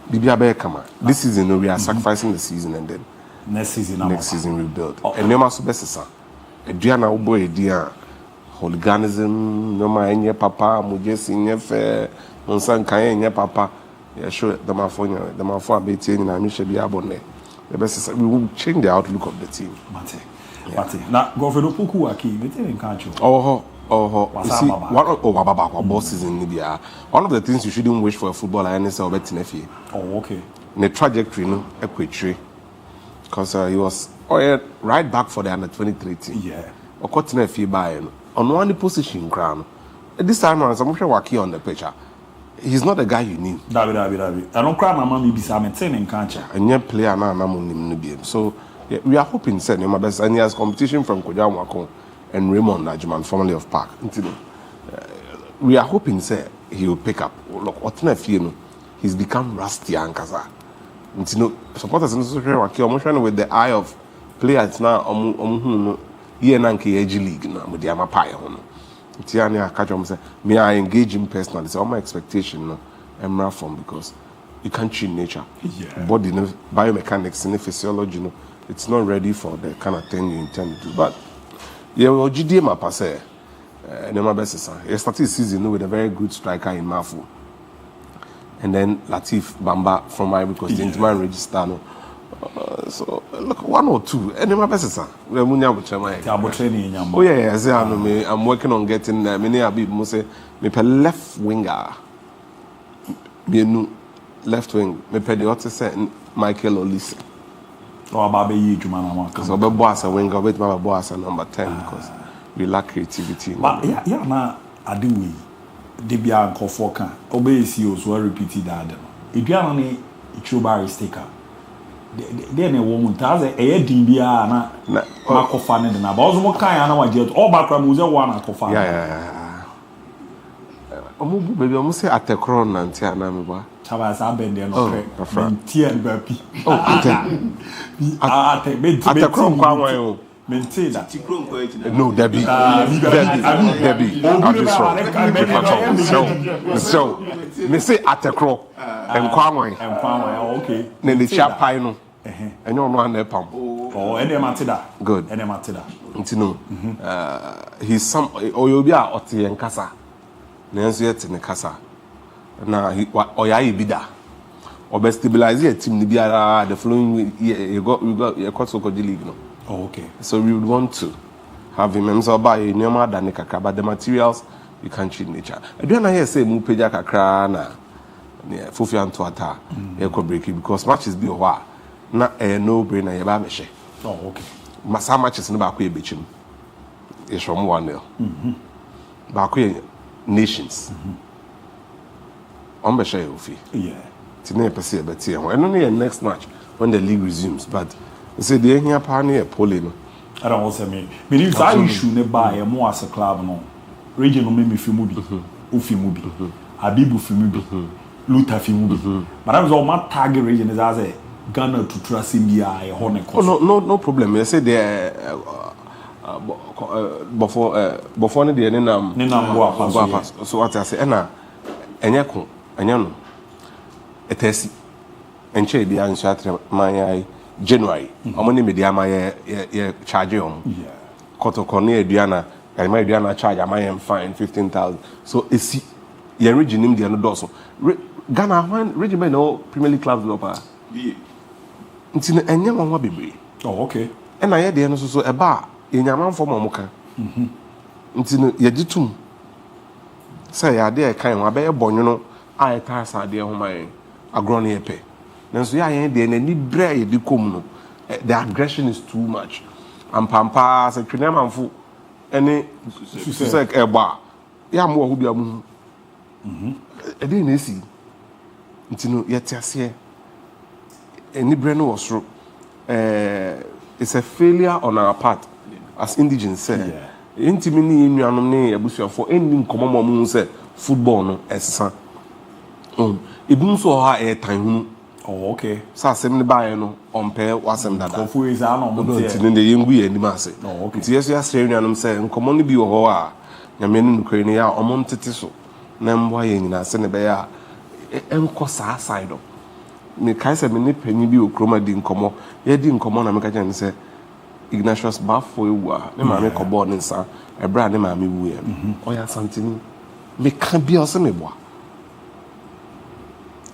This season we are sacrificing the season and then next season we build. And no matter best Diana Ubo Dia hooliganism, no my any papa, Mujesi Nefe, Monsan Kanye papa. Yeah, sure, the Mafia Betty and I should be abonne. The best we will change the outlook of the team. Mate. Now go for the Puku Aki, we didn't catch you. You see, bosses in Libya. One of the things you shouldn't wish for a footballer and it's about Tinefi. Oh, okay. In the trajectory, no, equity. Because he was right back for the under 23 team. Yeah. Or got Tinefi by on one position crown. This time around, I'm sure Waki on the picture. He's not the guy you need. David. I don't cry, my mom, be some maintaining cancer. And yet, player now, I'm so yeah, we are hoping, sir, my best, and he has competition from Kojam Wako and Raymond Najman, formerly of Park. We are hoping, sir, he will pick up. Look, what if he's become rusty and Kaza. Supporters in the with the eye of players now, League now, with the Amapaya. Tiania Kajam said, may I engage him personally? It's all my expectation, I'm from because you can't cheat nature. Body, biomechanics, physiology, it's not ready for the kind of thing you intend to do. But yeah, well, GDM passe. My best son. He started season with a very good striker in Mafu. And then Latif Bamba from my because the intimate register. So look, 1 or 2. And my best son. Oh yeah, I'm working on getting many Abib Muse. Me pe left winger. Me left wing. Me pe the other set Michael Olise. Oh, Baby, Jumana. Because Obe Boas and winger, wait my Boas and number 10 because we lack creativity. But yeah, na adiwi. Debia and Kofoka. Obe is you so repeated that. If you are on a Chubari sticker. Then a woman tells a Dimbia na Makofan and about what kind of idea all background was a one Akofan. Yeah. Baby, almost say at the crown and Tiana. Chavas have been there, no, Tia and Bappy. At the crown, Maintain that. No, Debbie. I'll be strong. So, me say at a crow and Kwamai. Okay. Then the chap pine. And you're not on pump. Oh, and Matida. Good. And Matida. He's some Oyobia or T and Casa. Nancy yet in the Casa. Now, Oya Bida. Or best stabilize your team the following year. You got your Kotoko league. Oh, okay. So we would want to have him and buy a normal than Kaka, but the materials you can't cheat nature. I don't know say Mupeja Kakra na Fufi Antoata, Eko break it because matches be a while. Not a no brainer, Yabameshe. Oh, okay. Massa matches in Bakwe Bichim is from 1-0. Bakwe nations. Ombeshe Ufi. Yeah. Tine Persia, but here, and only a next match when the league resumes, but. Say the here pioneer polling. I don't want to say me. But if I issue ne buy a more as a club no. Region no me fi movie. Ufi movie. Abibu fi movie. Luther fi movie. But I was all my target region is as a Ghana to trust India a honor. Oh no problem. I say there before the nenam so what I say na enyako enyano etesi enche bia nso atre man January, among media my charge on. Kotokone Adriana, and my Adriana charge, I am fine 15,000. So it's your region in the Anodoso. Ghana, one regiment or Premier League clubs, no pa. It's in a young one baby. Oh, okay. And I had the answer so a bar in your man for Momoka. It's in Yajitum. Say, I dare kind of a born, you know, I pass idea on my agrony pay. Then so yeah, and any bread you come the aggression is too much. And Pampa said, "Krenam any like a bar. Yeah, more who be a moon. I didn't see. Until yet, I say, any brand was true. It's a failure on our part as indigenous say. Intimini in your name, a bush for ending common moon said football no as son. It moves so high a time. Oh, okay. So, send the buyer no on pair was and that. Who is our in the young we and the mass. Oh, okay. Yes, you are saying, and saying, come on, be a hoa. Your men in Ukraine are on Titiso. Nam why in a Senebear and Cosa side of me. Kaiser many penny be chroma din como. Ye didn't come on America and say Ignatius Baffo, the mammy coborn in Sa, a brand name, mammy William. Oh, yeah, something. Me can't be a semebois.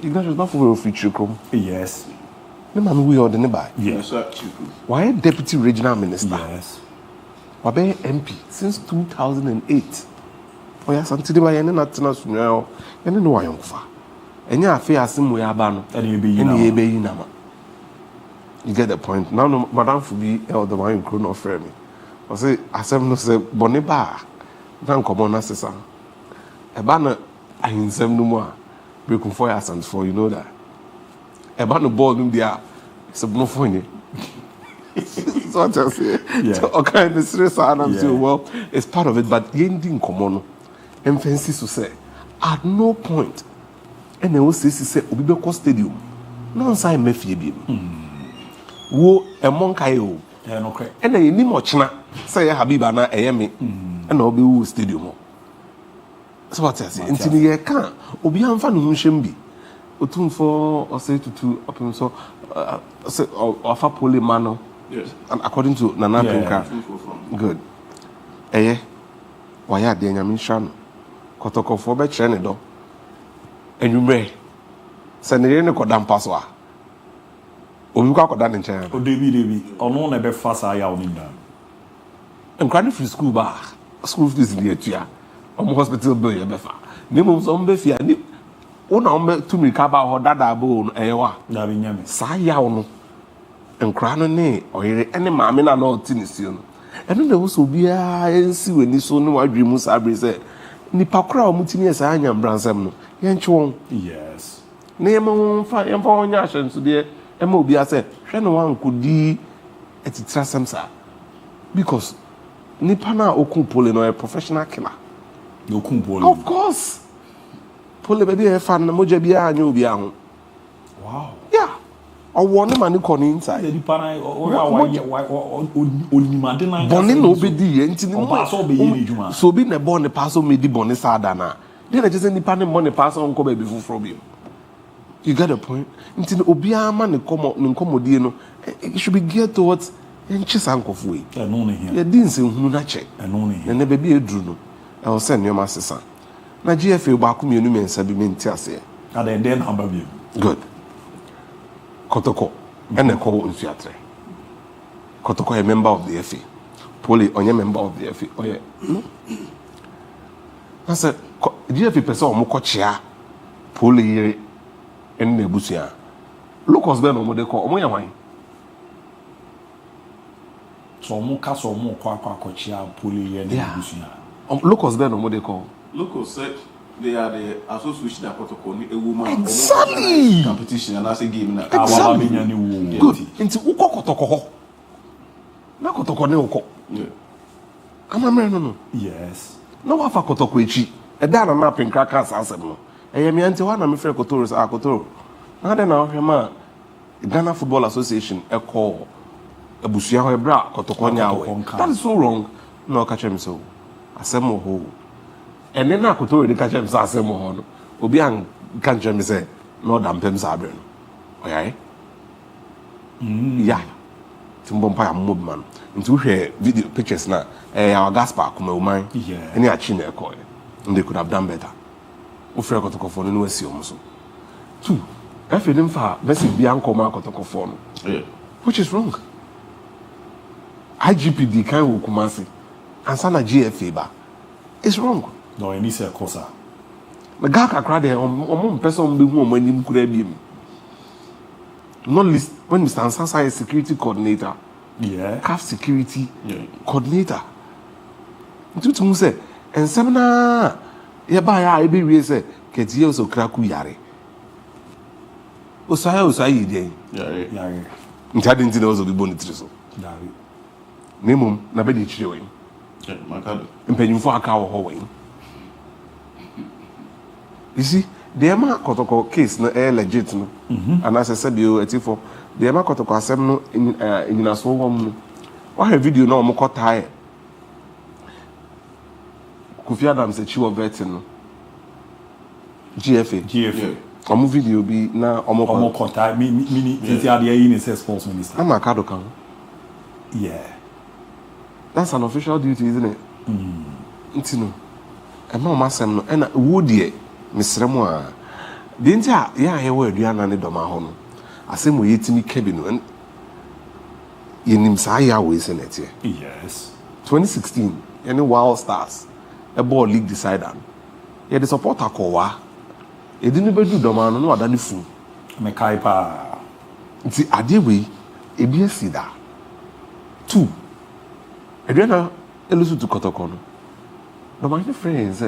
Ignatius Baffo will feature chrome. Yes. The man we order nearby. Yes. Why deputy regional minister? Yes. Why MP since 2008? Oh yes, until the end not now. And then why far? And you are fair sim we are ban. And you be nama. You get the point. Now no Madame Fubi the one you could not frame me. I say I said no say Boniba. Then come on assessor. A banner I in some no more. Breaking 4 years and 4, you know that. About the ball in there, it's a no funny. So what I say, so okay, the stress and say, well, it's part of it, but you didn't come on. Emphasis to say, at no point, and they will say, Obibeko Stadium, no sign Mefie. Wo a monkayo, and I need much now. Say Habibana, Amy, and Obi Stadium. So what I say, until you can't, Obi Anfan Mushembi, Otun for or say to up him so offer polymano. Yes. And according to Nana Pinka. Good. Why are they Yamin Shan? Kotoko for be Chenedo. And you may send the Kodam Paswa. Obuka Kodan in China. Oh, Debbie, or no, never fast I out in them. And crying for school bar, school fees in the year. Hospital bill ya befa ni mo so mbefia ni wona o to mi ka ba ho dada bo ewa da bi nyame sa ya wo nkra no ne oyere ene maame na na otinisi no eno na wo so bia ensi weni so ne wadwe mu sabre se ni pakura o mutini esa anya bransam no ye nche won yes ne mo fa ye fa onya ahyenso de e ma obi ase hwe no wan kodi etitra samsa because ni pana okun pole no a professional killer. No kumpole. Of course. Pole baby fan na moja bia anyo bia ho. Wow. Yeah. or one man calling inside. The pana onimade Bonnie no be the entity. So be the bonne pass on me the bonne sadana. Then I just any pan money pass on come before from you. You got a point. Until Obia man come it should be geared towards inches uncle way. And only here. You didn't say who not check. And only here. And never be a druno. I will send your master son. Na GFA back me and sabi me ntiase. And then how about you? Good. Kotoko and the call in theatre. Kotoko a member of the FA. Poli on your member of the FA. Oh yeah. No. I said GFA person mokochia Poli and the busia. Locals ben on the call omoya wine. So mo kaso mo kwa Poli and the busia. Locals ben on the call. Locals said they are the association that protocol a woman exactly competition and that's a game now. Exactly. Good. Into uko kotoko. Na kotoko ne uko. Yeah. Am I no? Yes. No wa fa kotoko echi. E da na pin crackers asem no. E me ante wa na me frɛ kotoro sa kotoro. Na de na hwema Ghana Football Association e call abusua ho ebra kotoko nya we. That is so wrong. No ka chem so. Asem ho. And then I could tell the catch him say more. Obi an can jam say no damn pem sabre no. Okay? Yeah. Timbompa am mob man. Into share video pictures na our Gaspar come woman. Yeah. Any a chin e call. And they could have done better. O frɛ kotokofo no wasi omo so. 2. Afei dem fa besi bia nkoma kotokofo no. Yeah. Which is wrong. IGPD kan wo Kumasi. Ansa na GFA ba. It's wrong. No, any say kosa. The guy can cry there on person be who when could be. Not least when Mr. Ansasa is security coordinator. Yeah. CAF security coordinator. Ntutu mu say ensem na ye ba ya e be wie say ketie so kraku yare. Osaya dey. Yeah. Ntade nti na ozo bi boni tiri so. Davi. Nemum na be di chire wen. Yeah, makado. Mpanyimfo aka wo ho wen. You see, the Emma Kotoko case no legit no. And as I said you for the Emma Kotoko asem no in a so home. What have video no mo kotai. Kofi Adams say chiwo betting no. GFA. Omo video bi na omo kotai mini titi ade yi ne say sports minister. Am akado kan. Yeah. That's an official duty, isn't it? Ntino. Emma o masem no na wo die misremu a de ntia ya hewa aduana ne doma ho no asem wo yetimi kabi no yenim sa ya we senete. Yes. 2016 any Wild Stars a ball league decider ye the supporter ko wa e di ne bedu doma no wada ne fu me kai pa nti ade we e bi asida 2 aduana elusu to kotoko no doma ne friends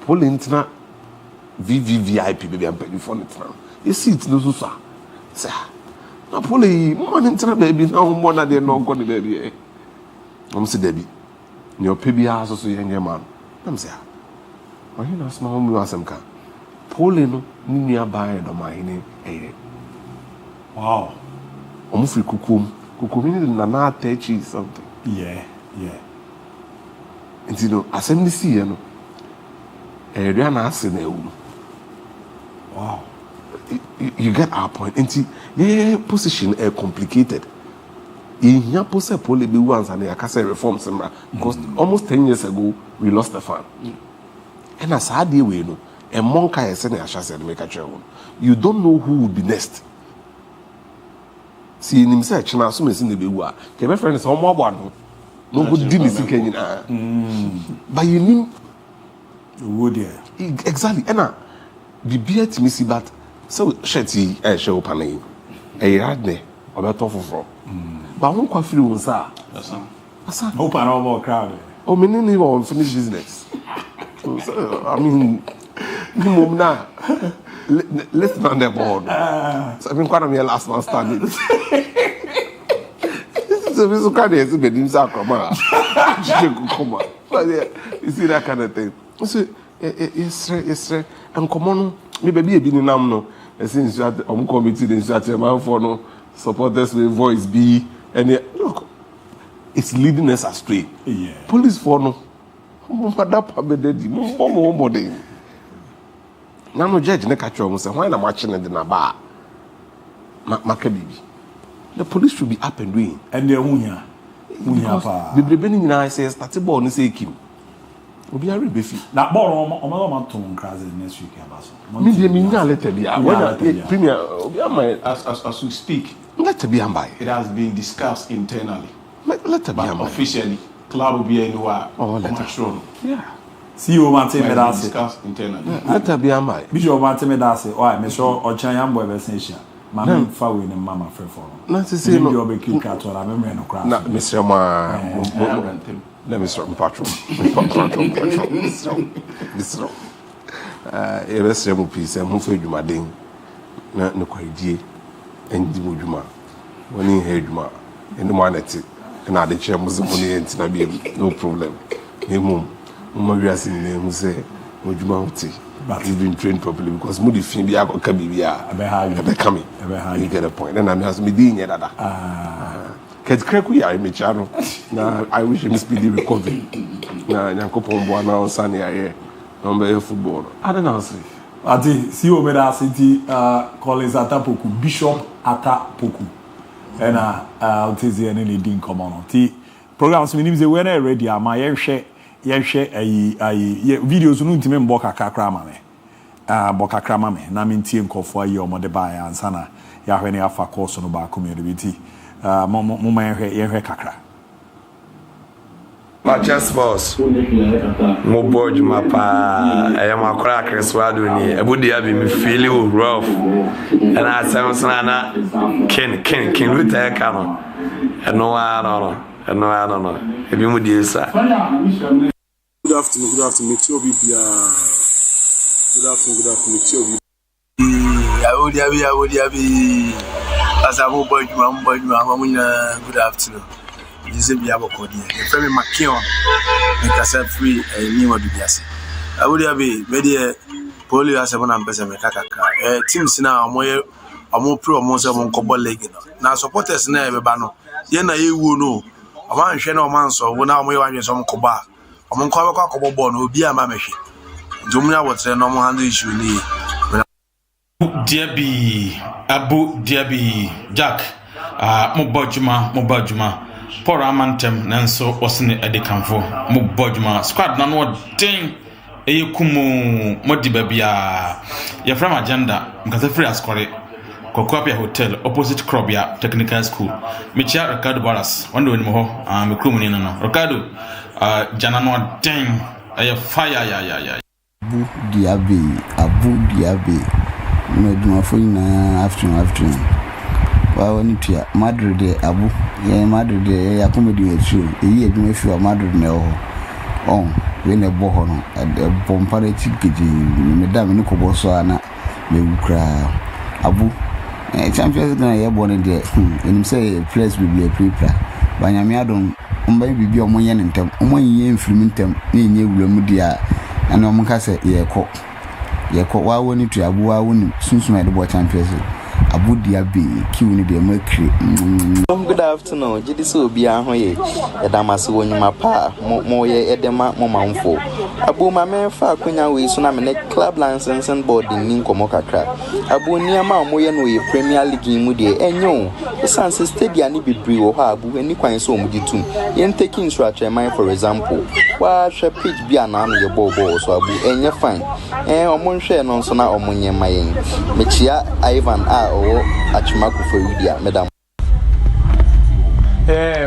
polintina VVVIP baby I'm paying for it now. You see it no so say na poli mo man ntina baby na mo na dey no go the baby I'm say baby ni o pebi ha so ye nye man I'm say why you na small me asem ka poli no ni nua ban do ma hine eye wow omo free kukum ni na attachi something yeah and you know asem ni see no area na ase na ewu. Wow. You get our point. And position is complicated. In your posse poly be once and I can say reform similar because almost 10 years ago we lost the fan. And as I deal we know a monk I said I said make a chair. You don't know who will be next. See in himself China so in the be ke my friend is on one no good deal is but you need would yeah. Exactly. And the beer to me see but so shetty show panay a radne or better for but I won't quite feel one sir. Hope I know more crowd. Oh, me need even finish business. So, I mean, mom now. Let's not the board. So I've been quite a me last man standing. So we so kind of be dim sa come on. But yeah, you see that kind of thing. So yes, and come on, me baby e bi ni nam no. Since you at committee the chairman for no supporters with voice be, and look, it's leading us astray. Yeah. Police for no. Now no judge ne catch you say why na watching in the bar. The police should be up and doing. And they unya pa. The beginning na say start ball ni say kim. Obi are befi. Na ball o ton crazy next week abaso. Me dey me nya letter bia. When premier obi am As we speak, letter be am by. it has been discussed internally. Letter be am by. Officially, club will be anywhere. Letter. Yeah. See you want me that say. Discussed internally. Letter be am by. Bishop want me that say. Oh, me sure Ochan boy be say. Mama fa we ne mama frɛ for. Na say no. You be kick out or me no crash. Na Mr. Ma. Let me start patron. This wrong. Rest of peace and move for Jumading. No quidie and Dimujuma. When he heard Juma and the manatee and I the chair was money and no problem. Hey, mum, Maria sing name say, Mujuma. But you've been trained properly because Moody Fimbia or Kabibia, coming. You get a point. And I'm just me doing it. Ket Kreku, I may channel. Now I wish him speedy recovery. Now, Yankopon Buana on Sunday, I hear football. I don't know. I see you over city, Collins Atapoku, Bishop Atapoku. And I'll tell you any ding come on. The programs, we need to when I ready, my share. Share videos no ntime mboka kakra ma me boka krama me na me ntie nkofo ayi omode ba ya ansana ya hwe ne afa course no ba community mo ma yehwe kakra Just boss mo board mapa ma kra kreswado ni ABOU DIABY me feel rough and I sound na ken ruta ka no no I don't know ebi mu die sa. Good afternoon, Tiobi. Good afternoon, Tiobi. ABOU DIABY. As I'm good afternoon. This is Biabo Cody. The family Makion, make yourself free and new Dubiasi. ABOU DIABY, media polio as a 1% Mekaka. Teams now are more pro, more than Cobble Lake. Now, supporters never bano. Yena, you will know. A man, Shano Manso, when I'm wearing some Coba. I'm going to go born will be a mamashi. Jumia was a normal hand issue. ABOU DIABY Jack, Mubajuma, poor Amantem, Nanso, wasn't it at the Campo, Mubajuma, squad, none what ding, a Kumu, Modibabia, your from agenda, because the free asquare, Kokopia Hotel, opposite Krobia Technical School, Michia Ricardo Barras, one doing more, Mikumunino, Ricardo. Janano ding a fire ya ABOU DIABY no do my phone afternoon well when you Madrid Abu Madrid ya comedy show e do me feel Madrid no on when a bohono at the bomparity kitchen madam no ko so ana me ukra ABOU champions na ya born there him say place will be a prepare banyame adon mba bibi omonye ntem omonye mfiri ntem na enye wuramu dia na omonka se yekọ wa woni tu ABOU wa woni sunsun ede bo champions ABOU DIABY kiwu ni de makre. Good afternoon. Jidisi obi ahoye edamase wonyuma pa mo ye edema mo manfo ABOU ma menfa akonya we so na me club licensing board ni nkomo kakra ABOU niama mo ye no ye Premier League mu de enyo esanse stadium ni bibri wo ha ABOU eni kwan so mo ditum yen taking structure man for example wa hwe pitch bia na no ye ball so ABOU enye fine omo nhwe no so na omo nyema yen mechia Ivan o achimako for Udia madam.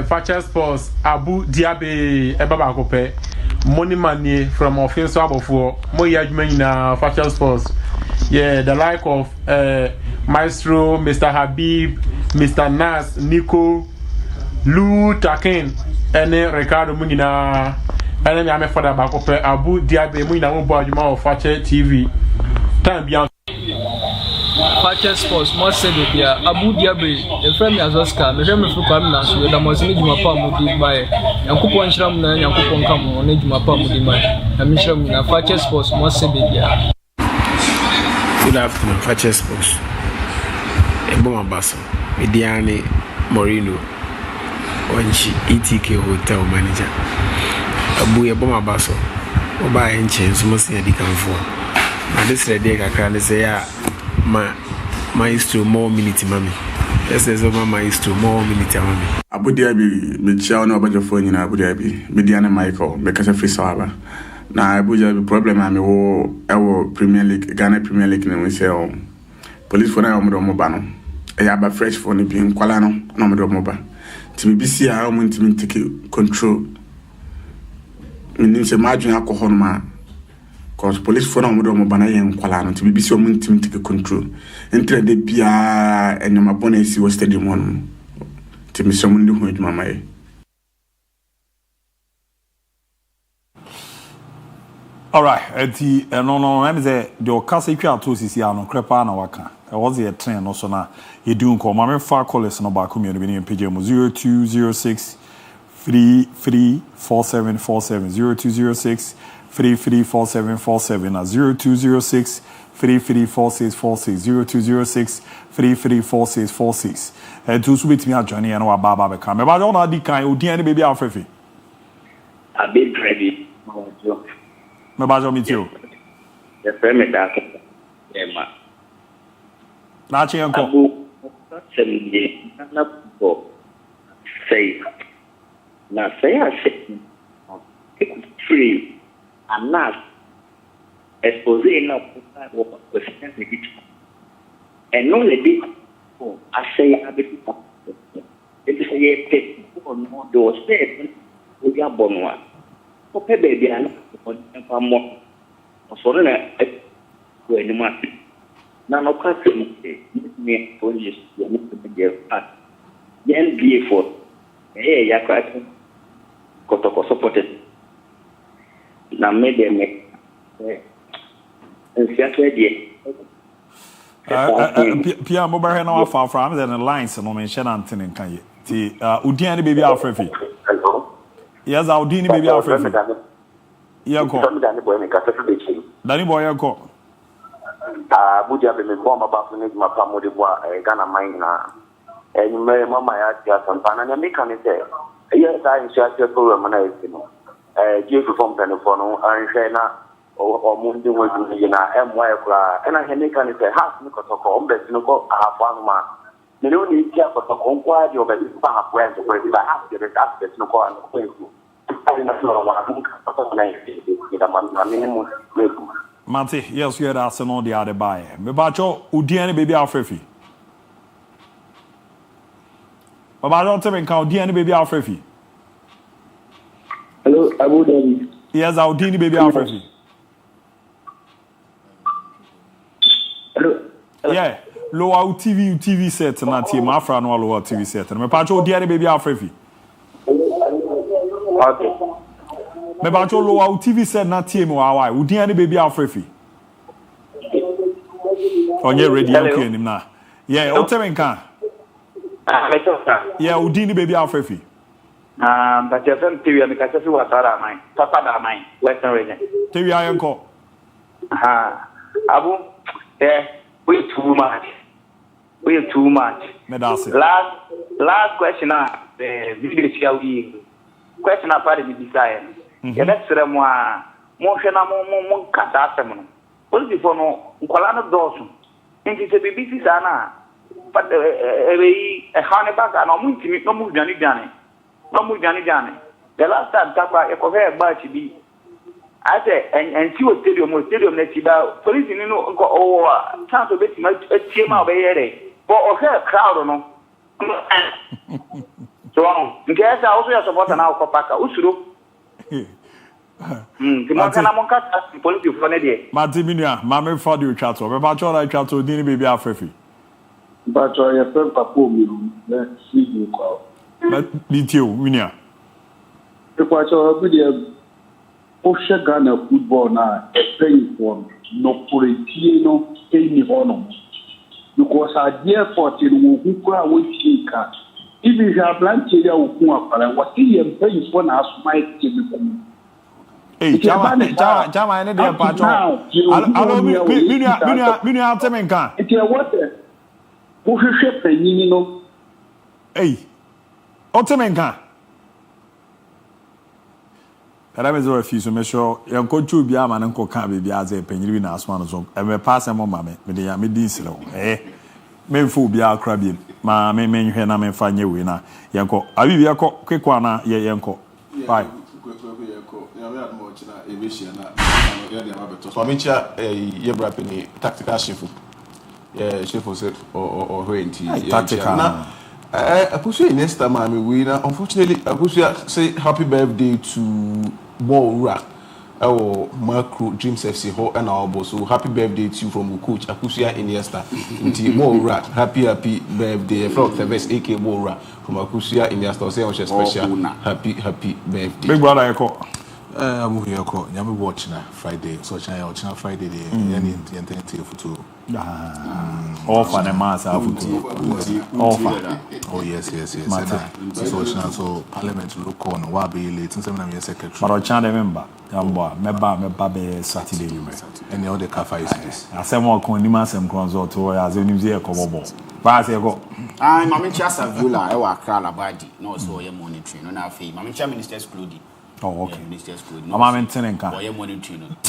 Fakye Sports ABOU DIABY ebaba akope money money from offensive abofo mo yadwuma na Fakye Sports the like of Maestro Mr. Habib Mr. Nas Nico Lou Takin and Ricardo Mungina and me am for that akope ABOU DIABY mo na mo bo adwuma of Fakye TV time bia Fakye Sports must say that ABOU DIABY the friend as Oscar me friend me for kwam na so da mo se juma pa mo di bae yankopon hyiram na yankopon kam no na juma pa mo di bae na me hyiram na Fakye Sports must say that. Good afternoon, Fakye Sports. Eboma Basso, Mediane Morino, Onchi ETK Hotel Manager. Abu Eboma Basso, Oba Enche, Sumosi Adikanfo. And this is the day I can say, my is to more minute, mommy. Yes, there's over my is to more minute, mommy. Abu Dhabi, Michelle, no about your phone in Abu Dhabi, Mediana Michael, because of free server. Now, Abu Dhabi problem, I'm our Premier League, Ghana Premier League, and we say, police for now, Mobano. I have a fresh phone being Kualano, no Moba. To be see how I'm to take control. Means imagine alcohol, because police for now, Mobana and Kualano, to be so mean to take control. Until the Pia and your Mabonesi was stadium one. To be someone who is my. All right, no, I'm the Ocasa Piatos no crepana waka. I was a train also now. You do call my far callers no back community in PJM 0206 334747 0206 334747 0206 334646 0206 334646. And to submit me a journey and what Baba become. About all that, the kind of baby Alfrefi. A bit ready. Me bajo mi tio. The friend that ma. Na chi enko. Abu semye na po. Say. Na say I say. Free and not expose enough for question the it. And no le bit I say a bit. It is a pet for no do step we are born one. For baby and more so na we ni ma na no ka se me police ya me be yen be for ya ka ko supported na me de me Pia mobile no far from the lines no mention antin kan ye ti Udian baby Alfrefi. Yes, Udini baby Alfrefi. Yanko. Danny boy yanko. Buja be me bomba ba fune ma pa mo de boa Ghana mine na. E me mama ya tia sampana na me kan say. Yes, I initiative program na e no. Give from penfo no anhwe na o mo ndi wo du na MY kra. E na he me kan say half me kotoko o mbesi no ko half anu ma. Me no ni tia kotoko nkwa di o be ba half went to be ba half the that no ko an ko Mate, yes, you had asked on the other buyer. Me bacho Udian baby Alfrefi. Babajo tell me can Udian baby Alfrefi. Hello, Abu Dhabi. Yes, Udini baby Alfrefi. Hello. Yeah, lower TV set na team Afra no lower TV set. Me bacho Udian baby Alfrefi. Okay. Me ba cho lo TV said na team wa why. Udian baby Alfrefi. Onye ready okay nim na. Yeah, o tell me kan. Yeah, Udini baby Alfrefi. But your friend TV me ka se wa tara mine. Papa da mine. Western region. TV ayenko. Abu we too much. Me da se. Last question the video shall we question apart the desire. Yeah, that's the more na mo kata asem no. Police for no nkwala no dosu. Nti se BBC sana. But hane baga no mu ntimi no mu dwane. The last time tapa e ko fe ba chi bi. I say and see what stadium na chi ba police ni no nko chance obeti ma tie ma obeyere. But o fe crowd no. So, because I also support an alcohol packer, Usuru. Police for Nedia. Martiminia, Mamma for the chat, or about your chat to Dini baby Alfrefi. But I have felt a poor meal, let's see you call. But did you, Minia? The Quacho video Osha Ghana football now, a paying for no Puritino, paying honor. Because I dear 14 who go away. If you have plenty of what he and pay for us might give you. Hey, Jama, I need a patch. Hello, Minia, tell me, can. It's your water. wohwehwɛ panyin no otemenka Kada me zo afi so me sure yanko chu bia ma nko ka be bia ze panyin bi na aso no so e me pass mo ma me de ya me din sire me mfo bia akra bi ma me nhwe na me fa nye we na yanko abi bia ko kwekwa na ye yanko bye so amincha ye brap ni tactical shift shift set or hoenti tactical na apusu next time I we na unfortunately apusu say happy birthday to Bora Macro Dreams FC ho and our boss. So happy birthday to you from coach Akusia Iniesta. Inti Bora happy birthday from the best AK Bora from Akusia Iniesta. Say on special happy birthday. Big brother Eko. I'm here ko nyame watch na Friday so china Friday dey yani intend for offer the mass offer oh yes so china so parliament look on wa be late since I'm your secretary but china member meba be Saturday evening and all the cafe is this asem o kon ni masem kon zo to ya ze nimze e ko bobo ba se ko mama chia Viola e wa Accra Labadi no so ye monitoring no na afei mama chia minister's clothing. Oh, okay. Minister's code. I'm maintaining car.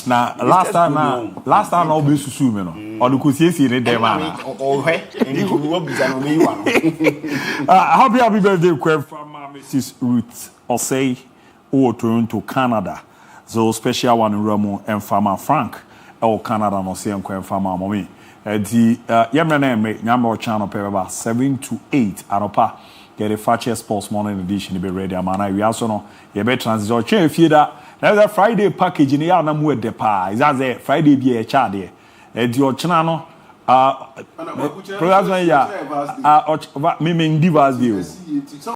Now, last time I'll be susu me no. Or the kusi ni dem ana. Oh, hey. You will be done me one. Happy birthday from Mrs. Ruth Osei or Toronto, Canada. So special one in Ramo and Farmer Frank or Canada no say and Farmer mommy. The yemna me nyamba channel pay about 7 to 8 anopa. Get a Fakye Sports Morning Edition be ready. Amana we also know you be transition chain feeder. Now that Friday package in here na mu de pa. Is that Friday be a cha there. Your channel no program ya me divas view.